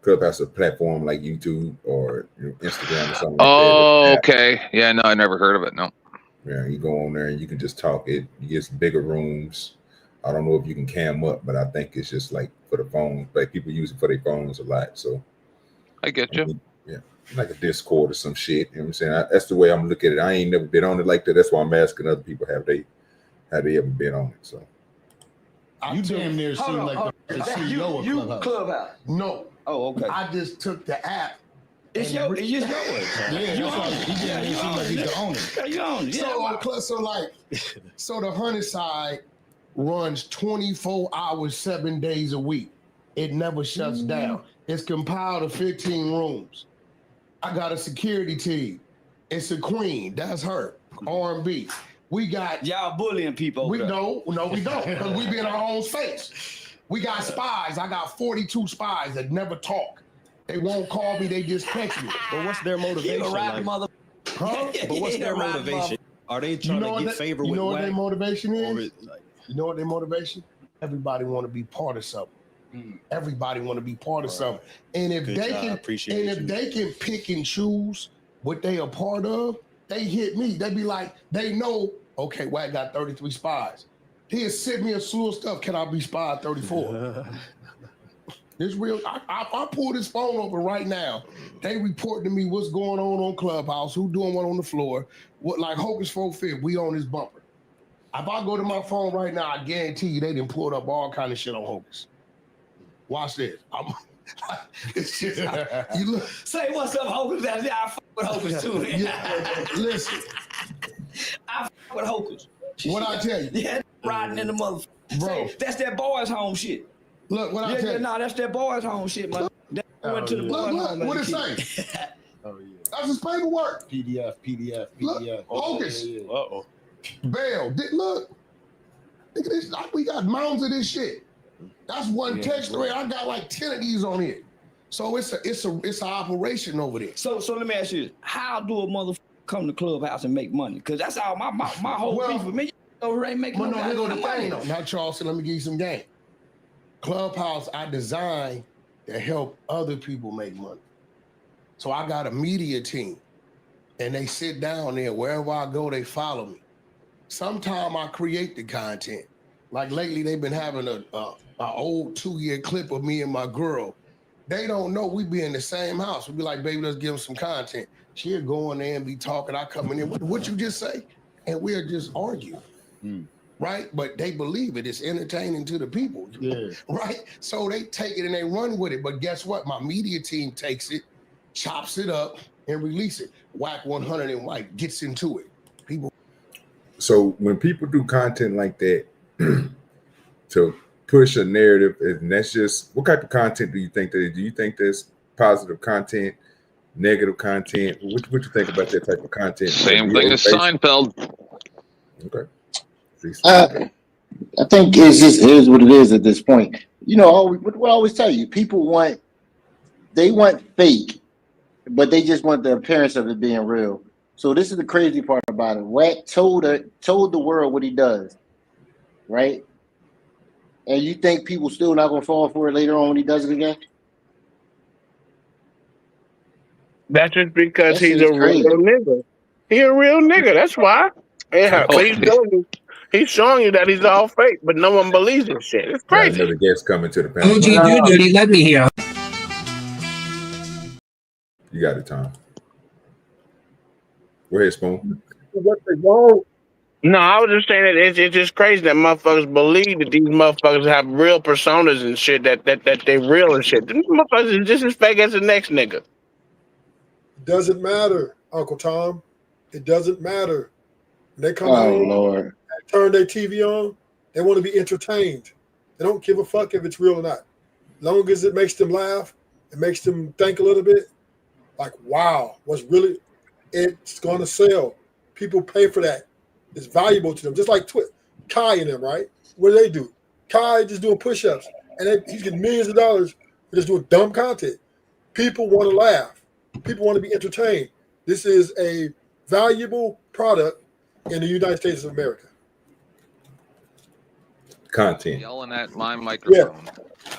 Clubhouse, a platform like YouTube or Instagram or something. Oh, okay. Yeah, no, I never heard of it. No. Yeah, you go on there and you can just talk. It gets bigger rooms. I don't know if you can cam up, but I think it's just like for the phone. Like people use it for their phones a lot. So I get you. Yeah, like a Discord or some shit. You know what I'm saying? That's the way I'm looking at it. I ain't never been on it like that. That's why I'm asking other people have they ever been on it. So you damn near seem like the CEO of Clubhouse. No. Oh, okay. I just took the app. It's yours. Yeah, you own it. He damn near seem like he's the owner. You own it. So the Hunter side runs 24 hours, 7 days a week. It never shuts down. It's compiled of 15 rooms. I got a security team. It's a queen. That's her. R&B. We got y'all bullying people. No, we don't. Because we be in our own space. We got spies. I got 42 spies that never talk. They won't call me. They just text me. But what's their motivation? Huh? But what's their motivation? Are they trying to get favor with Wack? You know what their motivation is? You know what their motivation? Everybody want to be part of something. Everybody want to be part of something. And if they can pick and choose what they are part of, they hit me. They be like, they know, okay, Wack got 33 spies. He'll send me a slew of stuff. Can I be spy 34? This real. I pull this phone over right now. They report to me what's going on Clubhouse, who doing what on the floor, what like Hocus 4/5, we on this bumper. If I go to my phone right now, I guarantee you they done pulled up all kind of shit on Hocus. Watch this. You look. Say what's up, Hocus. I fuck with Hocus too. Yeah, listen. I fuck with Hocus. What I tell you? Yeah, riding in the motherfucker. Bro. Say, that's that boys home shit. Look, what I tell you? No, that's that boys home shit, man. Went to the boys home. What it say? Oh yeah. That's his paperwork. PDF. Look, Hocus. Uh-oh. Bail. Look. Look at this. We got mounds of this shit. That's one text thread. I got like 10 of these on here. So it's an operation over there. So let me ask you this. How do a motherfucker come to Clubhouse and make money? Because that's all my whole beef with me. Over ain't making no money. Now, Charleston, let me give you some game. Clubhouse, I designed to help other people make money. So I got a media team, and they sit down there. Wherever I go, they follow me. Sometime I create the content. Like lately, they've been having a old 2-year clip of me and my girl. They don't know we be in the same house. We be like, baby, let's give them some content. She'll go in there and be talking. I come in there, what you just say? And we'll just argue. Right? But they believe it. It's entertaining to the people. Yeah. Right? So they take it and they run with it. But guess what? My media team takes it, chops it up, and release it. Wack 100 and White gets into it. People. So when people do content like that to push a narrative, and that's just, what type of content do you think that is? Do you think there's positive content, negative content? What you think about that type of content? Same thing as Seinfeld. Okay. I think it just is what it is at this point. You know, what I always tell you, people want fake, but they just want the appearance of it being real. So this is the crazy part about it. Wack told the world what he does, right? And you think people still not gonna fall for it later on when he does it again? That's just because he's a real nigga. He a real nigga. That's why. Yeah, but he's showing you that he's all fake, but no one believes this shit. It's crazy. Another guest coming to the panel. OGDoDirty, let me hear. You got it, Tom. Go ahead, Spoon. What they want? No, I was just saying that it's just crazy that motherfuckers believe that these motherfuckers have real personas and shit, that they real and shit. These motherfuckers is just as fake as the next nigga. It doesn't matter, Uncle Tom. It doesn't matter. When they come out, Lord, turn their TV on, they want to be entertained. They don't give a fuck if it's real or not. As long as it makes them laugh, it makes them think a little bit. Like, wow, it's going to sell. People pay for that. It's valuable to them. Just like Kai and them, right? What do? Kai just doing push-ups. And he's getting millions of dollars for just doing dumb content. People want to laugh. People want to be entertained. This is a valuable product in the United States of America. Content. Yelling at my microphone.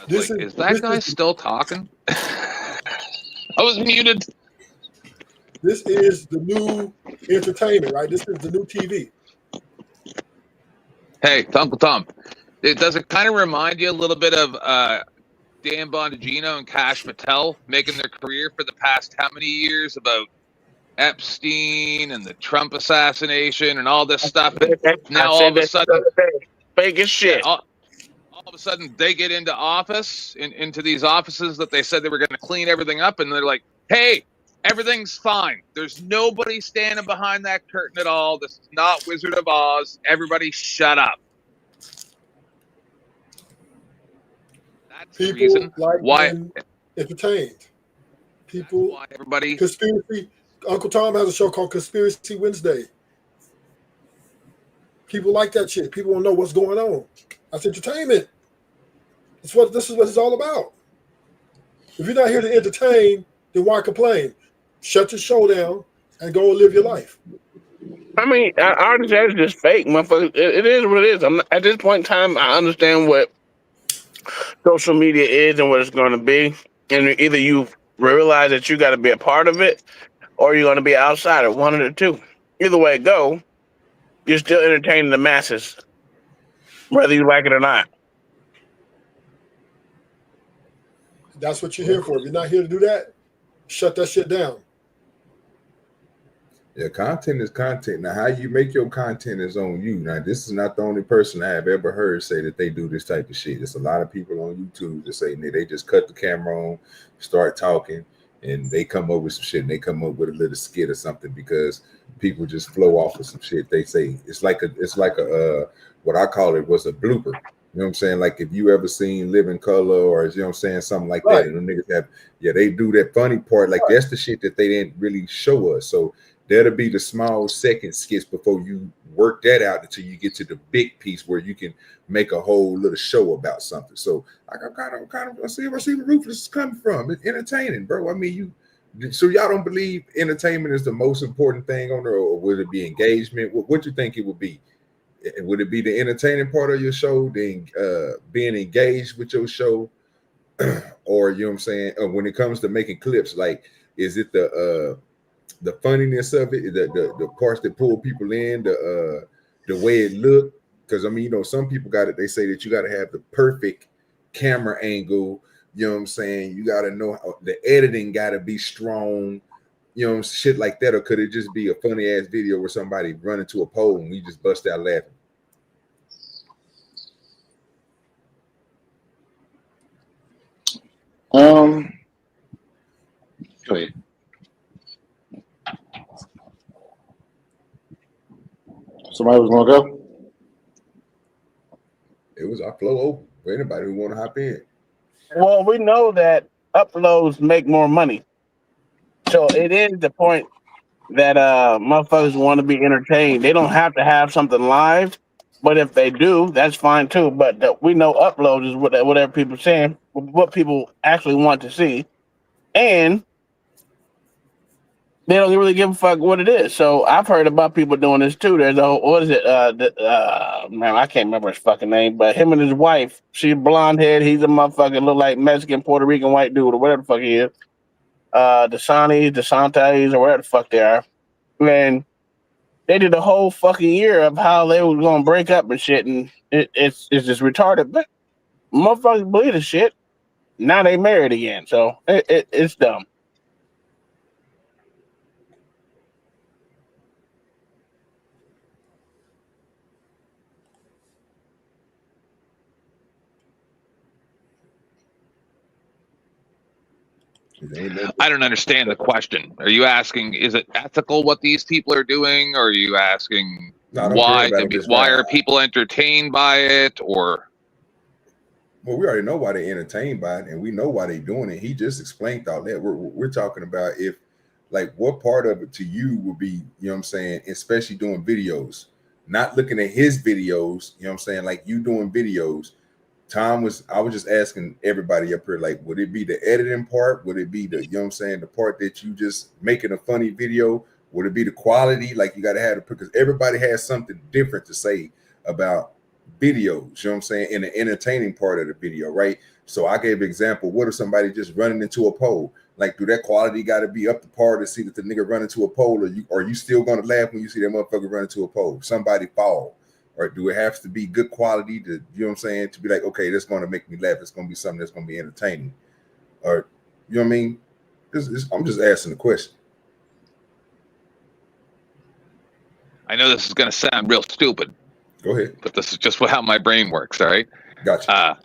Yeah. Is that guy still talking? I was muted. This is the new entertainment, right? This is the new TV. Hey, Uncle Tom, does it kind of remind you a little bit of Dan Bongino and Cash Patel making their career for the past how many years about Epstein and the Trump assassination and all this stuff? Now all of a sudden, fake as shit. All of a sudden, they get into office, into these offices that they said they were going to clean everything up, and they're like, "Hey, everything's fine. There's nobody standing behind that curtain at all. This is not Wizard of Oz. Everybody, shut up." That's the reason why entertained. People, why everybody. Conspiracy. Uncle Tom has a show called Conspiracy Wednesday. People like that shit. People want to know what's going on. That's entertainment. This is what it's all about. If you're not here to entertain, then why complain? Shut your show down and go live your life. I mean, I understand it's just fake, motherfucker. It is what it is. At this point in time, I understand what social media is and what it's going to be. And either you realize that you got to be a part of it, or you're going to be outside of one of the two. Either way it go, you're still entertaining the masses, whether you like it or not. That's what you're here for. If you're not here to do that, shut that shit down. Yeah, content is content. Now, how you make your content is on you. Now, this is not the only person I have ever heard say that they do this type of shit. There's a lot of people on YouTube that say they just cut the camera on, start talking, and they come up with some shit, and they come up with a little skit or something because people just flow off of some shit. They say it's like a what I call it was a blooper. You know what I'm saying? Like if you ever seen Living Color or you know what I'm saying, something like that, and the niggas have, they do that funny part. Like that's the shit that they didn't really show us. So that'll be the small second skits before you work that out until you get to the big piece where you can make a whole little show about something. So I see where Ruthless is coming from. It's entertaining, bro. I mean, so y'all don't believe entertainment is the most important thing on there, or would it be engagement? What you think it would be? Would it be the entertaining part of your show, being engaged with your show, or you know what I'm saying? When it comes to making clips, like is it the funniness of it, the parts that pull people in, the way it look? Because I mean, you know, some people got it. They say that you got to have the perfect camera angle. You know what I'm saying? You got to know the editing got to be strong. You know, shit like that. Or could it just be a funny ass video where somebody run into a pole and we just bust out laughing? Go ahead. Somebody was gonna go. It was our flow open for anybody who want to hop in. Well, we know that uploads make more money. So it is the point that motherfuckers want to be entertained. They don't have to have something live, but if they do, that's fine too. But we know uploads is whatever people saying, what people actually want to see, and they don't really give a fuck what it is. So I've heard about people doing this too. There's a whole, what is it? Man, I can't remember his fucking name, but him and his wife, she's blonde head, he's a motherfucking look like Mexican, Puerto Rican white dude or whatever the fuck he is. DeSantis, or whatever the fuck they are. Man, they did a whole fucking year of how they were gonna break up and shit, and it's just retarded. But motherfuckers believe the shit. Now they married again, so it's dumb. I don't understand the question. Are you asking, is it ethical what these people are doing? Or are you asking why are people entertained by it? Or well, we already know why they're entertained by it, and we know why they're doing it. He just explained all that. We're talking about if, like, what part of it to you would be, you know what I'm saying, especially doing videos, not looking at his videos, you know what I'm saying, like you doing videos. I was just asking everybody up here, like, would it be the editing part? Would it be the, you know what I'm saying, the part that you just making a funny video? Would it be the quality? Like you got to have it, because everybody has something different to say about videos, you know what I'm saying, in the entertaining part of the video, right? So I gave an example. What if somebody just running into a pole? Like, do that quality got to be up to par to see that the nigga run into a pole, or are you still going to laugh when you see that motherfucker run into a pole? Somebody fall. Or do it have to be good quality to, you know what I'm saying, to be like, okay, that's going to make me laugh. It's going to be something that's going to be entertaining. Or, you know what I mean? I'm just asking the question. I know this is going to sound real stupid. Go ahead. But this is just how my brain works, all right? Gotcha.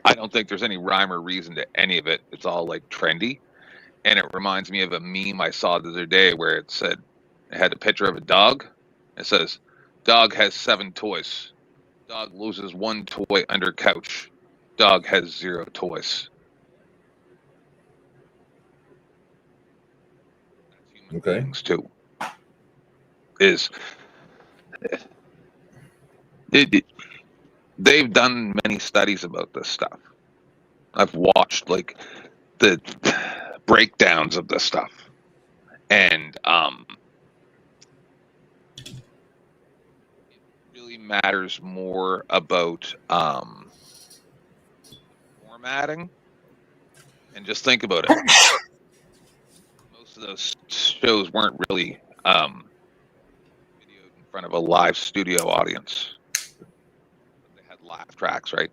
I don't think there's any rhyme or reason to any of it. It's all like trendy. And it reminds me of a meme I saw the other day where it had a picture of a dog. It says, dog has 7 toys. Dog loses 1 toy under couch. Dog has 0 toys. Human beings too. They've done many studies about this stuff. I've watched like the breakdowns of this stuff, and matters more about formatting. And just think about it. Most of those shows weren't really videoed in front of a live studio audience. They had laugh tracks, right?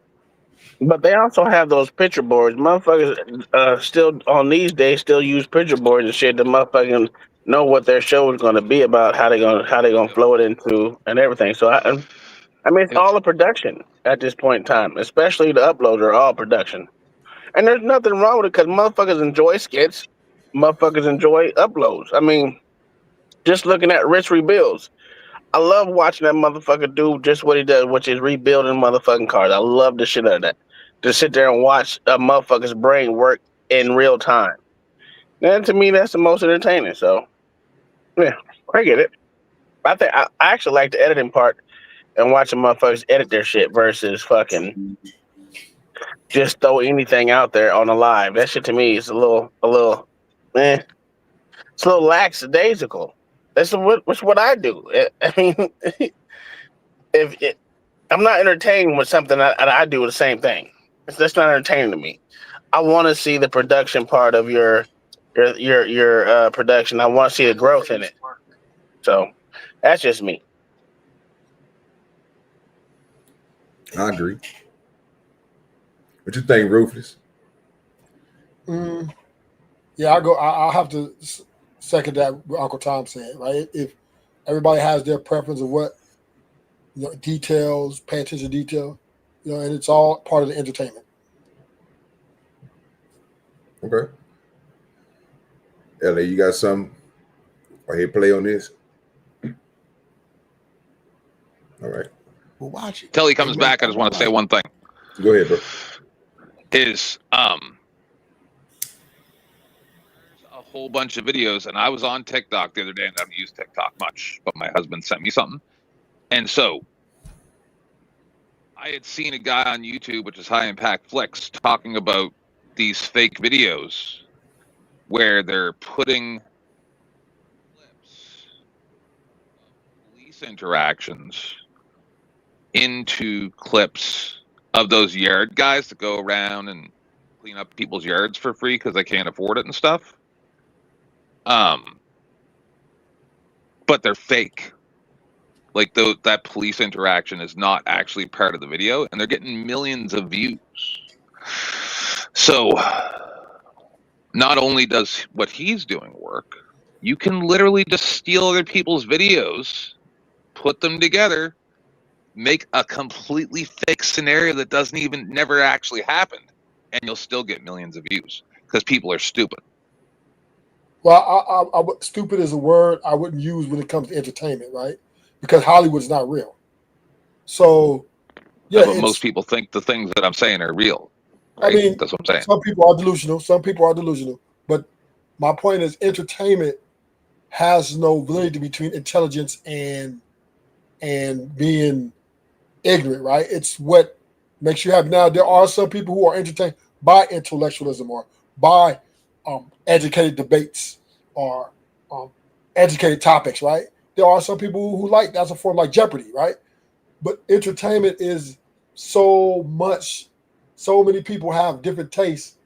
But they also have those picture boards. Motherfuckers still on these days still use picture boards and shit to motherfucking know what their show is going to be about, how they gonna flow it into and everything. So I mean, it's all a production at this point in time, especially the uploads are all production. And there's nothing wrong with it because motherfuckers enjoy skits, motherfuckers enjoy uploads. I mean, just looking at Rich Rebuilds. I love watching that motherfucker do just what he does, which is rebuilding motherfucking cars. I love the shit out of that. To sit there and watch a motherfucker's brain work in real time. And to me, that's the most entertaining. So, yeah, I get it. I think I actually like the editing part and watching motherfuckers edit their shit versus fucking just throw anything out there on a live. That shit to me is a little, it's a little lackadaisical. That's what I do. I mean, I'm not entertained with something I do the same thing. That's not entertaining to me. I want to see the production part of your production. I want to see the growth in it. So that's just me. I agree. What you think, Rufus? Yeah, I'll have to second that what Uncle Tom said. Right, if everybody has their preference of what details, pay attention to detail, and it's all part of the entertainment. Okay. LA, you got something? Or hit play on this? All right. Well, watch it. Till he comes back, I just want to say one thing. Go ahead, bro. Is a whole bunch of videos, and I was on TikTok the other day, and I don't use TikTok much, but my husband sent me something. And so I had seen a guy on YouTube, which is High Impact Flicks, talking about these fake videos where they're putting clips of police interactions into clips of those yard guys that go around and clean up people's yards for free because they can't afford it and stuff. But they're fake. Like that police interaction is not actually part of the video, and they're getting millions of views. So not only does what he's doing work, you can literally just steal other people's videos, put them together, make a completely fake scenario that never actually happened, and you'll still get millions of views because people are stupid. Well, I stupid is a word I wouldn't use when it comes to entertainment, right? Because Hollywood's not real. So, yeah. But most people think the things that I'm saying are real. Right? I mean, that's what I'm saying. Some people are delusional. But my point is entertainment has no validity between intelligence and being ignorant, right? It's what makes you happy. Now, there are some people who are entertained by intellectualism or by educated debates or educated topics, right? There are some people who like that's a form like Jeopardy, right? But entertainment is so many people have different tastes,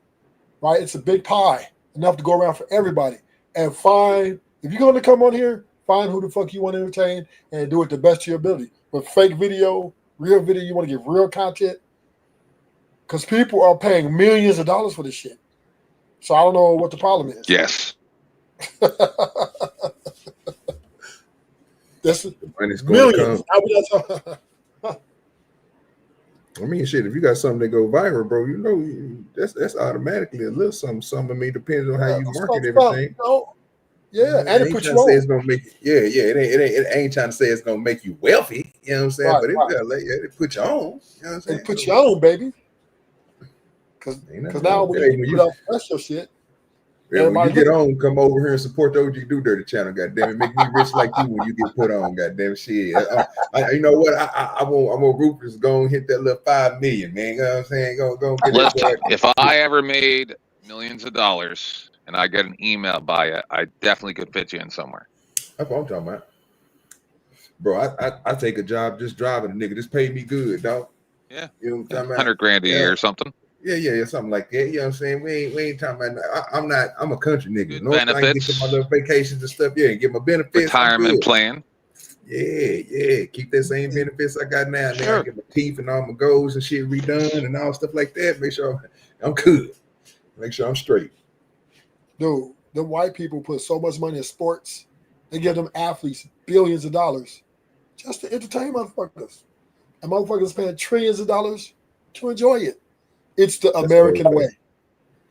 right? It's a big pie, enough to go around for everybody. And if you're going to come on here, find who the fuck you want to entertain and do it the best to your ability. But fake video, real video, you want to give real content because people are paying millions of dollars for this shit. So I don't know what the problem is. Yes. That's millions. I mean, shit, if you got something that go viral, bro, that's automatically a little something. I mean, depends on how you market everything. Yeah, and it puts you on. It's gonna make it ain't trying to say it's gonna make you wealthy. You know what I'm saying? Right, But it put you on. You know what I'm saying? It put you on, baby. Because now when you put out the rest of shit, yeah, when you get on, come over here and support the OGDoDirty channel. Goddamn it, make me rich like you when you get put on. Goddamn shit. You know what? I want Rufus go and hit that little 5 million, man. You know what I'm saying? Go get Listen, if I ever made millions of dollars and I get an email by it, I definitely could fit you in somewhere. That's what I'm talking about, bro. I take a job just driving a nigga. Just pay me good, dog. Yeah, you know what I'm talking about? 100 grand a year or something. Yeah, something like that. You know what I'm saying? We ain't talking about. I'm a country nigga. Good no, I can get to my little vacations and stuff. Yeah, and get my benefits. Retirement plan. Yeah. Keep that same benefits I got now. Then Sure. I get my teeth and all my goals and shit redone and all stuff like that. Make sure I'm good. Make sure I'm straight. Dude, the white people put so much money in sports. They give them athletes billions of dollars just to entertain motherfuckers. And motherfuckers paying trillions of dollars to enjoy it. It's the American way.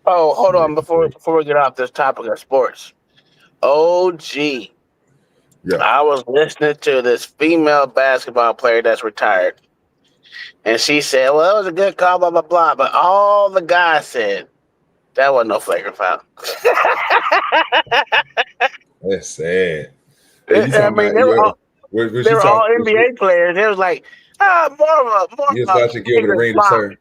Oh, hold on before we get off this topic of sports. OG. Yeah. I was listening to this female basketball player that's retired. And she said, well, it was a good call, blah, blah, blah. But all the guys said, that wasn't no flagrant foul. That's sad. I mean, they were all NBA players. It was like, more you was watching Gilbert Arenas, sir.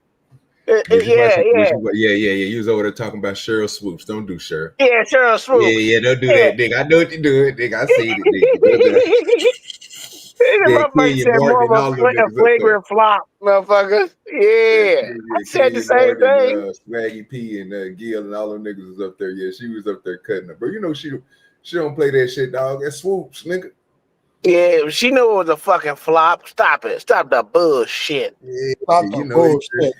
Yeah. You was over there talking about Cheryl Swoops. Don't do Cheryl. Yeah, Cheryl Swoops. Yeah, don't do that, nigga. I know what you doing, nigga. I see it, nigga. Flagrant flop, motherfuckers. Yeah. I said the same thing. Swaggy P and Gil and all them niggas was up there. Yeah, she was up there cutting up. But you know she don't play that shit, dog. That's Swoops, nigga. Yeah, she knew it was a fucking flop. Stop it. Stop the bullshit. Yeah, Stop the bullshit.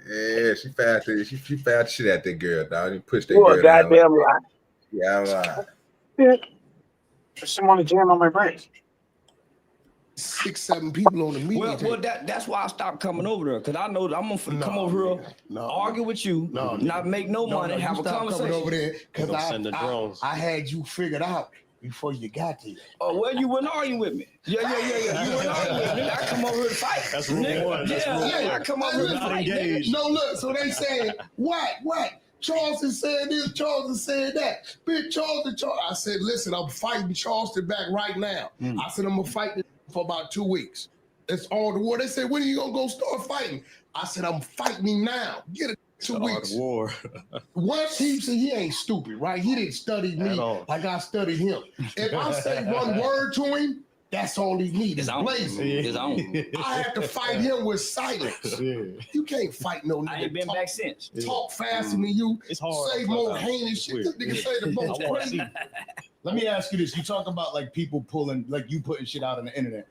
Yeah, she fouled the shit at that girl, dog. You pushed that You girl. a goddamn lie. Yeah, I lied. Yeah. There's someone to jam on my brakes. 6, 7 people on the meeting. Well, that's why I stopped coming over there, because I know that I'm gonna come over here, argue with you, not make no money, have a conversation over there because I had you figured out before you got there. Oh, well, you wouldn't argue with me. Yeah. You wouldn't argue with me. I come over here to fight. That's rule one. That's rule one. I come over here to fight. No, look. So they saying what? Charleston said this, Charleston said that. Bitch, Charleston. I said, listen, I'm fighting Charleston back right now. I said, I'm going to fight this for about 2 weeks. That's all the war. They said, when are you going to go start fighting? I said, I'm fighting him now. Get it 2 weeks. War. Once he ain't stupid, right? He didn't study me like I studied him. If I say one word to him, that's all he needs. It's blazing. I have to fight him with silence. You can't fight no nigga. I ain't been back since. Talk faster than you. It's hard. Say more heinous shit. This nigga say the most crazy. Let me ask you this. You talk about like people pulling, like you putting shit out on the internet.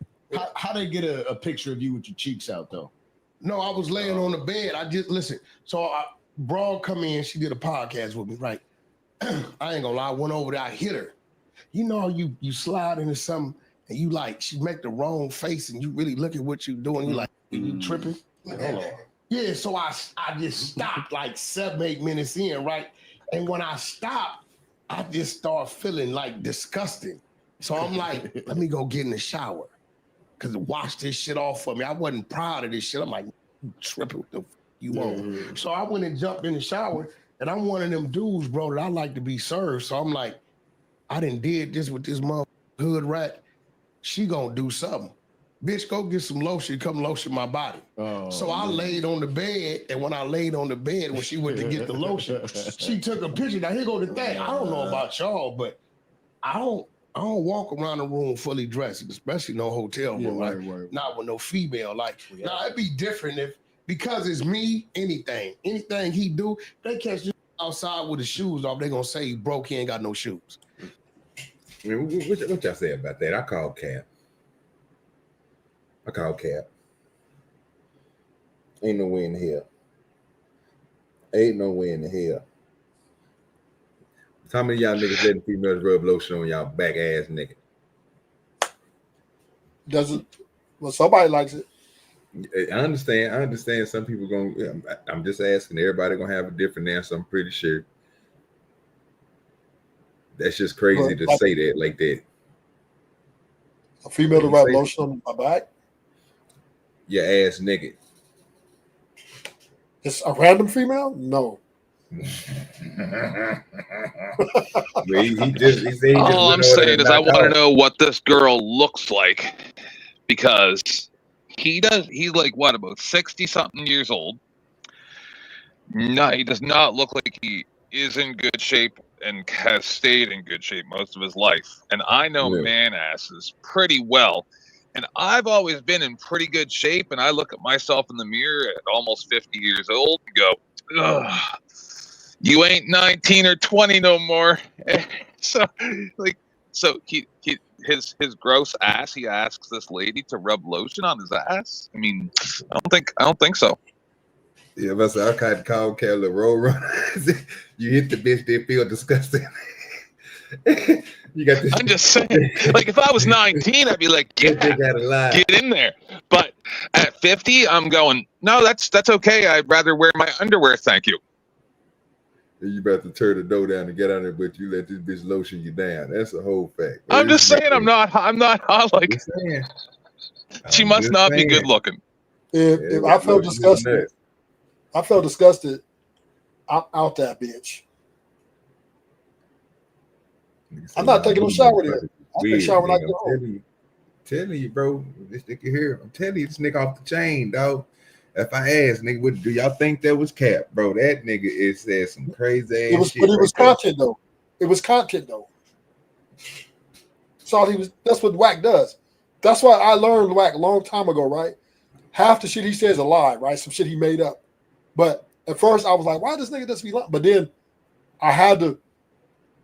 How they get a picture of you with your cheeks out though? No, I was laying on the bed. I just listen. So Broad come in. She did a podcast with me, right? I ain't gonna lie. I went over there. I hit her. You know, you slide into something and you like she make the wrong face and you really look at what you doing. You like you tripping. Yeah. So I just stopped like 7, 8 minutes in, right? And when I stopped, I just start feeling like disgusting. So I'm like, let me go get in the shower. Cause wash this shit off for me. I wasn't proud of this shit. I'm like, you tripping with the you want. So I went and jumped in the shower, and I'm one of them dudes, bro, that I like to be served. So I'm like, I done did this with this mother hood rat. She gonna do something. Bitch, go get some lotion, come lotion my body. So I laid on the bed, and when I laid on the bed, when she went to get the lotion, she took a picture. Now here go the thing. I don't know about y'all, but I don't walk around the room fully dressed, especially no hotel room. Right. Not with no female. Like, now it'd be different if, because it's me, anything he do, they catch you outside with his shoes off, they gonna say he broke, he ain't got no shoes. I mean, what y'all say about that? I call cap. Ain't no way in hell. How many of y'all niggas letting females rub lotion on y'all back ass nigga? Well, somebody likes it. I understand some people I'm just asking. Everybody gonna have a different answer, I'm pretty sure. That's just crazy to say that like that. A female to rub lotion on my back? Your ass nigga. It's a random female? No. All I'm saying is I want to know what this girl looks like, because he's like what, about 60-something years old. No, he does not look like he is in good shape and has stayed in good shape most of his life. And I know man asses pretty well. And I've always been in pretty good shape, and I look at myself in the mirror at almost 50 years old and go, ugh, you ain't 19 or 20 no more. So, like, So his gross ass. He asks this lady to rub lotion on his ass. I mean, I don't think so. Yeah, but I kind of call Kelly roll run. You hit the bitch, they feel disgusting. You got this. I'm just saying, like if I was 19, I'd be like, yeah, get in there. But at 50, I'm going, no, that's okay. I'd rather wear my underwear, thank you. You about to turn the door down and get on there, but you let this bitch lotion you down. That's a whole fact. I'm just saying, I'm not hot like. She must not be good looking. If I felt disgusted, I'm out that bitch. I'm not taking no shower there. I take a shower when I get home. Telling you, bro. This nigga here. I'm telling you, this nigga off the chain, dog. If I ask, nigga, what do y'all think that was cap, bro? That nigga said some crazy ass shit. But it was content though. It was content though. That's what Wack does. That's why I learned Wack a long time ago, right? Half the shit he says is a lie, right? Some shit he made up. But at first I was like, why does this nigga just be lying? But then I had to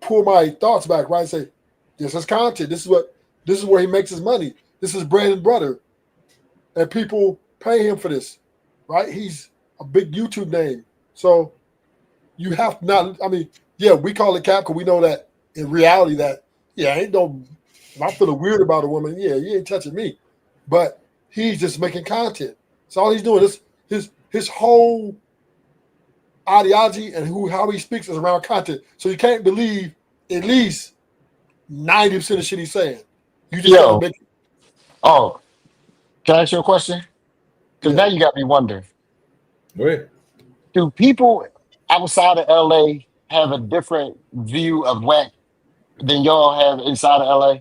pull my thoughts back, right? And say, this is content. This is where he makes his money. This is bread and butter. And people pay him for this, right? He's a big YouTube name. So you have to not, I mean, yeah, we call it cap because we know that in reality that, yeah, ain't no, if I'm feeling weird about a woman, yeah, you ain't touching me. But he's just making content. So all he's doing is his whole ideology and how he speaks is around content. So you can't believe at least 90% of shit he's saying. You just gotta make it. Oh, can I ask you a question? Because now you got me wondering. Go ahead. Do people outside of LA have a different view of Wack than y'all have inside of LA?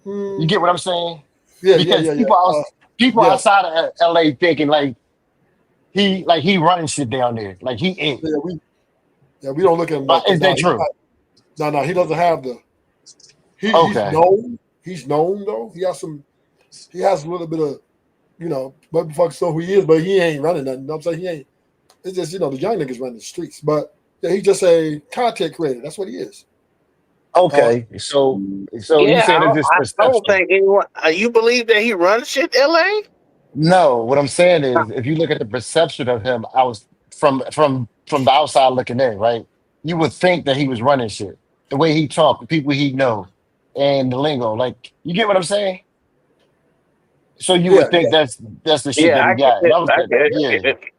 You get what I'm saying? Yeah, because people outside of LA thinking like he running shit down there, like he ain't. We don't look at him like is that true? No, he doesn't have the. He's known. He's known though. He has a little bit of, motherfuckers know who he is, but he ain't running nothing. You know what I'm saying? He ain't. It's just the young niggas running the streets, but yeah, he's just a content creator. That's what he is. Okay, so you Yeah, saying it's just I don't think anyone. You believe that he runs shit, LA? No, what I'm saying is, if you look at the perception of him, I was from the outside looking in, right? You would think that he was running shit. The way he talked, the people he know, and the lingo, like you get what I'm saying. So you would think that's the shit that he got. I get it.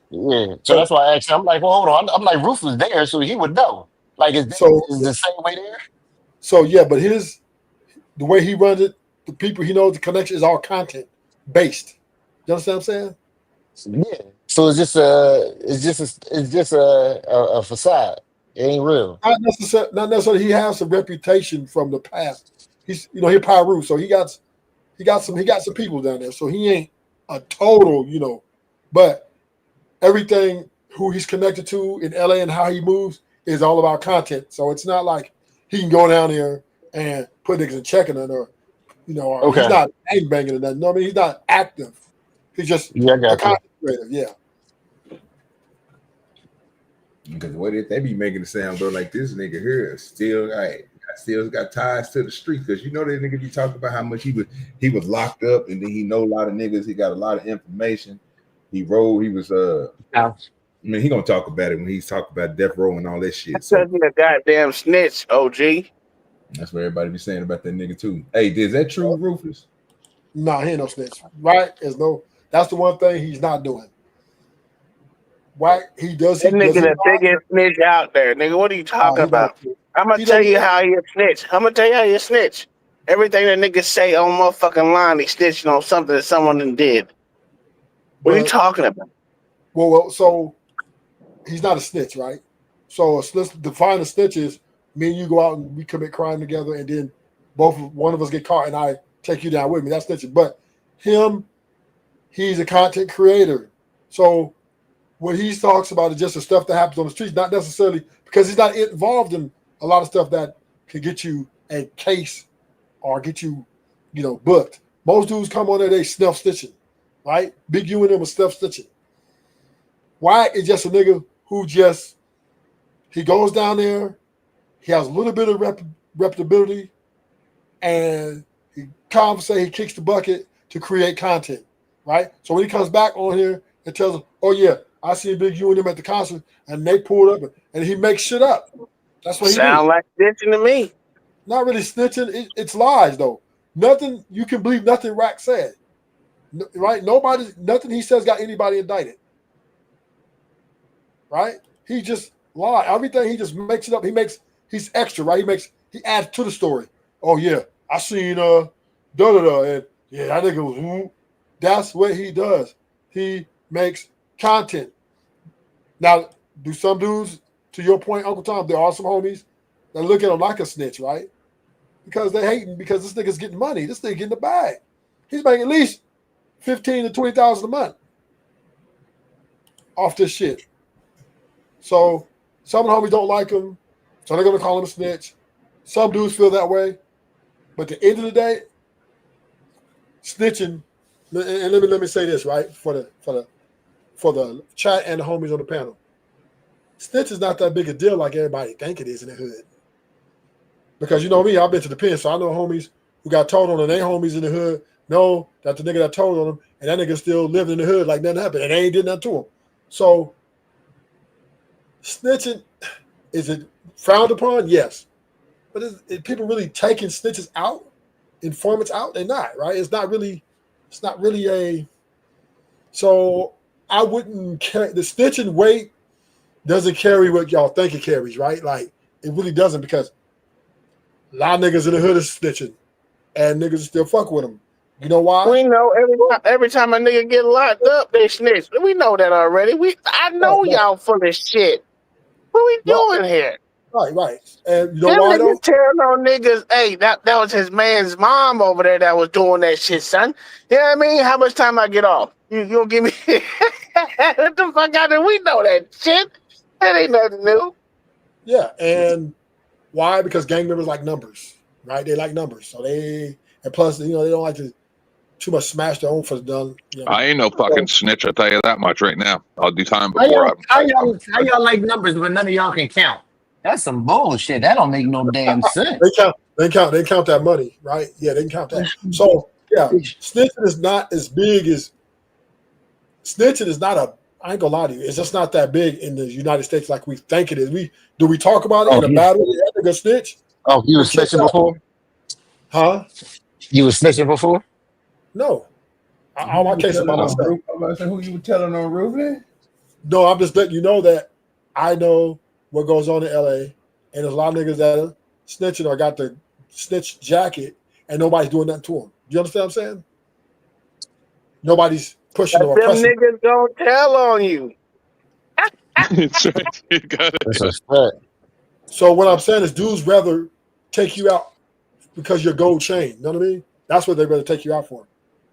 Yeah. So that's why I asked him. I'm like, well, hold on. I'm like, Roof was there, so he would know. Like, is the same way there? So yeah, but the way he runs it, the people he knows, the connection is all content based. You understand what I'm saying? Yeah. So it's just a facade. It ain't real. Not necessarily. He has a reputation from the past. He's he Pyru, so he got some people down there. So he ain't a total, but everything who he's connected to in LA and how he moves is all about content. So it's not like he can go down there and put niggas in checking it or he's not gang banging or nothing. No, I mean he's not active. He's just a content creator. Yeah. Because what if they be making it sound, bro, like this nigga here still got ties to the street. Because that nigga be talking about how much he was locked up and then he know a lot of niggas. He got a lot of information. He was I mean, he gonna talk about it when he's talking about death row and all that shit. So he a goddamn snitch, OG. That's what everybody be saying about that nigga too. Hey, is that true, Rufus? No, he ain't no snitch. Right? That's the one thing he's not doing. Why he does? That nigga the biggest snitch out there, nigga. What are you talking about? I'm gonna tell you how he a snitch. Snitch. Everything that niggas say on motherfucking line, he snitching on something that someone did. What are you talking about? Well, so he's not a snitch, right? So let's define a snitch is me and you go out and we commit crime together, and then one of us get caught, and I take you down with me. That's snitching. But he's a content creator. So what he talks about is just the stuff that happens on the streets, not necessarily because he's not involved in a lot of stuff that can get you a case or get you, booked. Most dudes come on there, they snuff stitching, right? Big U and them was snuff stitching. Wack is just a nigga who he goes down there, he has a little bit of reputability, and he compensates, he kicks the bucket to create content, right? So when he comes back on here and tells us, oh yeah, I see Big U and them at the concert, and they pulled up, and he makes shit up. That's what he sound like snitching to me. Not really snitching. It's lies though. Nothing you can believe. Nothing Wack said. Right? Nothing he says got anybody indicted. Right? He just lied. Everything he just makes it up. He's extra, right? He adds to the story. Oh yeah, I seen DoDirty, and yeah, that nigga was. That's what he does. He makes content. Now, do some dudes, to your point, Uncle Tom, there are some homies that look at him like a snitch, right? Because they hating because this nigga's getting money. This nigga getting the bag. He's making at least $15,000 to $20,000 a month off this shit. So some of the homies don't like him, so they're gonna call him a snitch. Some dudes feel that way, but at the end of the day, snitching. And let me say this, right, for the chat and the homies on the panel. Snitch is not that big a deal like everybody think it is in the hood. Because you know me, I've been to the pen, so I know homies who got told on, and they homies in the hood know that the nigga that told on them, and that nigga still lived in the hood like nothing happened, and they ain't did nothing to him. So snitching, is it frowned upon? Yes. But is people really taking snitches out, informants out? They're not, right? It's not really a. So I wouldn't carry the snitching weight. Doesn't carry what y'all think it carries, right? Like it really doesn't, because a lot of niggas in the hood is snitching, and niggas still fuck with them. You know why? We know every time a nigga get locked up, they snitch. We know that already. I know y'all full of shit. What we doing here? Right. And you know why though? Telling on niggas, hey, that was his man's mom over there that was doing that shit, son. You know what I mean? How much time I get off? You gonna give me what the fuck out there? We know that shit. That ain't nothing new. Yeah, and why? Because gang members like numbers, right? They like numbers. So and plus, they don't like to too much smash their own for the done. I ain't no fucking snitch, I'll tell you that much right now. I'll do time How before y'all like numbers, but none of y'all can count? That's some bullshit. That don't make no damn sense. They count that money, right? Yeah, they can count that. So yeah, snitching is not as big as snitching is not a. I ain't gonna lie to you. It's just not that big in the United States like we think it is. Do we talk about it in a battle? Yeah, nigga snitch. Oh, you was snitching before? Huh? You was snitching before? No. All my cases about myself. Who you were telling on Ruben? No, I'm just letting you know that I know what goes on in LA, and there's a lot of niggas that are snitching or got the snitch jacket, and nobody's doing nothing to them. You understand what I'm saying? Nobody's pushing or Them pressing. niggas gonna tell on you. That's right. You got it. That's a fact. So what I'm saying is dudes rather take you out because you're gold chain. You know what I mean? That's what they rather take you out for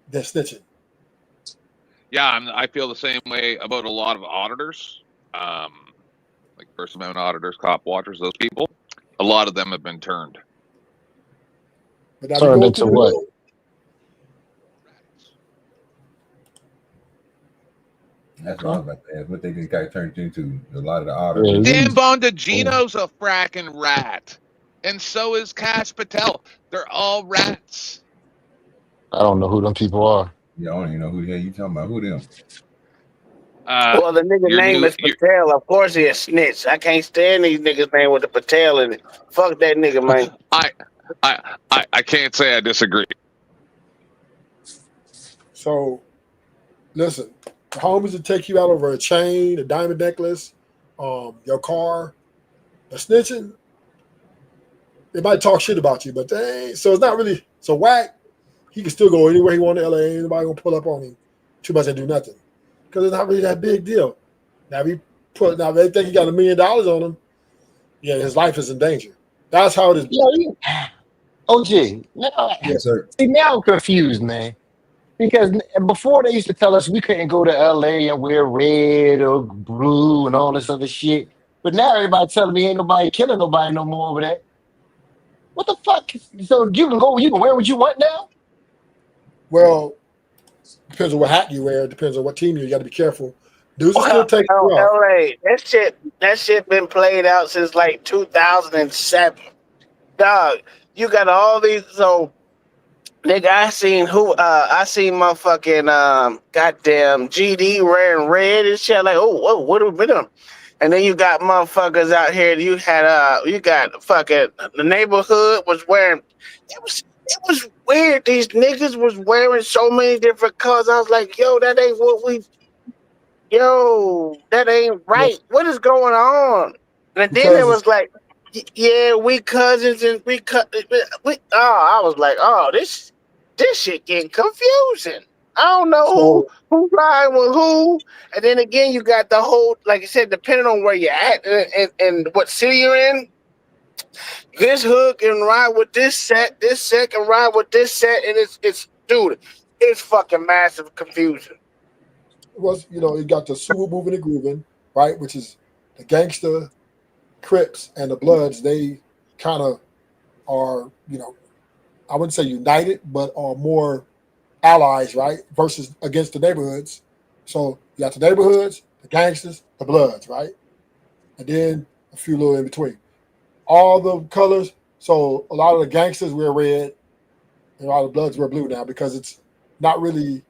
than snitching. Yeah, I feel the same way about a lot of auditors, like First Amendment auditors, cop watchers, those people. A lot of them have been turned. Turned into what? That's what I was about to ask. What they just got turned into? A lot of the auditors. Dan Bongino a fracking rat, and so is Cash Patel. They're all rats. I don't know who them people are. Yeah, I don't even know who the hell you talking about. Who them? Well, the nigga name is Patel. Of course he a snitch. I can't stand these niggas name with the Patel in it. Fuck that nigga, man. I can't say I disagree. So, listen, the homies that take you out over a chain, a diamond necklace, your car, the snitching, they might talk shit about you, but they ain't. So it's not really. So Wack, he can still go anywhere he want to LA. Ain't nobody gonna pull up on him too much and do nothing because it's not really that big deal. Now if they think he got $1 million on him, yeah, his life is in danger. That's how it is. Yeah, OG. Yes, sir. See, now I'm confused, man. Because before they used to tell us we couldn't go to LA and wear red or blue and all this other shit. But now everybody telling me ain't nobody killing nobody no more over there. What the fuck? So you can wear what you want now? Well, depends on what hat you wear. Depends on what team you got to be careful. Dudes are still taking you off. LA, that shit been played out since like 2007. Dog, you got all these. So, nigga, I seen motherfucking goddamn GD wearing red and shit. Like, whoa, what have we been on? And then you got motherfuckers out here. You got fucking the neighborhood was wearing. It was weird. These niggas was wearing so many different colors. I was like, yo, that ain't what we. Yo, that ain't right. What is going on? And then it was like, yeah, we cousins and we. I was like, this shit getting confusing. I don't know who riding with who. And then again, you got the whole, like I said, depending on where you're at and what city you're in. This hood can ride with this set can ride with this set, and it's fucking massive confusion. Was you got the super moving and grooving, right? Which is the gangster, Crips, and the Bloods. They kind of are, I wouldn't say united, but are more allies, right? Versus against the neighborhoods. So you got the neighborhoods, the gangsters, the Bloods, right? And then a few little in between. All the colors. So a lot of the gangsters wear red, and a lot of the Bloods wear blue now because it's not really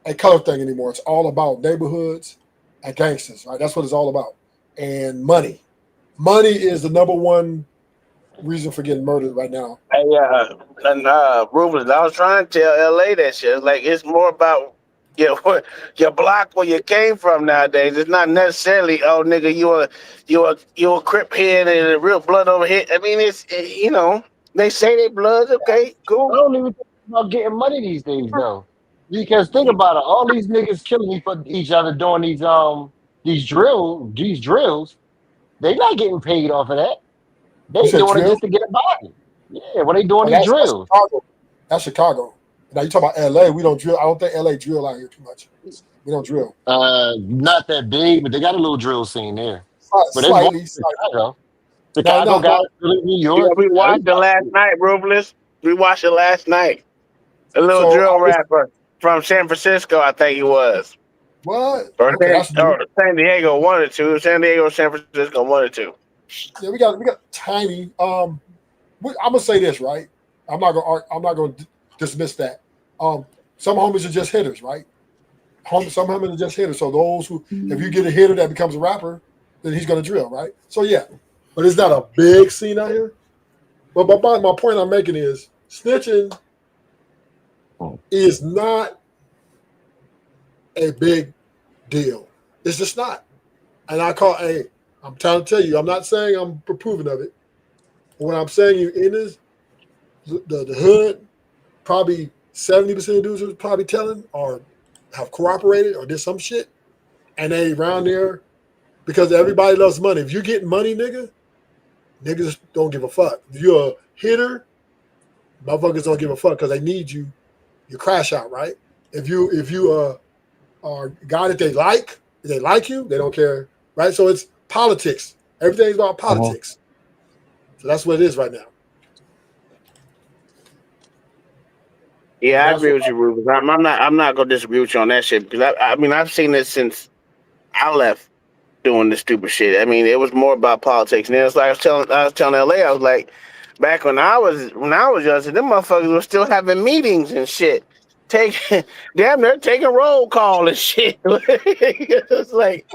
a color thing anymore. It's all about neighborhoods and gangsters, right? That's what it's all about. And money. Money is the number one reason for getting murdered right now. Hey, Rufus, I was trying to tell LA that shit. Like, it's more about your block where you came from nowadays. It's not necessarily, oh nigga, you a Crip head and a real blood over here. I mean, it's they say they bloods. Okay, cool. I don't even think about getting money these days though. Because think about it, all these niggas killing each other doing these drills, they not getting paid off of that. They doing it just to get a body. Yeah, when they doing these drills. That's Chicago. Now you talk about LA, we don't drill. I don't think LA drill out here too much. We don't drill. Not that big, but they got a little drill scene there. But Slightly. Chicago guys, New York. Yeah, we watched it last night, Rufus. We watched it last night. A little drill rapper from San Francisco, I think he was. What? Or San Diego, one or two. San Diego, San Francisco, one or two. Yeah, we got tiny. I'm gonna say this, right? I'm not gonna dismiss that. Some homies are just hitters, right? Some homies are just hitters. So those who, if you get a hitter that becomes a rapper, then he's gonna drill, right? So yeah, but it's not a big scene out here. But my point I'm making is snitching is not a big deal. It's just not. And I'm trying to tell you, I'm not saying I'm approving of it. But when I'm saying you in this, the hood, probably 70% of dudes are probably telling or have cooperated or did some shit. And they around there because everybody loves money. If you're getting money, niggas don't give a fuck. If you're a hitter, motherfuckers don't give a fuck because they need you. You crash out, right? If you are a guy that they like you, they don't care, right? So it's politics. Everything's about politics. So that's what it is right now. Yeah, I agree with you, Rufus. I'm not gonna disagree with you on that shit because I mean I've seen this since I left doing this stupid shit. I mean, it was more about politics. And then it's like I was telling LA, I was like, back when I was young, them motherfuckers were still having meetings and shit. They're taking roll call and shit. It's like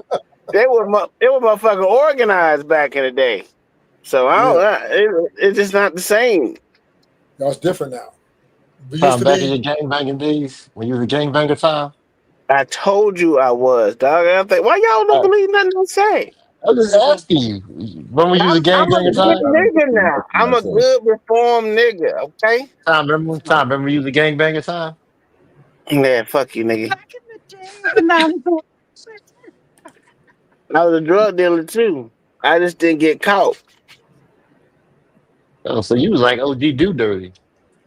they were motherfucking organized back in the day. So it's just not the same. No, it's different now. Back in your gangbanging days, when you was a gangbanger time? I told you I was, dog. I think, why y'all don't believe nothing I say? I'm just asking you. When we use a gangbanger time? I'm a good nigga now. I'm a good reformed nigga, okay? Tom, remember you was a gangbanger time? Yeah, fuck you, nigga. I was a drug dealer too. I just didn't get caught. Oh, so you was like OGDoDirty.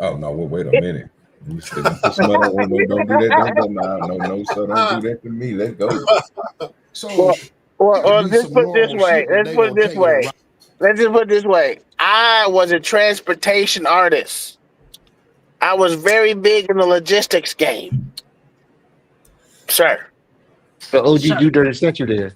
Oh no! Wait a minute. You said don't do that. No, sir, don't do that to me. Let's go. So, or let's put it this way. Let's just put it this way. I was a transportation artist. I was very big in the logistics game, sir. The OGDoDirty sent you there.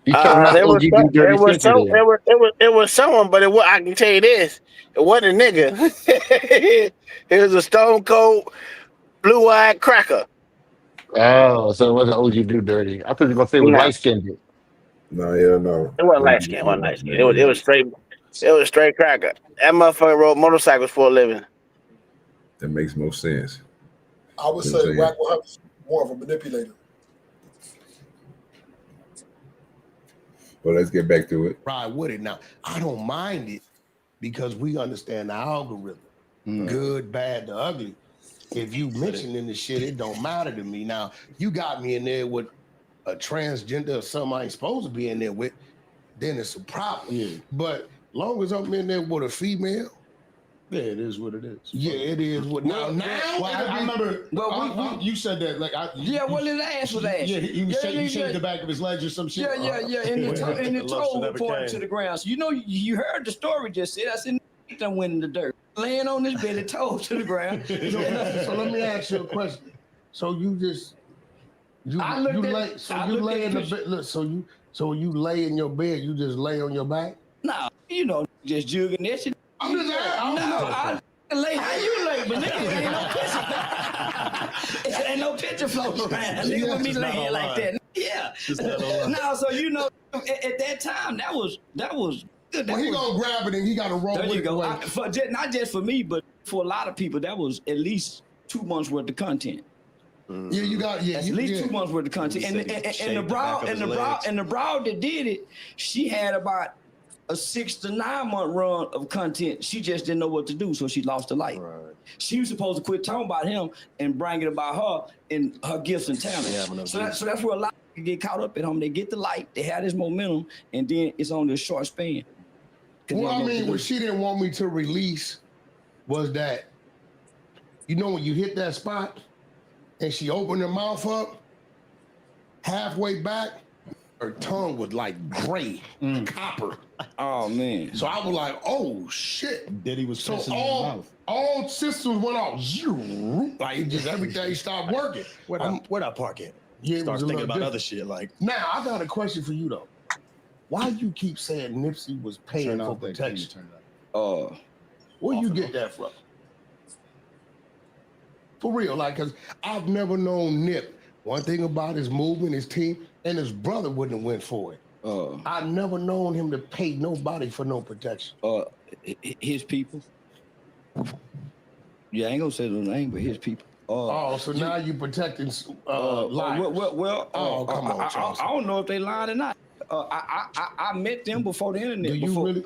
You told me It was OGDoDirty sent you there. it was someone, but I can tell you this, it wasn't a nigga. It was a stone cold, blue-eyed cracker. Oh, so it wasn't OGDoDirty. I thought you were gonna say it was light skinned. No, yeah, no. It wasn't light skin. It wasn't light skin. It was straight. It was straight cracker. That motherfucker rode motorcycles for a living. That makes more sense. I would say Wack will have more of a manipulator. Well, let's get back to it. Ride with it. Now, I don't mind it because we understand the algorithm. Good, bad, the ugly. If you mentioning the shit, it don't matter to me. Now, you got me in there with a transgender or something I ain't supposed to be in there with, then it's a problem. Yeah. But long as I'm in there with a female, yeah, it is what it is. Yeah, it is what now. I remember. Well, you said that like well, his ass was ass. Yeah, he shaved the back of his legs or some shit. Yeah. And the toe reported to the ground. So you heard the story just said. I said, "Done went in the dirt, laying on his belly, toe to the ground." So let me ask you a question. So you lay in the bed. Look, so you lay in your bed. You just lay on your back. Nah, just jugging that shit. I'm just I lay how you lay, but nigga, ain't no picture floating around. Nigga with me laying like that. Yeah. No, so at that time that was good. Well, he gonna grab it and he gotta roll there with you go. it. Not just for me, but for a lot of people, that was at least 2 months worth of content. Yeah, you got at least 2 months worth of content. And the broad that did it, she had about a 6 to 9 month run of content. She just didn't know what to do, so she lost her life. Right. She was supposed to quit talking about him and bring it about her and her gifts and talents. So that's where a lot of people get caught up at home. They get the light, they have this momentum, and then it's on this short span. Well, I mean, what she didn't want me to release was that, when you hit that spot and she opened her mouth up, halfway back, her tongue was like gray, copper. Oh man! So I was like, "Oh shit!" Diddy was so all systems went off. Like just everything stopped working. Where'd I park at? Yeah, start thinking about other shit. Like now, I got a question for you though. Why you keep saying Nipsey was paying for protection? Where you get that from? For real, like, cause I've never known Nip. One thing about his movement, his team, and his brother wouldn't have went for it. I've never known him to pay nobody for no protection. His people. Yeah, I ain't gonna say the name, but his people. So now you protecting lives. Well, come on, Charles. I don't know if they lied or not. I met them before the internet. Do you really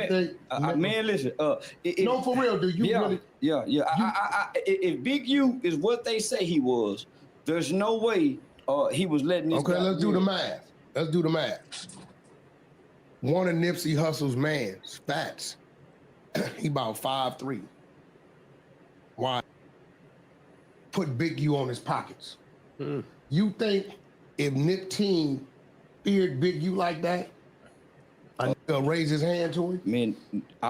think? Man, listen. No, for real. Do you really? Yeah. If Big U is what they say he was, there's no way he was letting this. Okay, let's do the math. One of Nipsey Hussle's man, Spats, he about 5'3". Why? Put Big U on his pockets. You think if Nip team feared Big U like that, a nigga raise his hand to him? Man,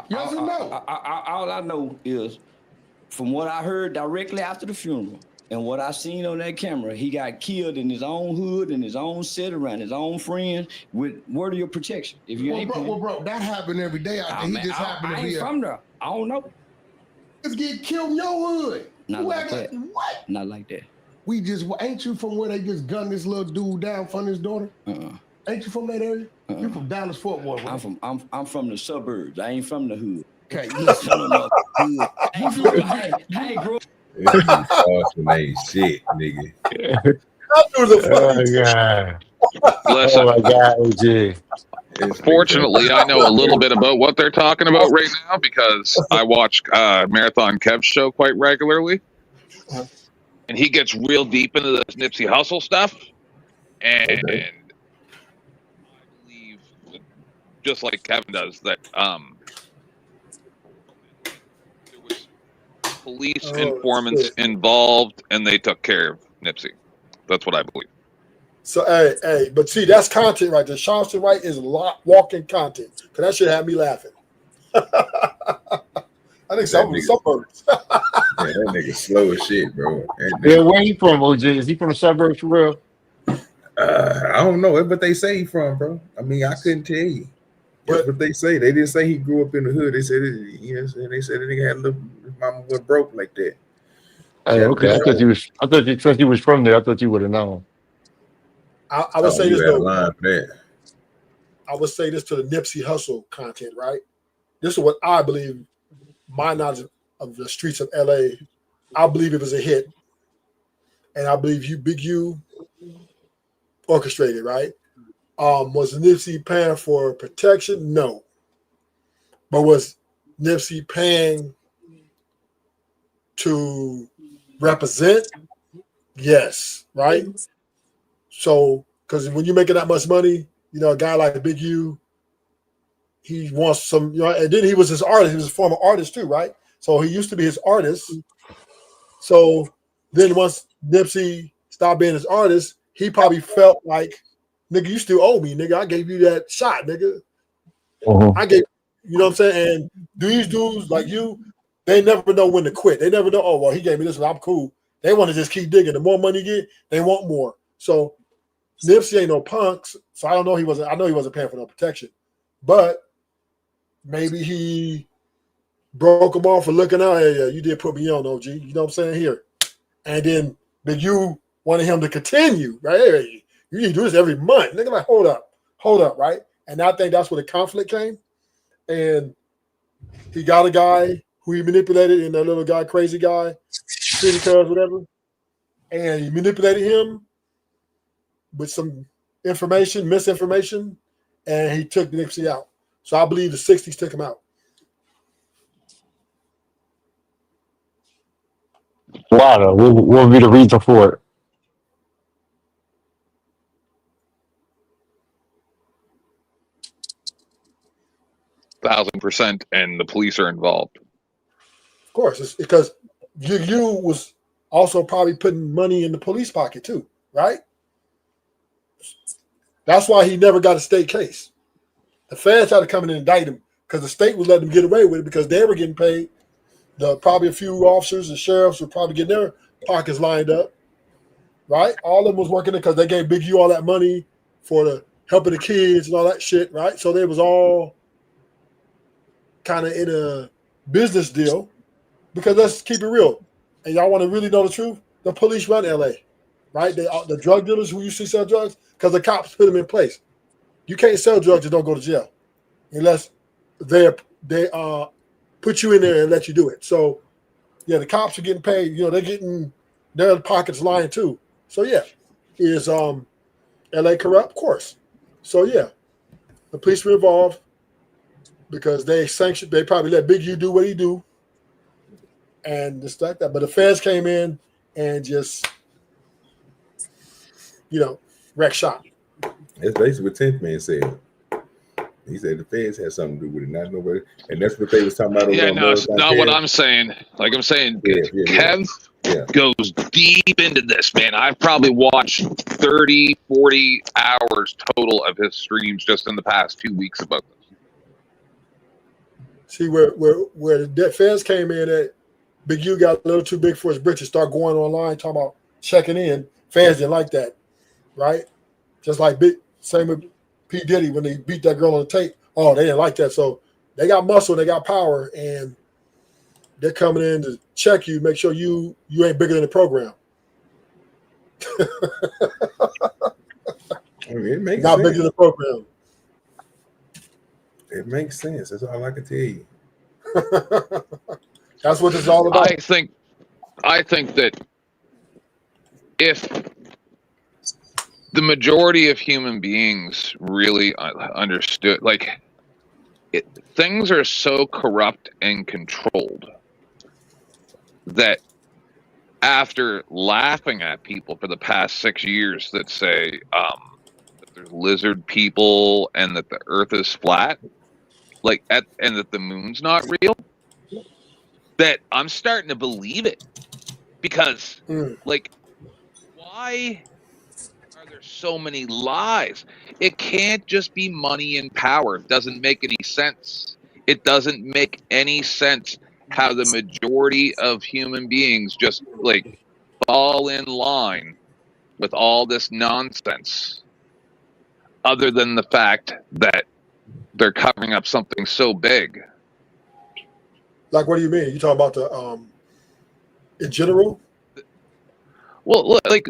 yes or no? All I know is from what I heard directly after the funeral and what I seen on that camera, he got killed in his own hood, in his own city, around his own friends, with word of your protection. If you bro, that happened every day out there. He just happened to be from there. I don't know. Let's get killed in your hood. Not like that. What? Not like that. We just ain't you from where they just gunned this little dude down from his daughter? Ain't you from that area? You from Dallas Fort Worth? Right? I'm from the suburbs. I ain't from the hood. Okay, Hey, bro. Shit, nigga. Listen, Oh my God, OG. Fortunately, I know a little bit about what they're talking about right now because I watch Marathon Kev's show quite regularly. And he gets real deep into this Nipsey Hussle stuff. And I believe, just like Kevin does, that there was police informants involved and they took care of Nipsey. That's what I believe. So, hey, but see, that's content right there. Charleston White is walking content. Because that shit had me laughing. I think some suburbs. Yeah, that nigga slow as shit, bro. Yeah, where he from, OG? Is he from the suburbs for real? I don't know what they say he from, bro. I mean, I couldn't tell you. That's what they say. They didn't say he grew up in the hood. They said they said that nigga had a little, his mama went broke like that. Hey, okay. I thought since he was from there, I thought you would have known. I would say this though. Line for that. I would say this to the Nipsey Hussle content, right? This is what I believe. My knowledge of the streets of LA, I believe it was a hit, and I believe Big U orchestrated, right? Was Nipsey paying for protection? No. But was Nipsey paying to represent? Yes, right? So, because when you're making that much money, you know, a guy like Big U, he wants some, you know, and then he was his artist. He was a former artist too, right? So he used to be his artist. So then once Nipsey stopped being his artist, he probably felt like, nigga, you still owe me, nigga. I gave you that shot, nigga. I gave, you know what I'm saying? And these dudes like you, they never know when to quit. They never know, oh, well, he gave me this one, I'm cool. They want to just keep digging. The more money you get, they want more. So Nipsey ain't no punks. So I don't know, I know he wasn't paying for no protection. But maybe he broke him off for looking out. Hey, yeah, you did put me on, OG. You know what I'm saying? Here. And then Big U wanted him to continue, right? Hey, you need to do this every month. Nigga, like, hold up, right? And I think that's where the conflict came. And he got a guy who he manipulated, and that little guy, crazy guy, city cuz, whatever. And he manipulated him with some information, misinformation, and he took Nipsey out. So I believe the 60s took him out. Wow, what would be the reason for it? $1,000%, and the police are involved. Of course, it's because you was also probably putting money in the police pocket too, right? That's why he never got a state case. The feds had to come in and indict him because the state was letting him get away with it because they were getting paid. Probably a few officers and sheriffs were probably getting their pockets lined up, right? All of them was working because they gave Big U all that money for the helping the kids and all that shit, right? So they was all kind of in a business deal because let's keep it real. And y'all want to really know the truth? The police run LA, right? The drug dealers who used to sell drugs because the cops put them in place. You can't sell drugs and don't go to jail unless they put you in there and let you do it. So, yeah, the cops are getting paid. You know, they're getting their pockets lined too. So, yeah, is LA corrupt? Of course. So, yeah, the police were involved because they probably let Big U do what he do and just like that. But the feds came in and just, you know, wreck shop. That's basically what 10th Man said. He said the feds had something to do with it, not nobody. And that's what they was talking about. Yeah, no, it's not what I'm saying. Like I'm saying, Kev goes deep into this, man. I've probably watched 30, 40 hours total of his streams just in the past 2 weeks about this. See, where the feds came in at, Big U got a little too big for his britches, start going online, talking about checking in. Fans didn't like that, right? Just like same with P. Diddy when they beat that girl on the tape. Oh, they didn't like that. So they got muscle, they got power, and they're coming in to check you, make sure you ain't bigger than the program. I mean, it makes not sense. bigger than the program. It makes sense. That's all I can tell you. That's what it's all about. I think that if the majority of human beings really understood, like, things are so corrupt and controlled that after laughing at people for the past 6 years that say that there's lizard people and that the earth is flat, and that the moon's not real, that I'm starting to believe it. Because, why are there so many lies? It can't just be money and power. It doesn't make any sense. It doesn't make any sense. how the majority of human beings just like fall in line with all this nonsense, other than the fact that they're covering up something so big. Like, what do you mean? You talking about the in general? Well, look, like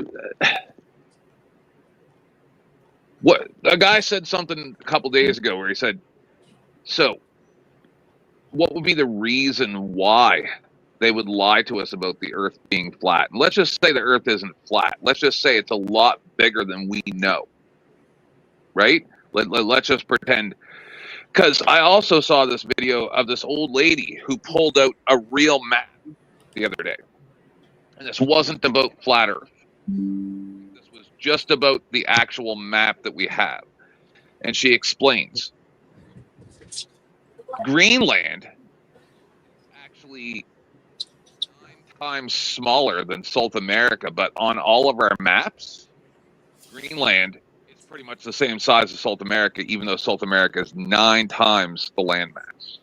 what a guy said something a couple days ago where he said, so what would be the reason why they would lie to us about the earth being flat? And let's just say the earth isn't flat. Let's just say it's a lot bigger than we know, right? Let's just pretend. Because I also saw this video of this old lady who pulled out a real map the other day. And this wasn't about flat earth. This was just about the actual map that we have. And she explains, Greenland is actually 9 times smaller than South America, but on all of our maps, Greenland is pretty much the same size as South America, even though South America is 9 times the landmass.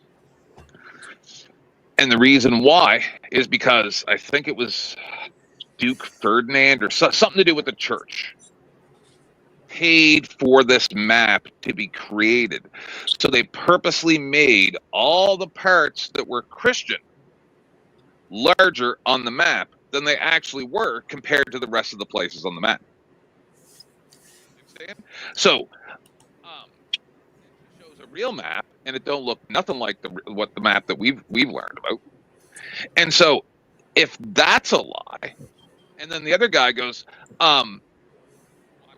And the reason why is because I think it was Duke Ferdinand or something to do with the church paid for this map to be created. So they purposely made all the parts that were Christian larger on the map than they actually were compared to the rest of the places on the map. Understand? So it shows a real map and it don't look nothing like what the map that we've learned about. And so if that's a lie, and then the other guy goes, why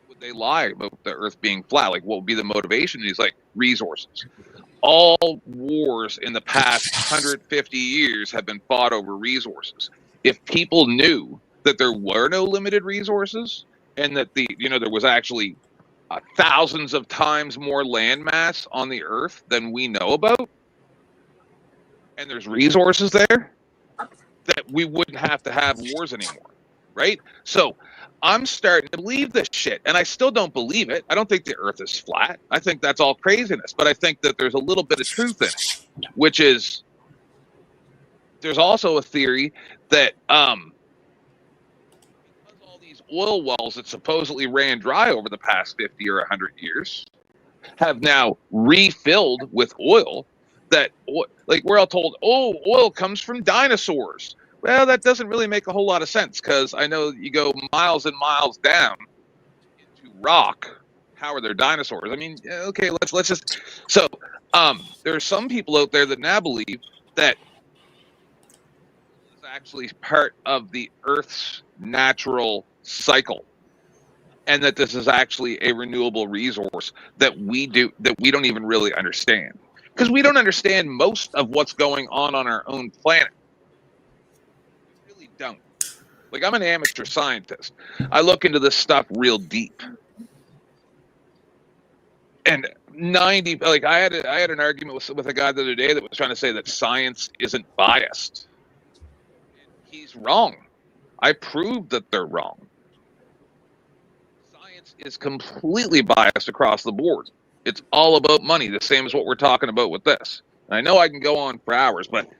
would they lie about the earth being flat? Like, what would be the motivation? And he's like, resources. All wars in the past 150 years have been fought over resources. If people knew that there were no limited resources and that there was actually thousands of times more land mass on the earth than we know about, and there's resources there, that we wouldn't have to have wars anymore, right? So I'm starting to believe this shit, and I still don't believe it. I don't think the earth is flat. I think that's all craziness, but I think that there's a little bit of truth in it, which is there's also a theory that because all these oil wells that supposedly ran dry over the past 50 or 100 years have now refilled with oil, that like we're all told, oh, oil comes from dinosaurs. Well, that doesn't really make a whole lot of sense, because I know you go miles and miles down into rock. How are there dinosaurs? I mean, okay, let's just. So there are some people out there that now believe that this is actually part of the Earth's natural cycle, and that this is actually a renewable resource that we don't even really understand, because we don't understand most of what's going on our own planet. Don't. Like, I'm an amateur scientist. I look into this stuff real deep. And I had an argument with a guy the other day that was trying to say that science isn't biased. He's wrong. I proved that they're wrong. Science is completely biased across the board. It's all about money, the same as what we're talking about with this. And I know I can go on for hours, but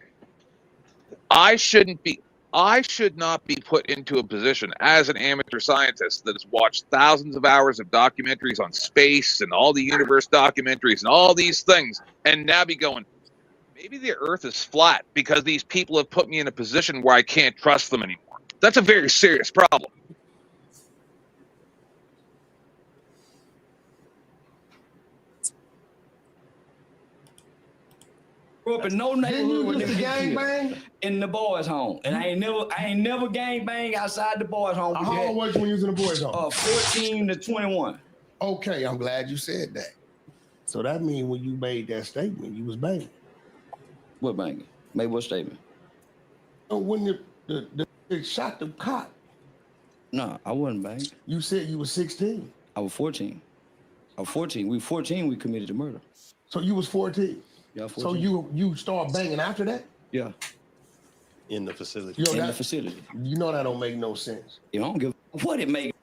I should not be put into a position as an amateur scientist that has watched thousands of hours of documentaries on space and all the universe documentaries and all these things, and now be going, maybe the earth is flat because these people have put me in a position where I can't trust them anymore. That's a very serious problem. Grew up in no neighborhood with niggas gang bang in the boys' home, and I ain't never gang bang outside the boys' home. How old was you when you was in the boys' home? 14 to 21. Okay, I'm glad you said that. So that means when you made that statement, you was banging. What banging? Made what statement? Oh, when they shot the cop. No, I wasn't banging. You said you was 16. I was 14. I was 14. We 14. We committed the murder. So you was 14. Yeah, 14. So you start banging after that? Yeah. In the facility. In the facility. You know that don't make no sense. You don't give what it make.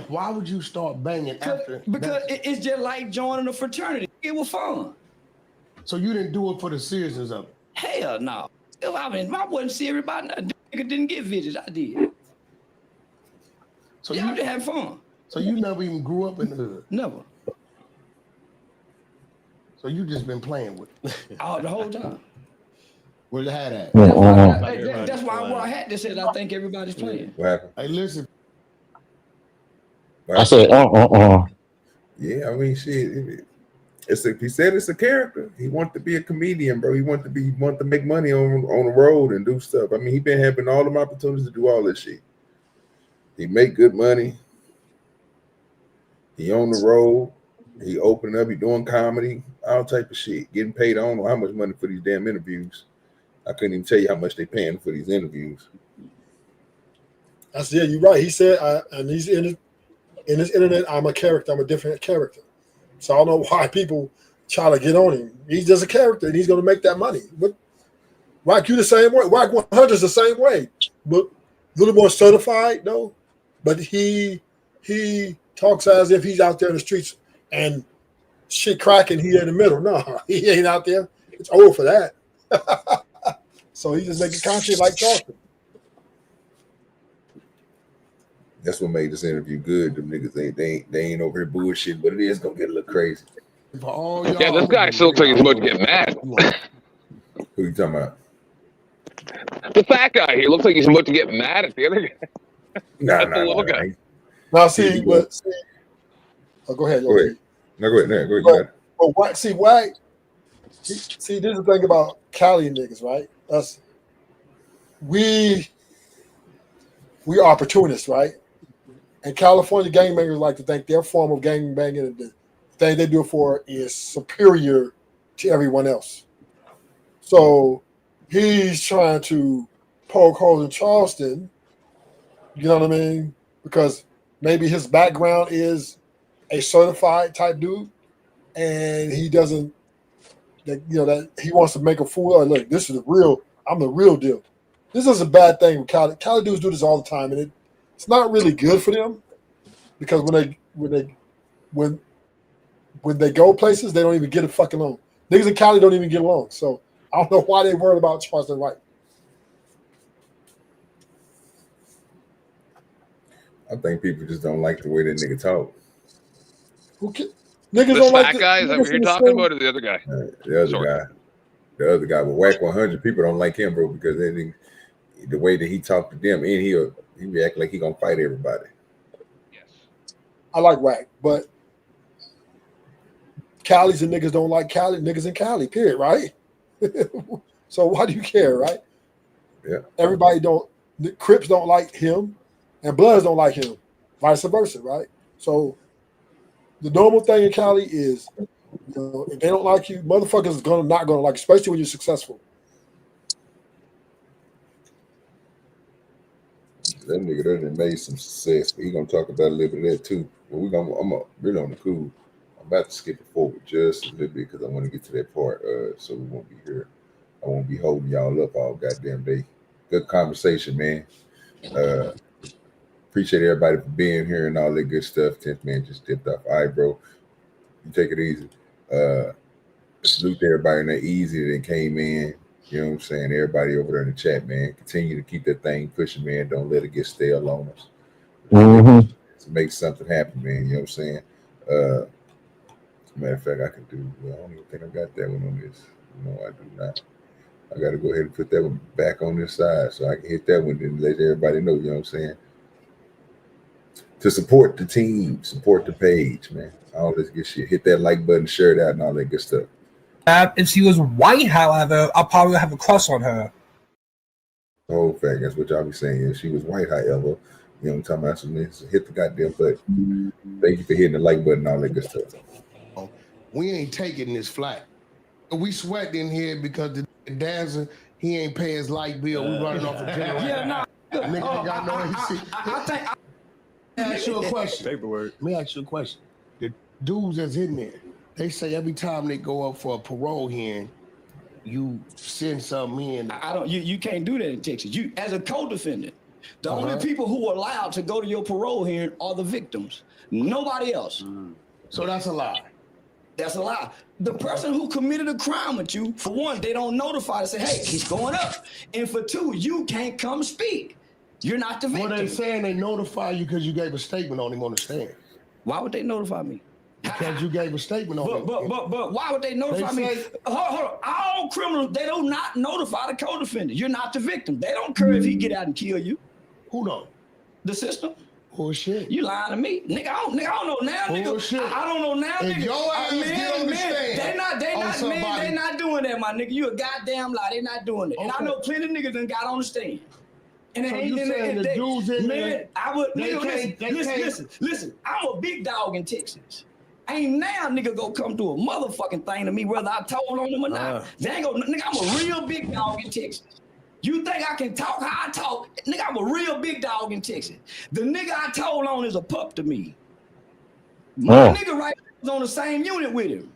Why would you start banging after? Because it's just like joining a fraternity. It was fun. So you didn't do it for the seriousness of it? Hell no. I mean, I wasn't serious about nothing. Nigga didn't get visits. I did. So y'all just had fun. So you never even grew up in the hood? Never. So you just been playing with it? Oh, the whole time. Where's the hat at? That's why I wore a hat that said I think everybody's playing. What happened? Hey, listen. I said, Yeah, I mean, shit. He said it's a character. He wanted to be a comedian, bro. He wanted to make money on the road and do stuff. I mean, he been having all the opportunities to do all this shit. He make good money. He on the road. He opening up. He doing comedy, all type of shit. Getting paid. I don't know how much money for these damn interviews. I couldn't even tell you how much they paying for these interviews. Yeah, you're right. He said, and he's in this internet, I'm a character. I'm a different character. So I don't know why people try to get on him. He's just a character, and he's going to make that money. But Wack, you the same way. Wack 100 is the same way, but a little more certified, though. But he talks as if he's out there in the streets and shit cracking. He in the middle. No, he ain't out there. It's old for that. So he just making content like Charleston. That's what made this interview good. Them niggas they ain't over here bullshit, but it is gonna get a little crazy. Yeah, this guy still looks like he's about to get mad. Who you talking about? The fat guy here looks like he's about to get mad at the other guy. Nah, the little guy. Now see, but see, go ahead. Go ahead. No, go ahead. But Wack, see, Wack. See, this is the thing about Cali niggas, right? Us, we are opportunists, right? And California gangbangers like to think their form of gangbanging, the thing they do it for, is superior to everyone else. So he's trying to poke holes in Charleston. You know what I mean? Because maybe his background is a certified type dude, and he doesn't. That he wants to make a fool. Like, look, this is the real. I'm the real deal. This is a bad thing with Cali. Cali dudes do this all the time, and it's not really good for them because when they go places, they don't even get it fucking along. Niggas in Cali don't even get along. So I don't know why they worried about Charleston White. I think people just don't like the way that nigga talk. Niggas This don't fat like guy, is that what you're talking about, or the other guy? The other guy, but Wack 100, people don't like him, bro, because the way that he talked to them, and he be acting like he gonna fight everybody. I like Wack, but Cali's and niggas don't like Cali. Niggas in Cali, period, right? So why do you care, right? Yeah. Everybody don't. The Crips don't like him, and Bloods don't like him. Vice versa, right? So the normal thing in Cali is, if they don't like you, motherfuckers is not gonna like you, especially when you're successful. That nigga done made some success, but he gonna talk about a little bit of that too. But I'm really on the cool. I'm about to skip it forward just a little bit because I want to get to that part. So we won't be here. I won't be holding y'all up all goddamn day. Good conversation, man. Appreciate everybody for being here and all that good stuff. 10th man just dipped off. All right, bro. You take it easy. Salute to everybody that easy that came in. You know what I'm saying? Everybody over there in the chat, man. Continue to keep that thing pushing, man. Don't let it get stale on us. To make something happen, man. You know what I'm saying? Matter of fact, I can do. Well, I don't even think I got that one on this. No, I do not. I got to go ahead and put that one back on this side so I can hit that one and let everybody know. You know what I'm saying? To support the team, support the page, man. All this good shit. Hit that like button, share it out, and all that good stuff. If she was white, however, I'll probably have a crush on her. Oh, fact, that's what y'all be saying. If she was white, however, you know what I'm talking about? So hit the goddamn button. Thank you for hitting the like button and all that good stuff. We ain't taking this flight. We sweat in here because the dancer, he ain't pay his light bill. We running off a general. Yeah, no. Nigga ain't got no AC. I think. Let me ask you a question. Paperwork. Let me ask you a question. The dudes that's in there, they say every time they go up for a parole hearing, you send something in. You can't do that in Texas. You, as a co-defendant, the only people who are allowed to go to your parole hearing are the victims. Nobody else. So that's a lie. That's a lie. The person who committed a crime with you, for one, they don't notify to say, hey, he's going up. And for two, you can't come speak. You're not the victim. Well, they saying they notify you because you gave a statement on him on the stand. Why would they notify me? Because you gave a statement on him. But why would they notify me? Hold on. All criminals, they do not notify the co-defendant. You're not the victim. They don't care if he get out and kill you. Who don't? The system. Bullshit. You lying to me, nigga. I don't know now, Bullshit. nigga. I don't know now, if nigga. Your ass get on the stand. They not doing that, my nigga. You a goddamn lie. They not doing it. And I know plenty of niggas done got on the stand. And so you saying the dudes in there? I would, nigga, listen. I'm a big dog in Texas. Ain't now nigga go come do a motherfucking thing to me whether I told on them or not. They ain't gonna, nigga, I'm a real big dog in Texas. You think I can talk how I talk? Nigga, I'm a real big dog in Texas. The nigga I told on is a pup to me. My nigga right was on the same unit with him.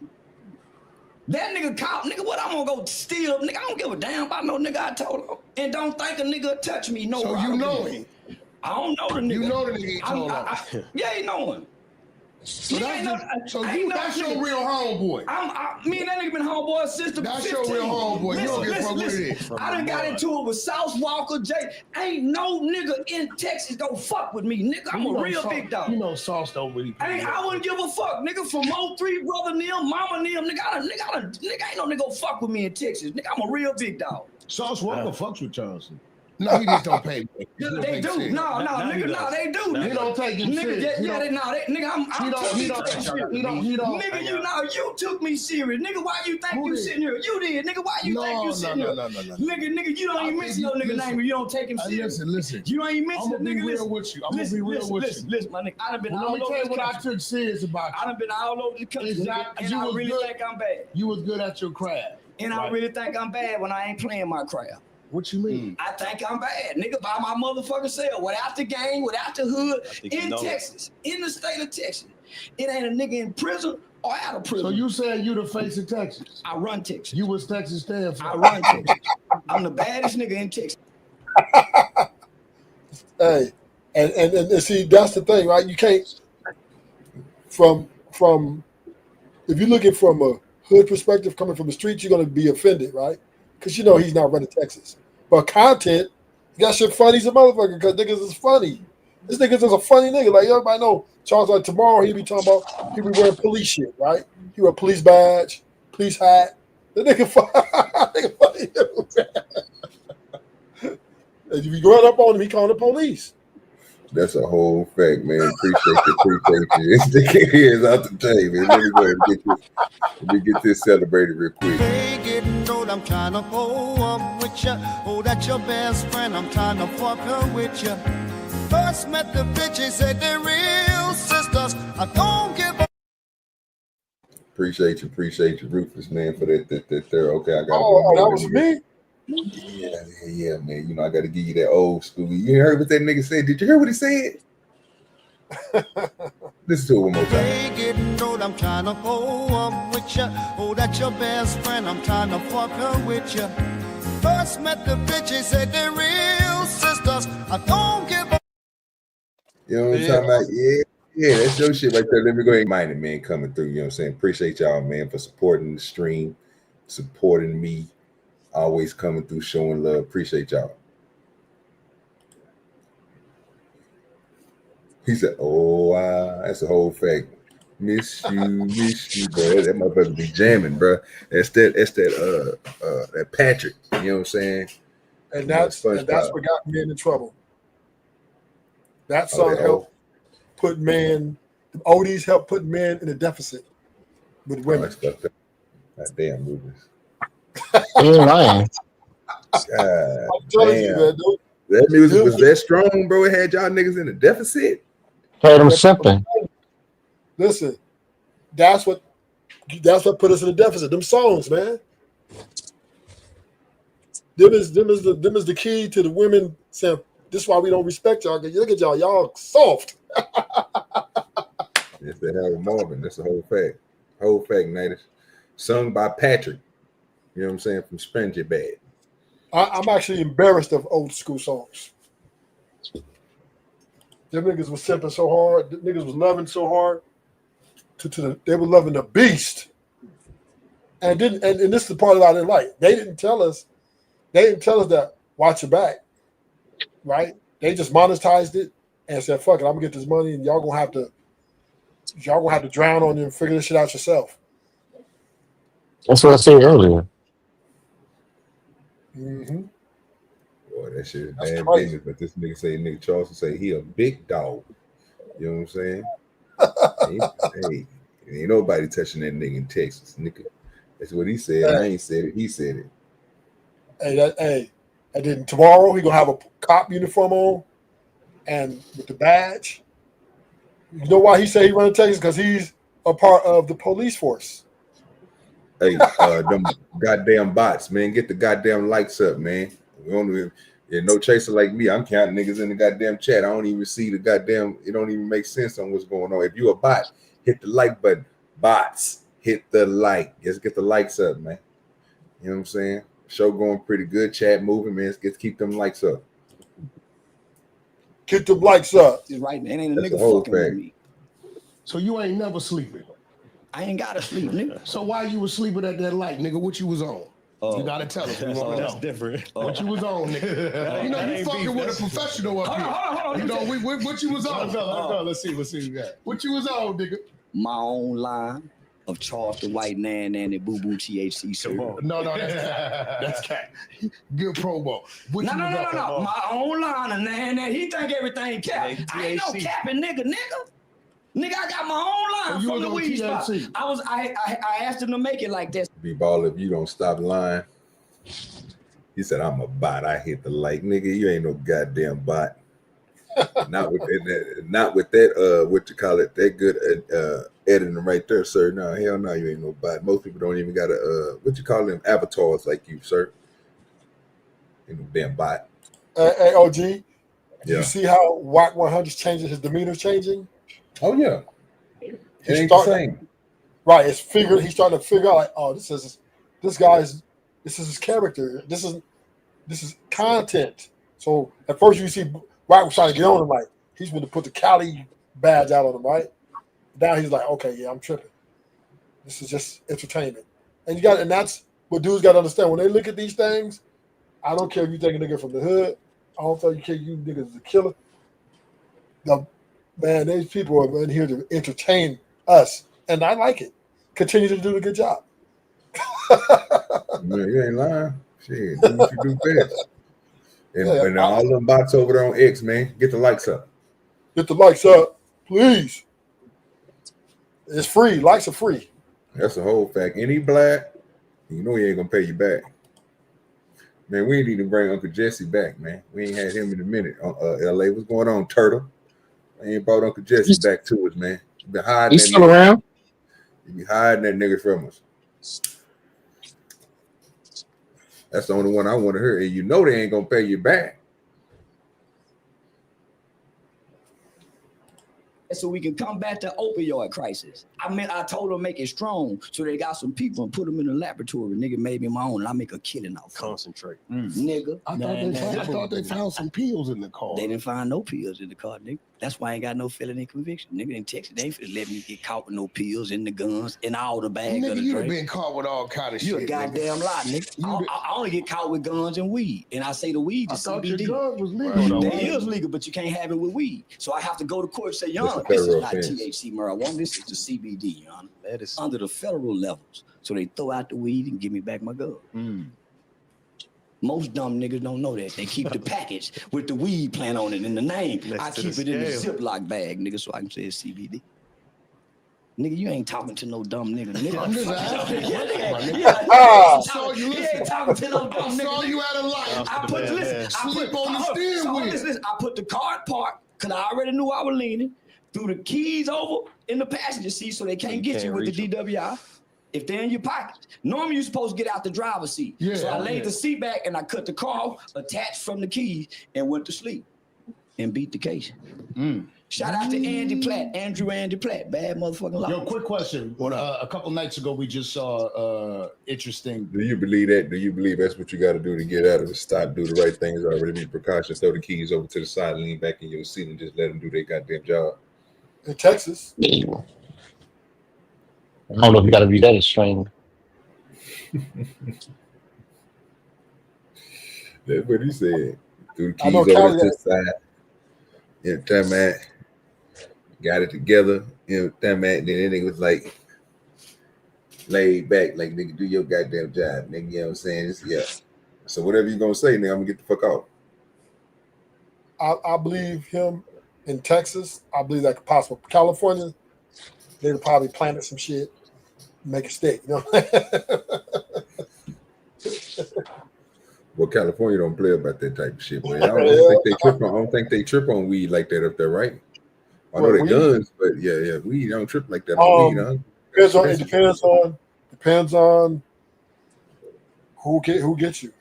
That nigga caught, nigga, what I'm gonna go steal? Nigga, I don't give a damn about no nigga I told on. And don't think a nigga touch me. No. So you know him? I don't know the nigga. You know the nigga he told on? Yeah, he know him. So that's your real homeboy. Me and that nigga been homeboy since the 15. That's your real homeboy. You don't give a fuck what it is. I done got into it with South Walker, Jay. Ain't no nigga in Texas go fuck with me, nigga. I'm a real big dog. You know Sauce don't really. I wouldn't give a fuck, nigga. From 03, brother Neil, mama Neil, nigga, ain't no nigga go fuck with me in Texas, nigga. I'm a real big dog. Sauce Walker fucks with Charleston. No, he just don't pay. They do. No, nigga, they do. He don't take him serious. Nigga, you took me serious. Nigga, why you think you sitting here? You did. Nigga, why you think you sitting here? No. Nigga, you don't even mention your nigga name. You don't take him serious. Listen. You don't even mention the nigga. I'm gonna be real with you. I'm gonna be real with you. Listen, my nigga. I done been all over the country. Let me tell you what I took serious about you. I done been all over the country, and I really think I'm bad. You was good at your craft. And I really think I'm bad when I ain't playing my craft. What you mean? I think I'm bad, nigga, by my motherfucking self, without the gang, without the hood, in Texas, in the state of Texas. It ain't a nigga in prison or out of prison. So you saying you the face of Texas? I run Texas. You was Texas stand for? I run Texas. I'm the baddest nigga in Texas. Hey, and see, that's the thing, right? You can't from if you're looking from a hood perspective, coming from the streets, you're gonna be offended, right? Because you know he's not running Texas. But content, you got shit funny as a motherfucker because niggas is funny. This nigga's is a funny nigga. Like everybody know, Charles, like tomorrow he be talking about he be wearing police shit, right? He wear police badge, police hat. The nigga funny dude. And if you run up on him, he calling the police. That's a whole fact, man. Appreciate you. Stick your hands out the table. Let me go ahead and let me get this celebrated real quick. Hey, getting old, I'm trying to pull up with you. Oh, that's your best friend, I'm trying to fuck her with you. First met the bitches, said they're real sisters. I don't give a. Appreciate you, Rufus, man, for that. Okay, I got. Oh, that was me. Yeah, man. You know, I got to give you that old school. You heard what that nigga said? Did you hear what he said? Listen to it one more time. Hey, getting old, I'm trying to pull up with you. Oh, that's your best friend, I'm trying to fuck her with you. First met the bitches, said they're real sisters. I don't give a. You know what I'm talking about? Yeah, that's your shit right there. Let me go ahead and mind it, man, coming through. You know what I'm saying? Appreciate y'all, man, for supporting the stream, supporting me. Always coming through, showing love. Appreciate y'all. He said, "Oh, that's a whole fact. Miss you, bro. That motherfucker be jamming, bro. That's that Patrick. You know what I'm saying? And that's what got men in trouble. That song helped put men. The oldies helped put men in a deficit with women. God damn movies. Ain't lying. I'm telling you, man, dude. That music was that strong, bro. It had y'all niggas in a deficit. Had them simping. Listen, that's what put us in a deficit. Them songs, man. Them is the key to the women saying, this is why we don't respect y'all. Cause look at y'all soft. It's the hell of Marvin. That's the whole fact. Whole fact, Natives. Sung by Patrick. You know what I'm saying? From Spongy Bad. I'm actually embarrassed of old school songs. Them niggas was simping so hard. Them niggas was loving so hard. they were loving the beast. And this is the part that I didn't like. They didn't tell us that watch your back, right? They just monetized it and said, fuck it, I'm gonna get this money and y'all gonna have to drown on you and figure this shit out yourself. That's what I said earlier. Mm-hmm. Boy, that shit is bad business. But this nigga Charleston say he a big dog. You know what I'm saying? Ain't nobody touching that nigga in Texas, nigga. That's what he said. I ain't said it. He said it. And then tomorrow he gonna have a cop uniform on and with the badge. You know why he said he running Texas? Because he's a part of the police force. Hey, them goddamn bots, man. Get the goddamn likes up, man. No chaser like me. I'm counting niggas in the goddamn chat. I don't even see the goddamn. It don't even make sense on what's going on. If you a bot, hit the like button. Bots, hit the like. Just get the likes up, man. You know what I'm saying? Show going pretty good. Chat moving, man. Let's keep them likes up. Get them likes up. He's right, man. Ain't a That's nigga the whole fucking with fact. me. So you ain't never sleeping. I ain't gotta sleep, nigga. So why you was sleeping at that light, nigga? What you was on? You gotta tell us. We want to That's know. different. What you was on, nigga? You know you fucking with a professional up here. Hold on. You know what you was on? Let's go. Let's see what we got. What you was on, nigga? My own line of Charleston White, Nan, and Boo Boo THC. Sir. No, that's cat. Good promo. What No. you was on? My own line of Nan. He think everything cap. I ain't no capping, nigga. Nigga, I got my own line from the weed spot. I asked him to make it like this. Be ball if you don't stop lying. He said, I'm a bot. I hit the like. Nigga, you ain't no goddamn bot. Not with that, what you call it, that good editing right there, sir. No, hell no, you ain't no bot. Most people don't even got what you call them, avatars like you, sir. Ain't no damn bot. Hey, OG, Yeah. you see how Wack 100's changing, his demeanor changing? Oh, yeah. It ain't the same. Right, he's starting to figure out, like, oh, this is his character. This is content. So at first you see Wack was trying to get on him, like he's going to put the Cali badge out on him, right? Now he's like, okay, yeah, I'm tripping. This is just entertainment, and that's what dudes got to understand when they look at these things. I don't care if you take a nigga from the hood. I don't care you niggas is a killer. Man, these people are in here to entertain us, and I like it. Continue to do a good job. Man, you ain't lying. Shit, do what you do best. And all them bots over there on X, man, get the likes up. Get the likes up, please. It's free. Likes are free. That's the whole fact. Any black, you know he ain't gonna pay you back. Man, we need to bring Uncle Jesse back, man. We ain't had him in a minute. LA, what's going on, Turtle? I ain't brought Uncle Jesse back to us, man. You been hiding He's still around. You be hiding that nigga from us. That's the only one I want to hear. And you know they ain't gonna pay you back. So we can combat the opioid crisis. I told them make it strong, so they got some people and put them in the laboratory. Nigga made me my own, and I make a killing off. Concentrate, nigga. I thought they found some pills in the car. They didn't find no pills in the car, nigga. That's why I ain't got no felony conviction. Nigga in Texas, they ain't finna let me get caught with no pills in the guns in all the bags of Nigga, the you done drink. been caught with all kind of shit. You a goddamn lie, nigga. I only get caught with guns and weed, and I say the weed is CBD. Your gun was legal. It is legal, but you can't have it with weed. So I have to go to court and say, Your Honor, That's a this is federal not offense. THC marijuana. This is the CBD, Your Honor. That is under the federal levels. So they throw out the weed and give me back my gun. Most dumb niggas don't know that. They keep the package with the weed plant on it in the name. I keep it in the Ziploc bag, nigga, so I can say it's CBD. Nigga, you ain't talking to no dumb nigga. I'm just asking. I saw you ain't talking to no dumb nigga. I saw you at a light. I put the car park because I already knew I was leaning. Threw the keys over in the passenger seat so they can't get you with the DWI. If they're in your pocket, normally you're supposed to get out the driver's seat. Yeah, so I laid the seat back and I cut the car off, attached from the keys, and went to sleep and beat the case. Shout out to Andrew Andy Platt, bad motherfucking life. Yo, quick question. A couple nights ago, we just saw interesting. Do you believe that? Do you believe that's what you got to do to get out of it? Stop, do the right things, already be precautions, throw the keys over to the side, lean back in your seat, and just let them do their goddamn job. In Texas. I don't know if you got to be that extreme. That's what he said. Threw the I know keys over Khaled to the side. You know, that man got it together. You know, that man. Then it was like laid back, like nigga, do your goddamn job, nigga. You know what I'm saying? Yeah. So whatever you gonna say, nigga, I'm gonna get the fuck out. I believe him in Texas. I believe that could possible. California, they'd probably planted some shit, make a stick. You know. Well, California don't play about that type of shit, man. I don't think they trip on weed like that up there, right? I know they guns, but yeah, weed don't trip like that on weed, huh? It depends on who gets you.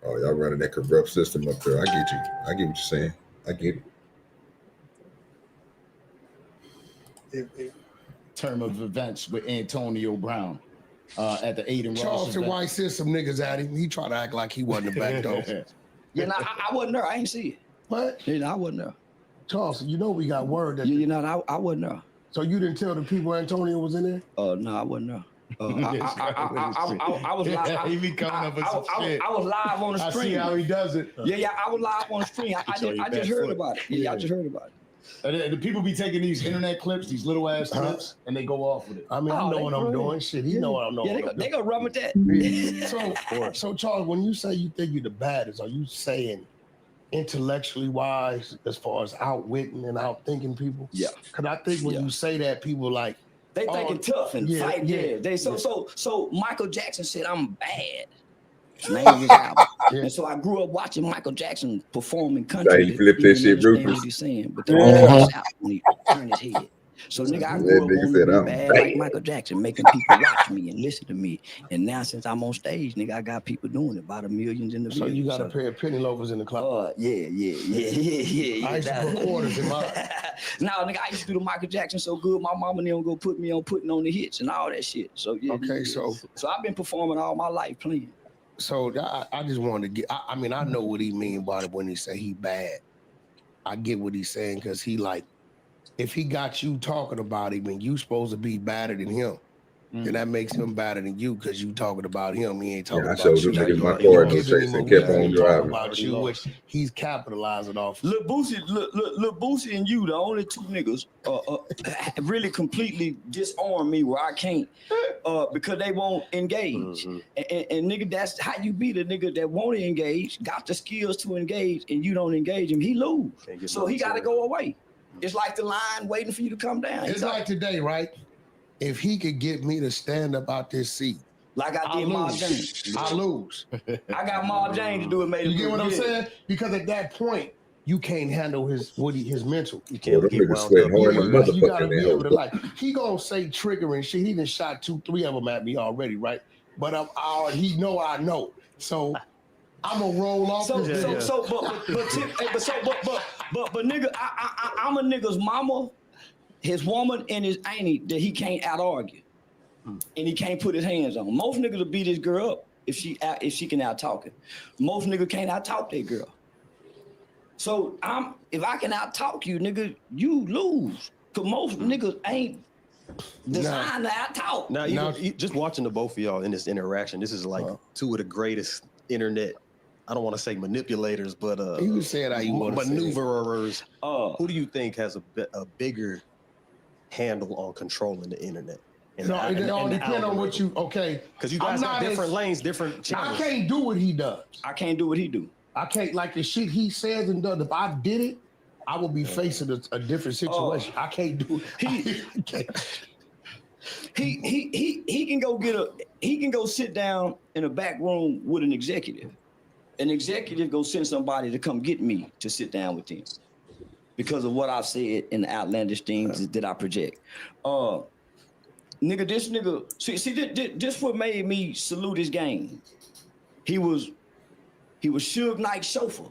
Oh, y'all running that corrupt system up there. I get you. I get what you're saying. I get it. Term of events with Antonio Brown at the 8 and Ross Charleston event. White sent some niggas at him. He tried to act like he wasn't the back door. Yeah, no, I wasn't there. I ain't see it. What? Yeah, no, I wasn't there. Charleston, you know we got word that. I wasn't there. So you didn't tell the people Antonio was in there? No, I wasn't there. I was live. He be coming up with some shit. I was live on the stream. I see how he does it. Yeah, I was live on the stream. I just heard about it. Yeah, I just heard about it. The people be taking these internet clips, these little ass clips, and they go off with it. I mean, I know what I'm doing. Shit, he know what I'm doing. Yeah, they gonna run with that. So Charles, when you say you think you're the baddest, are you saying intellectually wise, as far as outwitting and outthinking people? Yeah. Because I think when you say that, people like they thinking tough and fight. Yeah. They so Michael Jackson said I'm bad. Name of his album. And so I grew up watching Michael Jackson perform in country. Like he flipped that shit, Rufus. What he's saying, but then when he turned his head. So nigga, I grew up wanting to be bad like Michael Jackson, making people watch me and listen to me. And now since I'm on stage, nigga, I got people doing it by the millions in the So videos. you got a pair of penny loafers in the club? Yeah. I used to put quarters in mine. Now, nigga, I used to do the Michael Jackson so good, my mama and them go put me on putting on the hits and all that shit. So yeah. Okay, so I've been performing all my life playing. So I just wanted to get. I mean, I know what he mean by it when he say he bad. I get what he's saying because he like, if he got you talking about him and you supposed to be better than him, then that makes him better than you because you talking about him. He ain't talking about you. I showed them niggas my car in the chase and kept on driving. About you, which he's capitalizing off. Lil Boosie and you, the only two niggas, really completely disarm me where I can't, because they won't engage. And nigga, that's how you beat a nigga that won't engage, got the skills to engage, and you don't engage him. He lose, so he got to go away. It's like the line waiting for you to come down. It's like today, right? If he could get me to stand up out this seat, like I did Marv James, I lose. I got Marv James to do it. You get what I'm saying? Because at that point, you can't handle his mental. You can't get wound up. You gotta be able to like. He gonna say triggering shit. He done shot 2-3 of them at me already, right? But he know I know. So I'm gonna roll off. But nigga, I'm a nigga's mama, his woman, and his auntie that he can't out argue, and he can't put his hands on. Most niggas will beat this girl up if she can out talk him. Most niggas can't out talk that girl. So if I can out talk you, nigga, you lose. Cause most niggas ain't designed to out talk. Now, just watching the both of y'all in this interaction, this is like two of the greatest internet. I don't want to say manipulators, but you said how you want to maneuverers. Who do you think has a bigger handle on controlling the internet? It all depends on what you because you guys got different lanes, different channels. I can't do what he does. I can't do what he do. I can't like the shit he says and does. If I did it, I would be facing a different situation. I can't do it. He can go sit down in a back room with an executive. An executive go send somebody to come get me to sit down with him because of what I've said in the outlandish things that I project. Nigga, this nigga, see, this what made me salute his game. He was Suge Knight's chauffeur.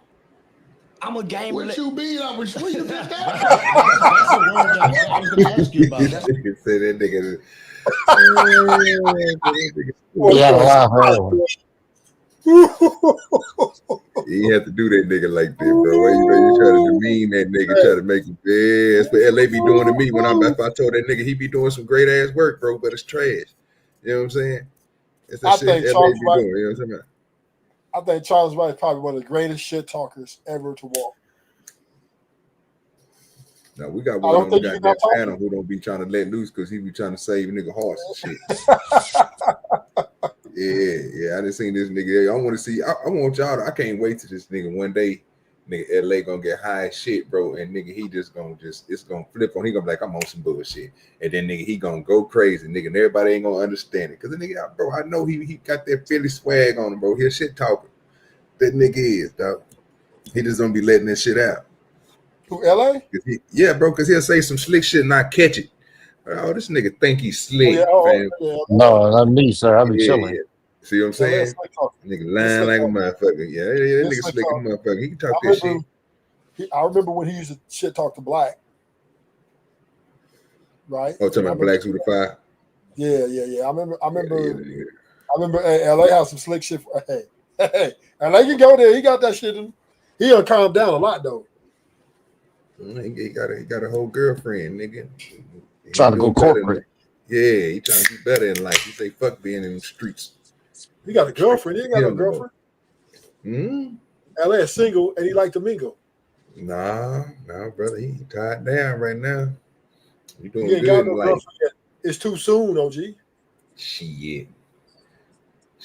I'm a game. What you mean? Where you get that? That's a word that I was going to ask you about. You say that nigga. You have to do that nigga like that, bro. You try to demean that nigga, try to make him that's what LA be doing to me when if I told that nigga he be doing some great ass work, bro, but it's trash. You know what I'm saying? It's the shit LA be doing. You know what I'm saying? I think Charles White is probably one of the greatest shit talkers ever to walk. Now we got one on the goddamn panel who don't be trying to let loose because he be trying to save nigga hearts and shit. Yeah, I just seen this nigga. I want to see. I want y'all to. I can't wait till this nigga one day. Nigga, LA gonna get high as shit, bro. And nigga, he it's gonna flip on. He gonna be like, I'm on some bullshit. And then nigga, he gonna go crazy, nigga. And everybody ain't gonna understand it. Cause the nigga, bro, I know he got that Philly swag on him, bro. He a shit talker. That nigga is, dog. He just gonna be letting that shit out. Who, LA? Yeah, bro, cause he'll say some slick shit and not catch it. Oh, this nigga think he's slick. No, not me, sir. I be chilling. Yeah. See what I'm saying? Nigga lying like a motherfucker. Yeah, that nigga slick a motherfucker. He can talk that shit. I remember when he used to shit talk to Black. Right? Oh, talking about Black Suit of Fire? Yeah. I remember LA has some slick shit. Hey, LA can go there. He got that shit. He done calm down a lot though. He got a whole girlfriend, nigga. Trying to go corporate. Yeah, he trying to do better in life. He say fuck being in the streets. He got a girlfriend. He ain't got no girlfriend. LA is single and he like to mingle. Nah, brother. He tied down right now. You doing he ain't good got no in life. girlfriend yet. It's too soon, OG. Shit,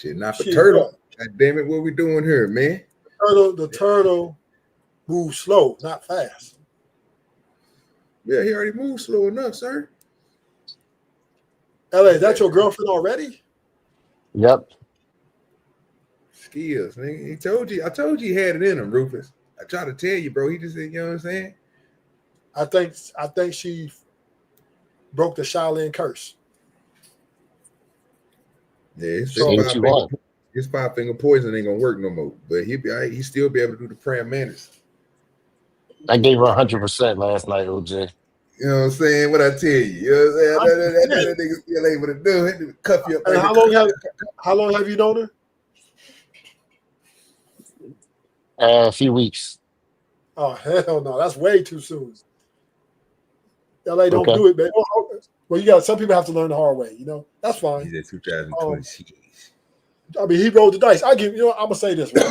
not for turtle. God damn it, what we doing here, man? The turtle moves slow, not fast. Yeah, he already moved slow enough, sir. LA, is that your girlfriend already? Yep. Skills, nigga. I told you he had it in him, Rufus. I tried to tell you, bro. He just said, you know what I'm saying? I think she broke the Shaolin curse. Yeah, his five-finger poison ain't gonna work no more. But he still be able to do the praying mantis. I gave her 100% last night, OJ. You know what I'm saying? What I tell you, you know what I'm saying? That nigga still able to do it. Cuff you up. And how long have you known her? A few weeks. Oh hell no, that's way too soon. LA don't do it, man. Well, some people have to learn the hard way. You know, that's fine. He's at 2020. I mean, he rolled the dice. I'm gonna say this. Right?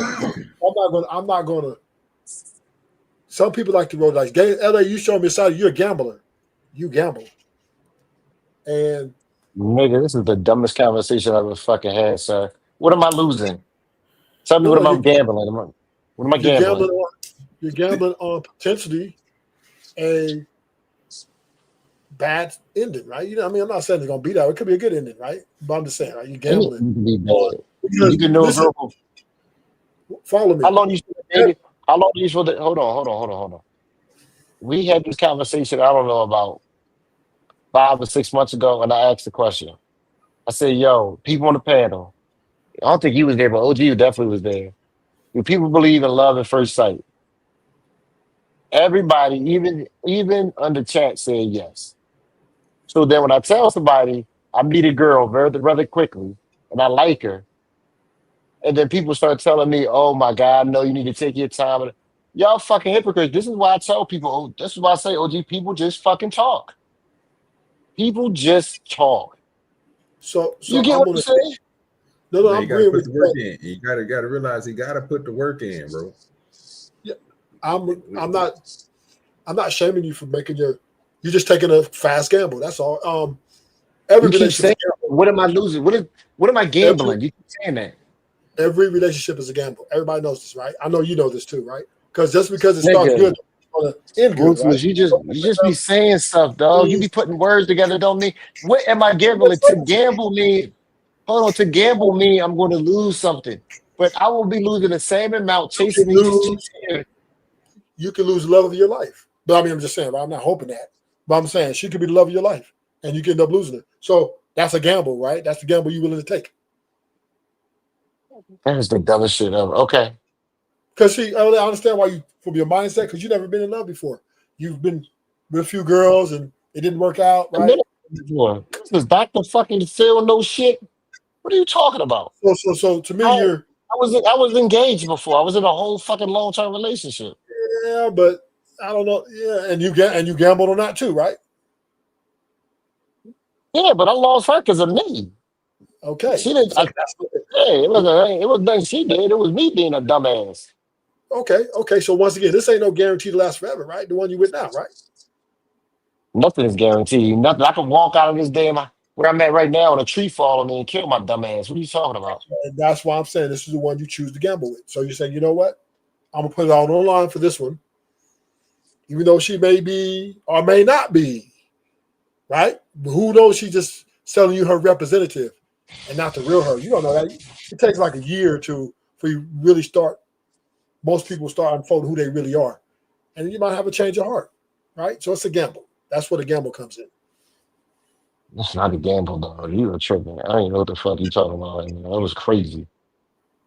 I'm not gonna. Some people like to roll the dice. LA, you show me a side. You're a gambler. You gamble. And nigga, this is the dumbest conversation I've ever fucking had, sir. What am I losing? Tell me what am I gambling? What am I gambling? You're gambling on potentially a bad ending, right? You know, I mean, I'm not saying it's gonna be that. It could be a good ending, right? But I'm just saying, right? You gambling. You can know follow me. How long you dated? How long you supposed to hold on. We had this conversation, I don't know, about 5 or 6 months ago, and I asked the question. I said, yo, people on the panel, I don't think he was there, but OG definitely was there. Do people believe in love at first sight? Everybody, even on the chat, said yes. So then when I tell somebody I meet a girl rather quickly and I like her, and then people start telling me, oh my God, no, you need to take your time. Y'all fucking hypocrites. This is why I tell people, this is why I say, OG, people just fucking talk. People just talk. So you get what I'm saying? No, I'm agreeing with you. You gotta realize he gotta put the work in, bro. Yeah, I'm not shaming you for making you're just taking a fast gamble. That's all. Every relationship. What am I losing? What am I gambling? You keep saying that. Every relationship is a gamble. Everybody knows this, right? I know you know this too, right? Because just because it starts good, it's gonna end good, right? You just be saying stuff, dog. You be putting words together, don't mean. What am I gambling? To gamble me? Hold on, to gamble me, I'm going to lose something, but I will be losing the same amount chasing these. You can lose the love of your life. But I mean, I'm just saying, right? I'm not hoping that. But I'm saying she could be the love of your life, and you can end up losing it. So that's a gamble, right? That's the gamble you're willing to take. That is the dumbest shit ever. Okay. Because I understand why from your mindset, because you've never been in love before. You've been with a few girls, and it didn't work out, right? Is Dr. fucking Phil no shit? What are you talking about? So to me, was engaged before. I was in a whole fucking long-term relationship. Yeah, but I don't know. Yeah, and you gambled on that too, right? Yeah, but I lost her because of me. Okay. She didn't. It was nothing she did. It was me being a dumbass. Okay. So once again, this ain't no guarantee to last forever, right? The one you with now, right? Nothing is guaranteed. Nothing. I can walk out of this damn where I'm at right now and a tree fall on me and kill my dumb ass. What are you talking about? And that's why I'm saying this is the one you choose to gamble with. So you're saying, you know what? I'm gonna put it out online for this one, even though she may be or may not be, right? But who knows? She's just selling you her representative and not the real her. You don't know that. It takes like a year or two for you really start. Most people start unfolding who they really are, and you might have a change of heart, right? So it's a gamble. That's where the gamble comes in. That's not a gamble, dog. You were tripping. I didn't know what the fuck you talking about. Right now. That was crazy.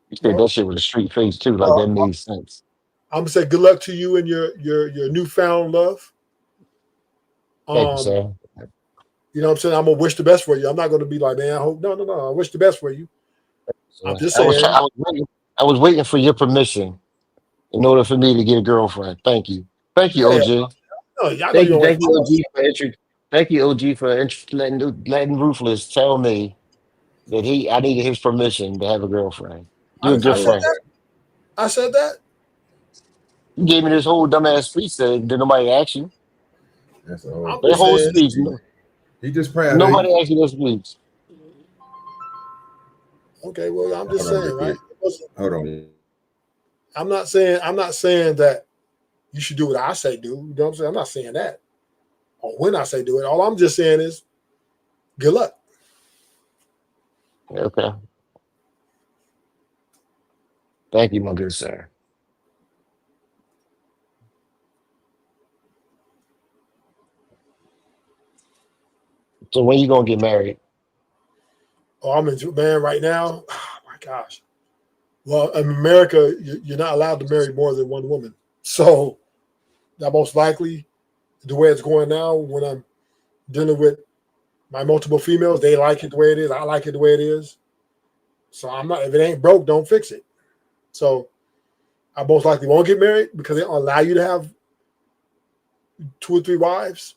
You said that shit with a straight face too. Like that made sense. I'm gonna say good luck to you and your newfound love. Thank you, sir. You know what I'm saying? I'm gonna wish the best for you. I'm not gonna be like, man, I hope no. I wish the best for you. I'm just saying. I was waiting for your permission in order for me to get a girlfriend. Thank you, OG. Thank you, OG, for letting Ruthless tell me that I needed his permission to have a girlfriend. You're a good friend. I said that. You gave me this whole dumbass speech that nobody asked you. That's that whole speech. He just proud. Nobody asked you that speech. Okay, well, I'm just saying, right? Hold on. I'm not saying that you should do what I say do. You know what I'm saying? I'm not saying that. Or when I say do it. All I'm just saying is good luck. Okay. Thank you, my good sir. So when you gonna get married? Oh, I'm in man right now. Oh my gosh. Well, in America, you're not allowed to marry more than one woman. So that most likely, the way it's going now, when I'm dealing with my multiple females, they like it the way it is. I like it the way it is. So I'm not. If it ain't broke, don't fix it. So I most likely won't get married because they don't allow you to have 2 or 3 wives.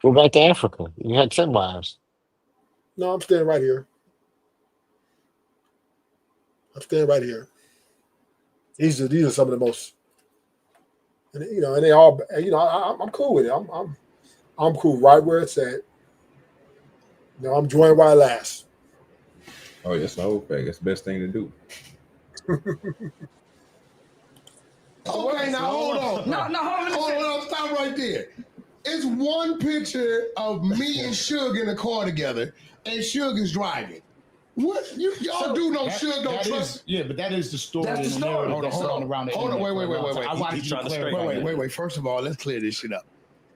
Go back to Africa. You had 10 wives. No, I'm staying right here. These are some of the most, and and they all, I'm cool with it. I'm cool right where it's at. I'm joined while I last. Oh, that's the whole fact. That's the best thing to do. Okay, now hold on. Hold on, stop right there. It's one picture of me and Suge in the car together, and Suge is driving. What y'all do? No, Suge don't trust. But that is the story. That's the story. Hold on, around the Hold on, wait. He's trying to straighten. Wait. First of all, let's clear this shit up.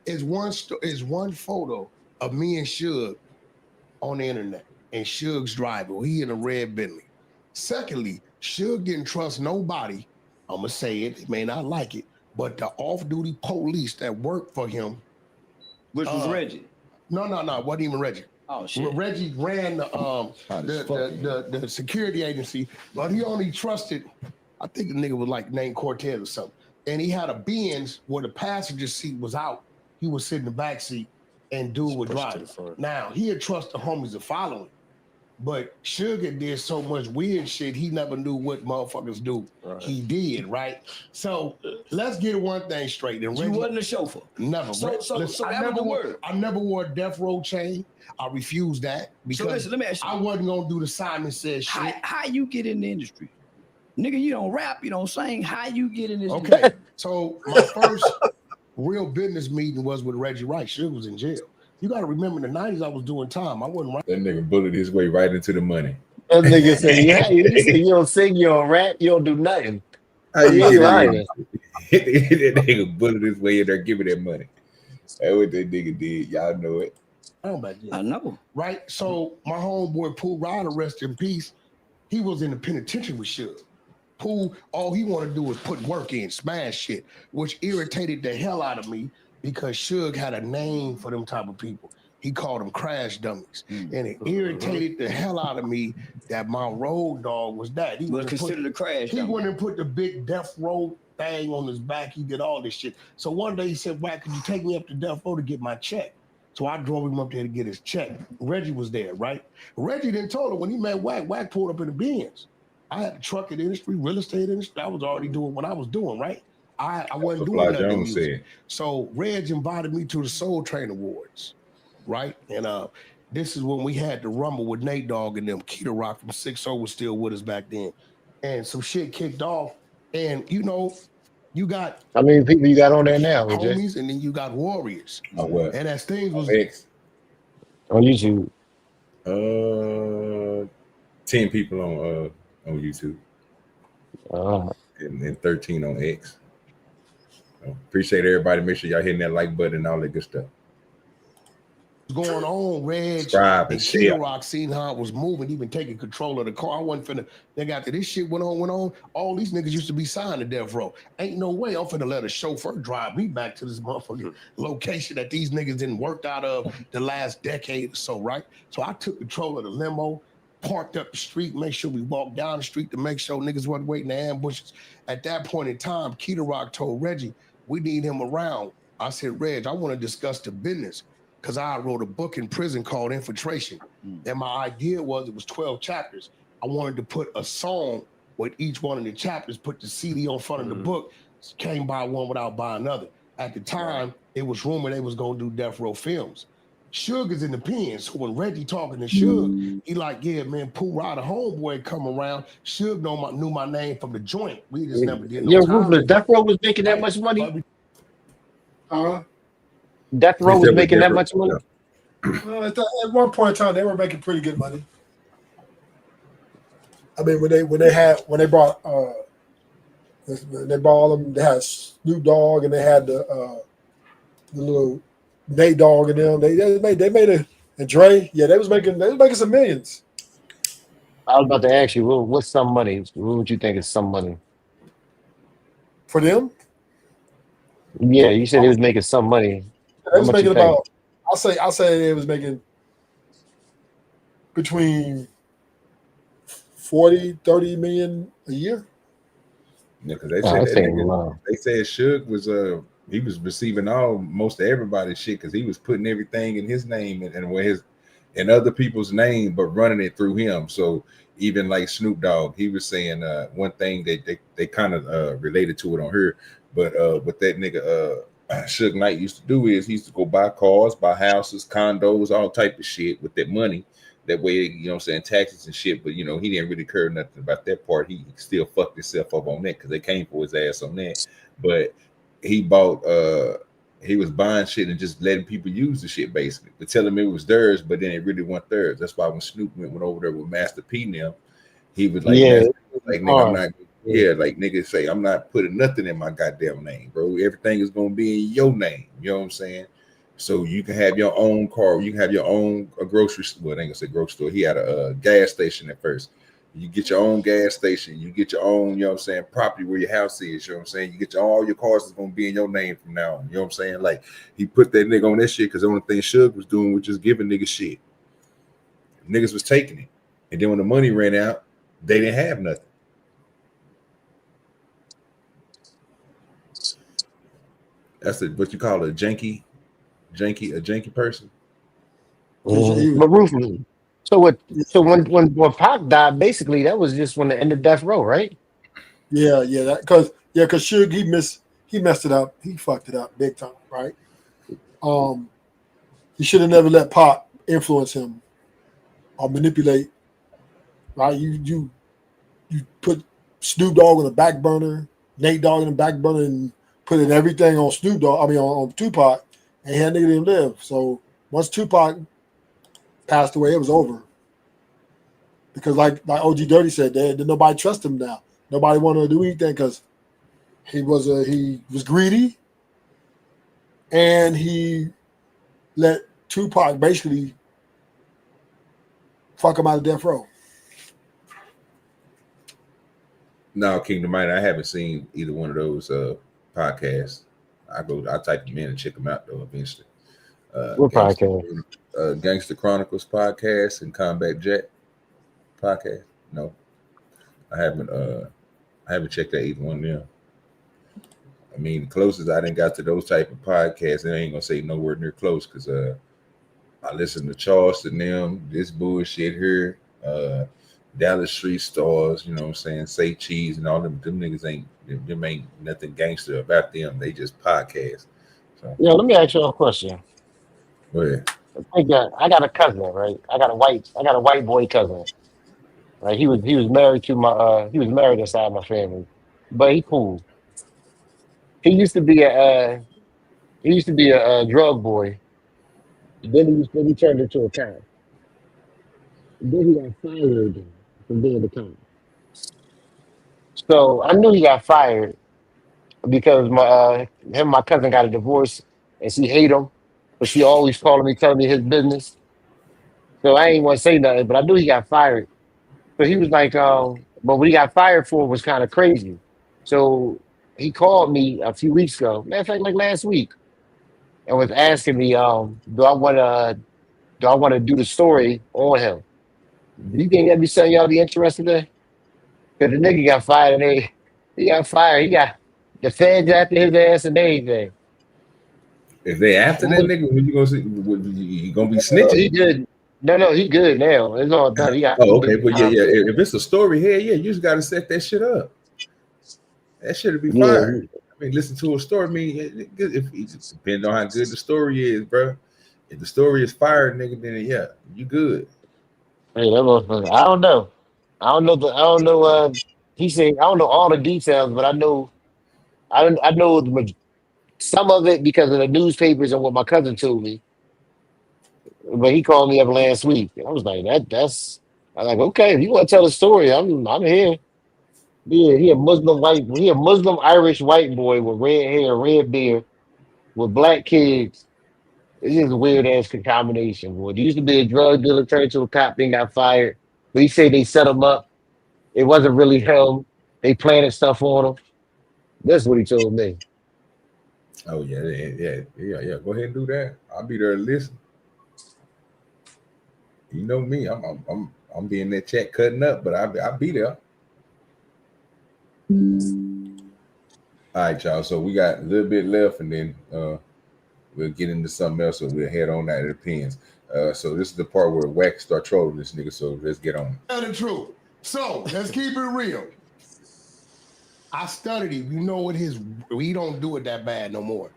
It's one photo of me and Suge on the internet, and Suge's driving. He in a red Bentley. Secondly, Suge didn't trust nobody. I'm gonna say it. He may not like it, but the off-duty police that worked for him. Which was Reggie? No, wasn't even Reggie. Oh shit! Reggie ran the security agency, but he only trusted. I think the nigga was like named Cortez or something, and he had a Benz where the passenger seat was out. He was sitting in the back seat, and dude was driving. Now he had trust the homies to follow him, but Sugar did so much weird shit. He never knew what motherfuckers do. Right. He did, right? So let's get one thing straight. And you wasn't a chauffeur. Never. I never wore a death row chain. I refused that because listen, let me ask you. I wasn't gonna do the Simon Says shit. How you get in the industry? Nigga, you don't rap, you don't sing. How you get in this Okay, industry? so my first real business meeting was with Reggie Wright. Suge was in jail. You got to remember, in the 90s, I was doing time. I wasn't right. That nigga bullied his way right into the money. That nigga said, you don't sing, you don't rap, you don't do nothing. How you get lying? That nigga bullied his way in there giving that money. That's what that nigga did. Y'all know it. I know. Right? So my homeboy, Pooh Ryder, rest in peace, he was in the penitentiary with Suge. Pooh, all he wanted to do was put work in, smash shit, which irritated the hell out of me because Suge had a name for them type of people. He called them crash dummies. And it irritated the hell out of me that my road dog was that. He was considered a crash He dummy. went and put the big death row thing on his back. He did all this shit. So one day he said, Wack, could you take me up to death row to get my check? So I drove him up there to get his check. Reggie was there, right? Reggie didn't tell him when he met Wack, Wack pulled up in the Benz. I had the trucking industry, real estate industry. I was already doing what I was doing, right? I wasn't doing nothing. Jones said. So Reg invited me to the Soul Train Awards, right? And this is when we had the rumble with Nate Dogg and them. Keita Rock from 6-0 was still with us back then. And some shit kicked off. And you know, you got how many people you got on there now? Homies, and then you got warriors. Oh, what? And as things was on YouTube. 10 people on YouTube. And 13 on X. So appreciate everybody. Make sure y'all hitting that like button and all that good stuff. Going on, Reg Subscribe and Keita Rock seen how it was moving, even taking control of the car. I wasn't finna. They got this shit went on. All these niggas used to be signed to death row. Ain't no way I'm finna let a chauffeur drive me back to this motherfucking location that these niggas didn't worked out of the last decade or so, right? So I took control of the limo, parked up the street, make sure we walked down the street to make sure niggas wasn't waiting in ambushes. At that point in time, Keita Rock told Reggie, we need him around. I said, Reg, I want to discuss the business. Because I wrote a book in prison called Infiltration. And my idea was, it was 12 chapters. I wanted to put a song with each one of the chapters, put the CD on front of the book, came by one without by another. At the time, it was rumored they was gonna do Death Row Films. Suge is in the pen, so when Reggie talking to Suge, he like, yeah, man, Pooh Rod, a homeboy come around. Suge knew my name from the joint. We just never did no time. Ruthless, Death Row was making that much money? Death Row was making that much money? At one point in time, they were making pretty good money. I mean, when they brought all them, they had Snoop Dogg and they had the little Nate Dogg and them. They made a and Dre. Yeah, they was making some millions. I was about to ask you, what's some money? What would you think is some money for them? Yeah, you said they was making some money. They was making about. I'll say they was making between 40-30 million a year. Yeah, because they said Suge was he was receiving most of everybody's shit because he was putting everything in his name and other people's name, but running it through him. So even like Snoop Dogg, he was saying one thing that they kind of related to it on her, but what that nigga Suge Knight used to do is he used to go buy cars, buy houses, condos, all type of shit with that money. That way, you know what I'm saying, taxes and shit, but, you know, he didn't really care nothing about that part. He still fucked himself up on that because they came for his ass on that. But he was buying shit and just letting people use the shit, basically. But tell him it was theirs, but then it really wasn't theirs. That's why when Snoop went over there with Master P now, he was like, nigga, I'm not. Yeah, like niggas say, I'm not putting nothing in my goddamn name, bro. Everything is gonna be in your name. You know what I'm saying? So you can have your own car, you can have your own grocery store. Well, I ain't gonna say grocery store. He had a gas station at first. You get your own gas station, you get your own, you know what I'm saying, property where your house is, you know what I'm saying? You get all your cars is gonna be in your name from now on. You know what I'm saying? Like he put that nigga on that shit because the only thing Suge was doing was just giving niggas shit. Niggas was taking it. And then when the money ran out, they didn't have nothing. That's what you call a janky person. But Ruthless. So when Pac died, basically that was just when the end of Death Row, right? Yeah, because Suge he messed it up. He fucked it up big time, right? He should have never let Pac influence him or manipulate. Right? You put Snoop Dogg on the back burner, Nate Dogg on the back burner, and putting everything on Snoop Dogg. I mean on Tupac, and he had nigga didn't live. So once Tupac passed away, it was over. Because like OGDoDirty said, did nobody trust him now. Nobody wanted to do anything because he was greedy, and he let Tupac basically fuck him out of death row. No, Kingdom Might. I haven't seen either one of those podcasts. I type them in and check them out though eventually. What podcast? Gangster Chronicles podcast and Combat Jack podcast. No, I haven't checked out either one of them. I mean, the closest I didn't got to those type of podcasts, and I ain't gonna say nowhere near close because I listen to Charleston them, this bullshit here, Dallas Street Stars, you know what I'm saying, Say Cheese and all them niggas ain't nothing gangster about them. They just podcast. So Yeah, let me ask you a question. go ahead. I got a cousin, right? I got a white boy cousin. Right? He was married to my he was married inside my family. But he cool. He used to be a drug boy. Then he turned into a cop. Then he got fired from being the cop. So I knew he got fired because my cousin got a divorce and she hate him, but she always calling me, telling me his business. So I ain't want to say nothing, but I knew he got fired. So he was like, but what he got fired for was kind of crazy. So he called me a few weeks ago, matter of fact, like last week, and was asking me, do I want to do the story on him? Do you think that'd be something y'all be interested in? Because the nigga got fired and he got fired. He got the feds after his ass and everything. If they after that nigga, when you gonna see? You gonna be snitching? He good. No, he good now. It's all done. He got. Oh, okay. But yeah. If it's a story here, yeah, you just gotta set that shit up. That shit'll be fire. I mean, listen to a story. I mean, if it just depends on how good the story is, bro. If the story is fire, nigga, then yeah, you good. Hey, that motherfucker. I don't know. He said I don't know all the details, but I know some of it because of the newspapers and what my cousin told me. But he called me up last week. And I was like, I'm like, okay, if you want to tell the story, I'm here. Yeah, he a Muslim Irish white boy with red hair, red beard, with black kids. It's just a weird ass combination, boy. He used to be a drug dealer, turned to a cop, then got fired. But he said they set him up. It wasn't really him. They planted stuff on him. That's what he told me. Oh yeah. Go ahead and do that. I'll be there to listen. You know me, I'm being that check cutting up, but I'll be there. All right, y'all. So we got a little bit left, and then we'll get into something else. So we'll head on that. It depends. So this is the part where Wack start trolling this nigga. So let's get on. Tell the truth. So let's keep it real. I studied him. You know what we don't do it that bad no more.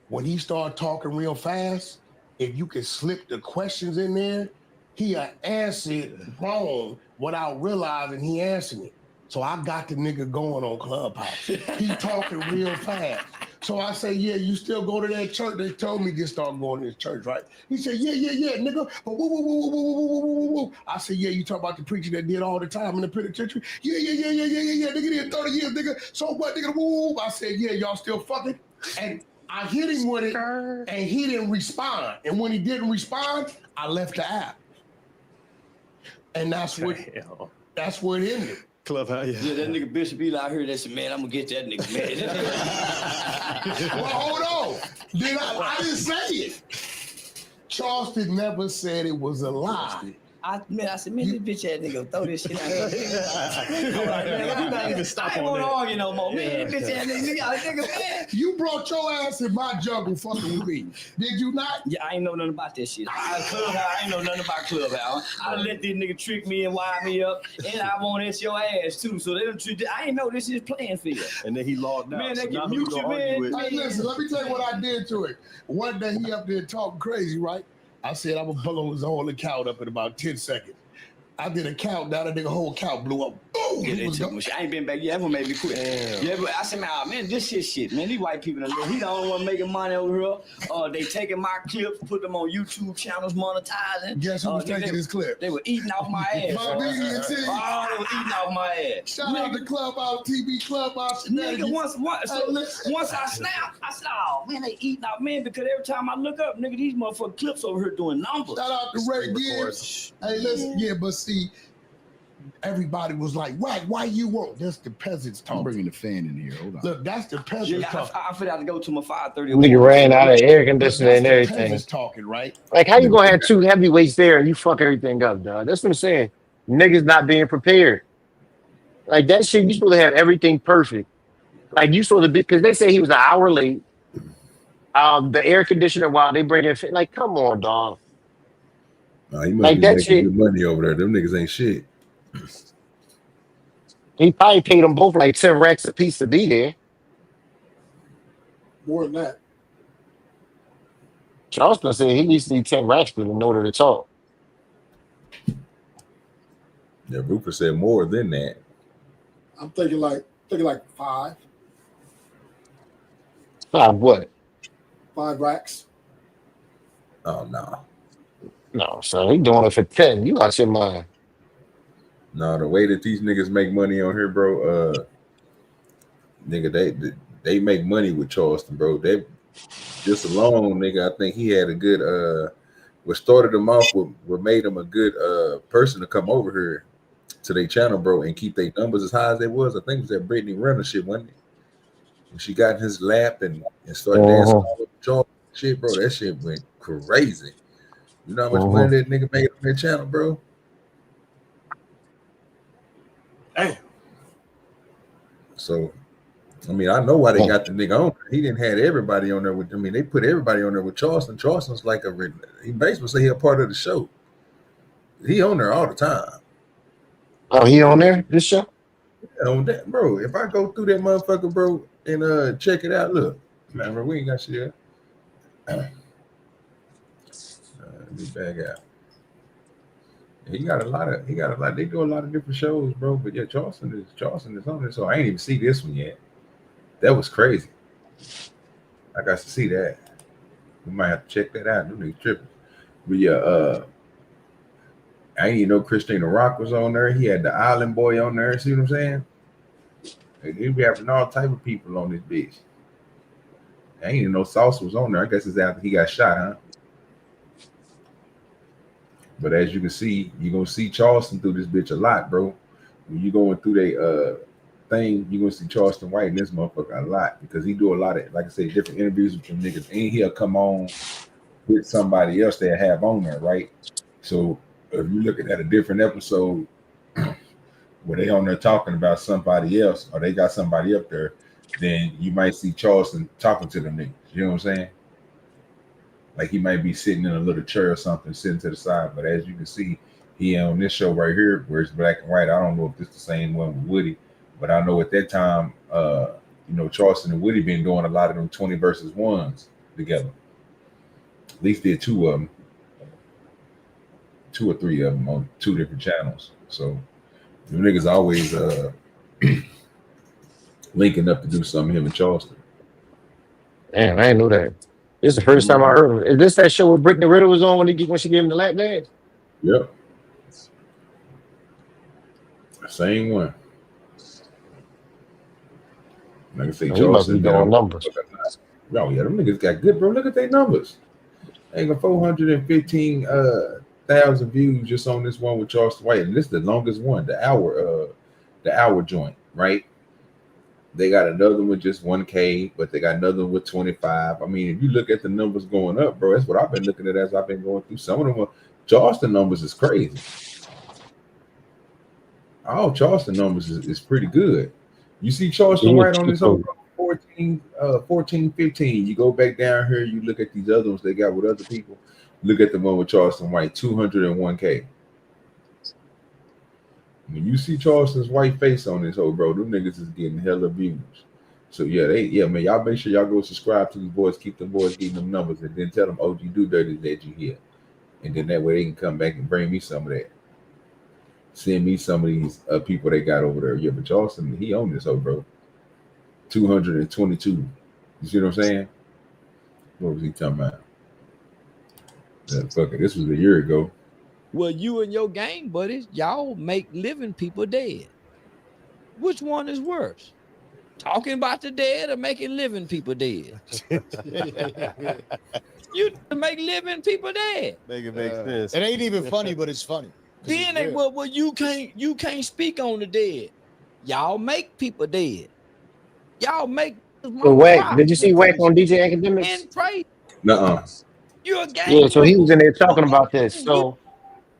When he start talking real fast, if you can slip the questions in there, he answered wrong without realizing he answered it. So I got the nigga going on Clubhouse. He talking real fast. So I say, yeah, you still go to that church? They told me to start going to this church, right? He said, yeah, nigga. But woo. I said, yeah, you talk about the preacher that did all the time in the penitentiary? Yeah. Nigga did 30 years, nigga. So what, nigga? Woo. I said, yeah, y'all still fucking? And I hit him with it, and he didn't respond. And when he didn't respond, I left the app. And that's what it ended. Clubhouse, yeah, that nigga Bishop Eli out here that said, man, I'm gonna get that nigga, man. Well, hold on. I didn't say it. Charleston never said it was a lie. I said, man, this bitch ass nigga throw this shit out here. I'm like, man, you not even stop on that. I ain't gonna argue no more, man. This bitch ass nigga, man. You brought your ass in my jungle fucking with me. Did you not? Yeah, I ain't know nothing about that shit. I ain't know nothing about Clubhouse. I let this nigga trick me and wind me up, and I want to your ass too. So they don't treat I ain't know this is playing field. And then he logged out. Man, they can mute you, man. Hey, listen, let me tell you what I did to it. One day he up there talking crazy, right? I said I'm gonna blow his whole account up in about 10 seconds. I did a countdown, that nigga whole account blew up. Boom! Yeah, I ain't been back yet. That one made me quit. Yeah, but I said, man, this shit, man. These white people, he the only one making money over here. They taking my clips, put them on YouTube channels, monetizing. Guess who was taking his clip? They were eating off my ass. My media team. Oh, they were eating off my ass. Shout out to Clubhouse TV, Clubhouse. Nigga, once I snapped, I said, oh, man, they eating off, man, because every time I look up, nigga, these motherfucking clips over here doing numbers. Shout out to Ray Gibbs. Hey, listen, yeah, but see, everybody was like, Wack, why you won't? That's the peasants talking. I'm bringing the fan in here. Hold on. Look, that's the peasants Yeah, talking. I forgot to go to my 5:30. Nigga ran out of air conditioner and That's the everything. peasants talking, right? Like, how you gonna have two heavyweights there and you fuck everything up, dog? That's what I'm saying. Niggas not being prepared. Like that shit, you supposed to have everything perfect. Like you supposed to be, because they say he was an hour late. The air conditioner while they bring in, like, come on, dog. Nah, he must Like be that making shit. good money over there. Them niggas ain't shit. He probably paid them both like 10 racks a piece to be there. More than that. Charleston said he needs to need 10 racks in order to talk. Yeah, Rupert said more than that. I'm thinking like 5 What? 5 racks. Oh no. No, so he doing it for 10. You out your mind. No, the way that these niggas make money on here, bro, nigga, they make money with Charleston, bro. They just alone, nigga, I think he had a good what started him off with what made him a good person to come over here to their channel, bro, and keep their numbers as high as they was. I think it was that Brittany Renner shit, wasn't it? When she got in his lap and started dancing all over Charleston shit, bro, that shit went crazy. You know how much money that nigga made on their channel, bro? Damn. So, I mean, I know why they got the nigga on. He didn't have everybody on there with. I mean, they put everybody on there with Charleston. Charleston's like he basically say he a part of the show. He on there all the time. Oh, he on there? This show? Yeah, on that, bro. If I go through that motherfucker, bro, and check it out, look, man, bro, we ain't got shit. Let me back out. He got a lot. They do a lot of different shows, bro. But yeah, Charleston is on there. So I ain't even see this one yet. That was crazy. I got to see that. We might have to check that out. Them niggas tripping. But yeah, I ain't even know Christina Rock was on there. He had the Island Boy on there. See what I'm saying? He be having all type of people on this bitch. I ain't even know Sauce was on there. I guess it's after he got shot, huh? But as you can see, you're gonna see Charleston through this bitch a lot, bro. When you going through their thing, you're gonna see Charleston White in this motherfucker a lot because he do a lot of, like I say, different interviews with some niggas, and he'll come on with somebody else they have on there, right? So if you're looking at a different episode where they on there talking about somebody else or they got somebody up there, then you might see Charleston talking to them niggas. You know what I'm saying? Like he might be sitting in a little chair or something, sitting to the side. But as you can see, he on this show right here, where it's black and white. I don't know if this is the same one with Woody, but I know at that time, Charleston and Woody been doing a lot of them 20 versus 1s together. At least did 2 of them, 2 or 3 of them on 2 different channels. So the niggas always linking up to do something, him and Charleston. Damn, I didn't know that. This is the first time I heard of it. Is this that show where Brittany Renner was on when she gave him the lap dance? Yep. Same one. Like I say, Charleston doing numbers. Oh yeah, them niggas got good, bro. Look at their numbers. They got 415,000 views just on this one with Charleston White, and this is the longest one, the hour joint, right? They got another one with just 1K, but they got another one with 25. I mean, if you look at the numbers going up, bro, that's what I've been looking at as I've been going through. Some of them Charleston numbers is crazy. All Charleston numbers is pretty good. You see Charleston White on this over 14, 15. You go back down here, you look at these other ones they got with other people. Look at the one with Charleston White, 201K. When you see Charleston's white face on this whole, bro, them niggas is getting hella views. So yeah, man, y'all make sure y'all go subscribe to these boys, keep them boys getting them numbers, and then tell them OGDoDirty that you here. And then that way they can come back and bring me some of that. Send me some of these people they got over there. Yeah, but Charleston, he on this whole, bro. 222. You see what I'm saying? What was he talking about? Fuck it, this was a year ago. Well, you and your gang buddies, y'all make living people dead. Which one is worse? Talking about the dead or making living people dead? You make living people dead. Make it make sense. It ain't even funny, but it's funny. Then they well, you can't speak on the dead. Y'all make people dead. Y'all make So Wack, did you see Wack on DJ Academics? and pray. Nuh-uh. You're a gang. Yeah, so he was in there talking about this. So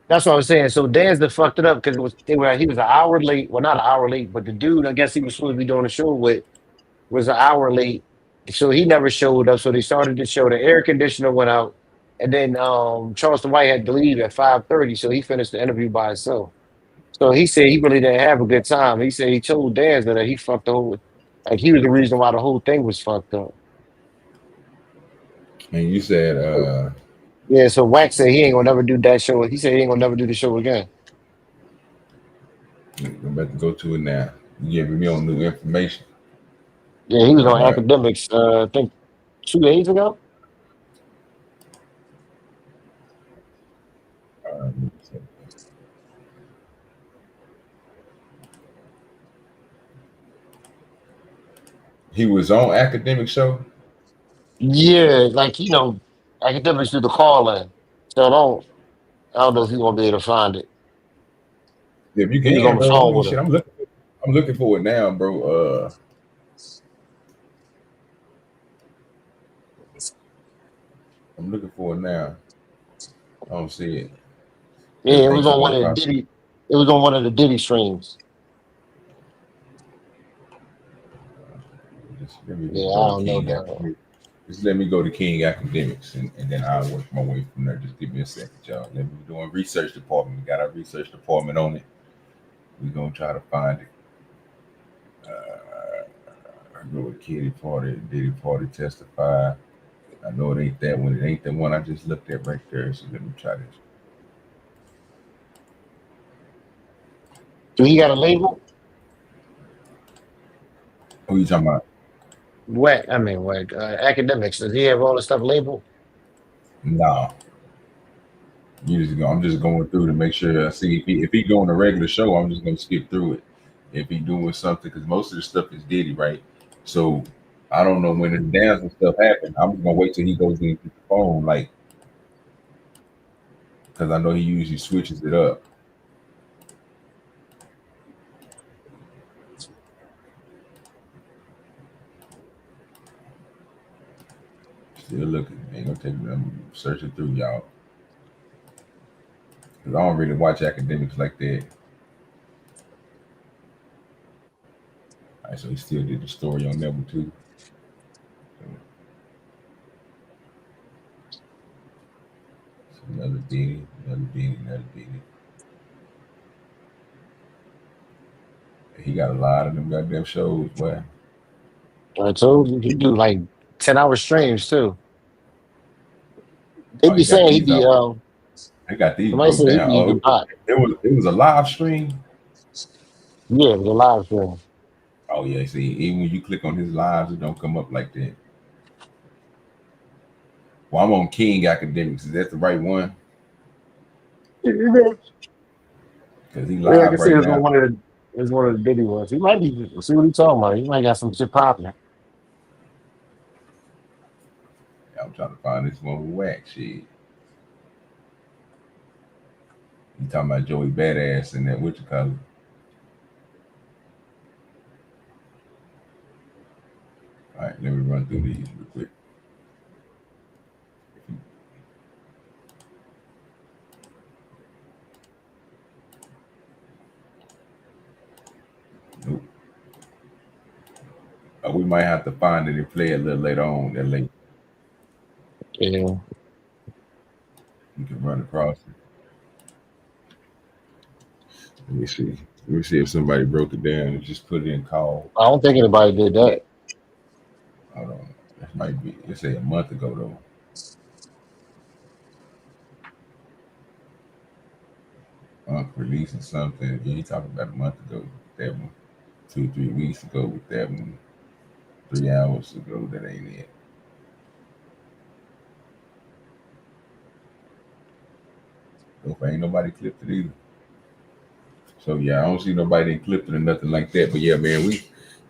that's what I was saying. So Dan's that fucked it up because he was an hour late. Well, not an hour late, but the dude I guess he was supposed to be doing the show with was an hour late. So he never showed up. So they started the show. The air conditioner went out. And then Charleston White had to leave at 5:30. So he finished the interview by himself. So he said he really didn't have a good time. He said he told Dan that he fucked the whole, like he was the reason why the whole thing was fucked up. And you said, yeah. So Wack said he ain't gonna never do that show. He said he ain't gonna never do the show again. I'm about to go to it now. You giving me on new information. Yeah, he was on Academics. I think 2 days ago. He was on Academic show. Yeah, like Academics do the call in. So I don't know if you're gonna be able to find it. If you He was can, on the bro. phone Holy with shit, him. I'm looking for it now, bro. I'm looking for it now. I don't see it. Yeah, it was on one of the Diddy. It was on one of the Diddy streams. Yeah, I don't know that. Just let me go to King Academics and then I'll work my way from there. Just give me a second, y'all. Let me doing research department. We got our research department on it. We're gonna try to find it. I know a Kitty Party, Diddy Party testify. I know it ain't that one. It ain't the one I just looked at right there. So let me try this. Do he got a label? Who you talking about? Wack. Academics. Does he have all the stuff labeled? No. I'm just going through to make sure I see if he go on a regular show, I'm just gonna skip through it. If he doing something, because most of the stuff is Diddy, right? So I don't know when the dance and stuff happen. I'm just gonna wait till he goes into the phone, like, because I know he usually switches it up. Still looking. Ain't gonna take me. I'm searching through y'all. Because I don't really watch Academics like that. All right, so he still did the story on that one too. So another Diddy. He got a lot of them goddamn shows, boy. I told you he do like 10-hour streams too. They be saying he be I got these somebody broke said he down. be even hot. It was a live stream. Yeah, it was a live stream. Oh yeah, see, even when you click on his lives, it don't come up like that. Well, I'm on King Academics. Is that the right one? Because he live I can see right it's now. one of the Diddy ones. He might be. See what he's talking about. He might got some shit popping. Yeah, I'm trying to find this one with Wack shit. You talking about Joey Badass and that what you call it? All right, let me run through these real quick. Nope. We might have to find it and play it a little later on. That late. Yeah. You can run across it. Let me see. Let me see if somebody broke it down and just put it in call. I don't think anybody did that. Hold on. That might be, let's say a month ago though. Releasing something. Yeah, you talking about a month ago with that one. 2-3 weeks ago with that one. 3 hours ago, that ain't it. If ain't nobody clipped it either. So yeah, I don't see nobody that clipped it or nothing like that. But yeah, man, we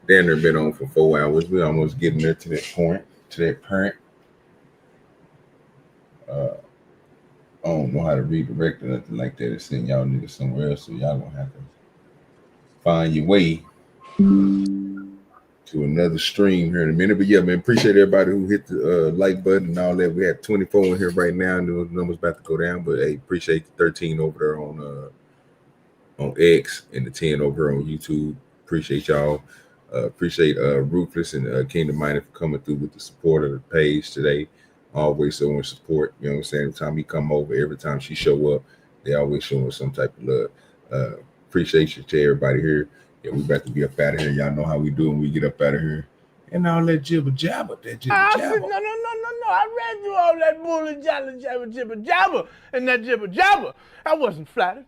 damn near been on for 4 hours. We almost getting there to that point, to that parent. On don't know how to redirect or nothing like that. It's send y'all niggas somewhere else, so y'all gonna have to find your way to another stream here in a minute. But yeah, man, appreciate everybody who hit the like button and all that. We had 24 in here right now, and the numbers about to go down. But hey, appreciate the 13 over there on X and the 10 over here on YouTube. Appreciate y'all. Appreciate Ruthless and Kingdom Minded for coming through with the support of the page today. Always showing support. You know what I'm saying? Every time he come over, every time she show up, they always showing some type of love. Appreciate you to everybody here. Yeah, we about to be up out of here. Y'all know how we do when we get up out of here. And all that jibber jabber, No. I read you all that bully jabber, and that jibber jabber. I wasn't flattered.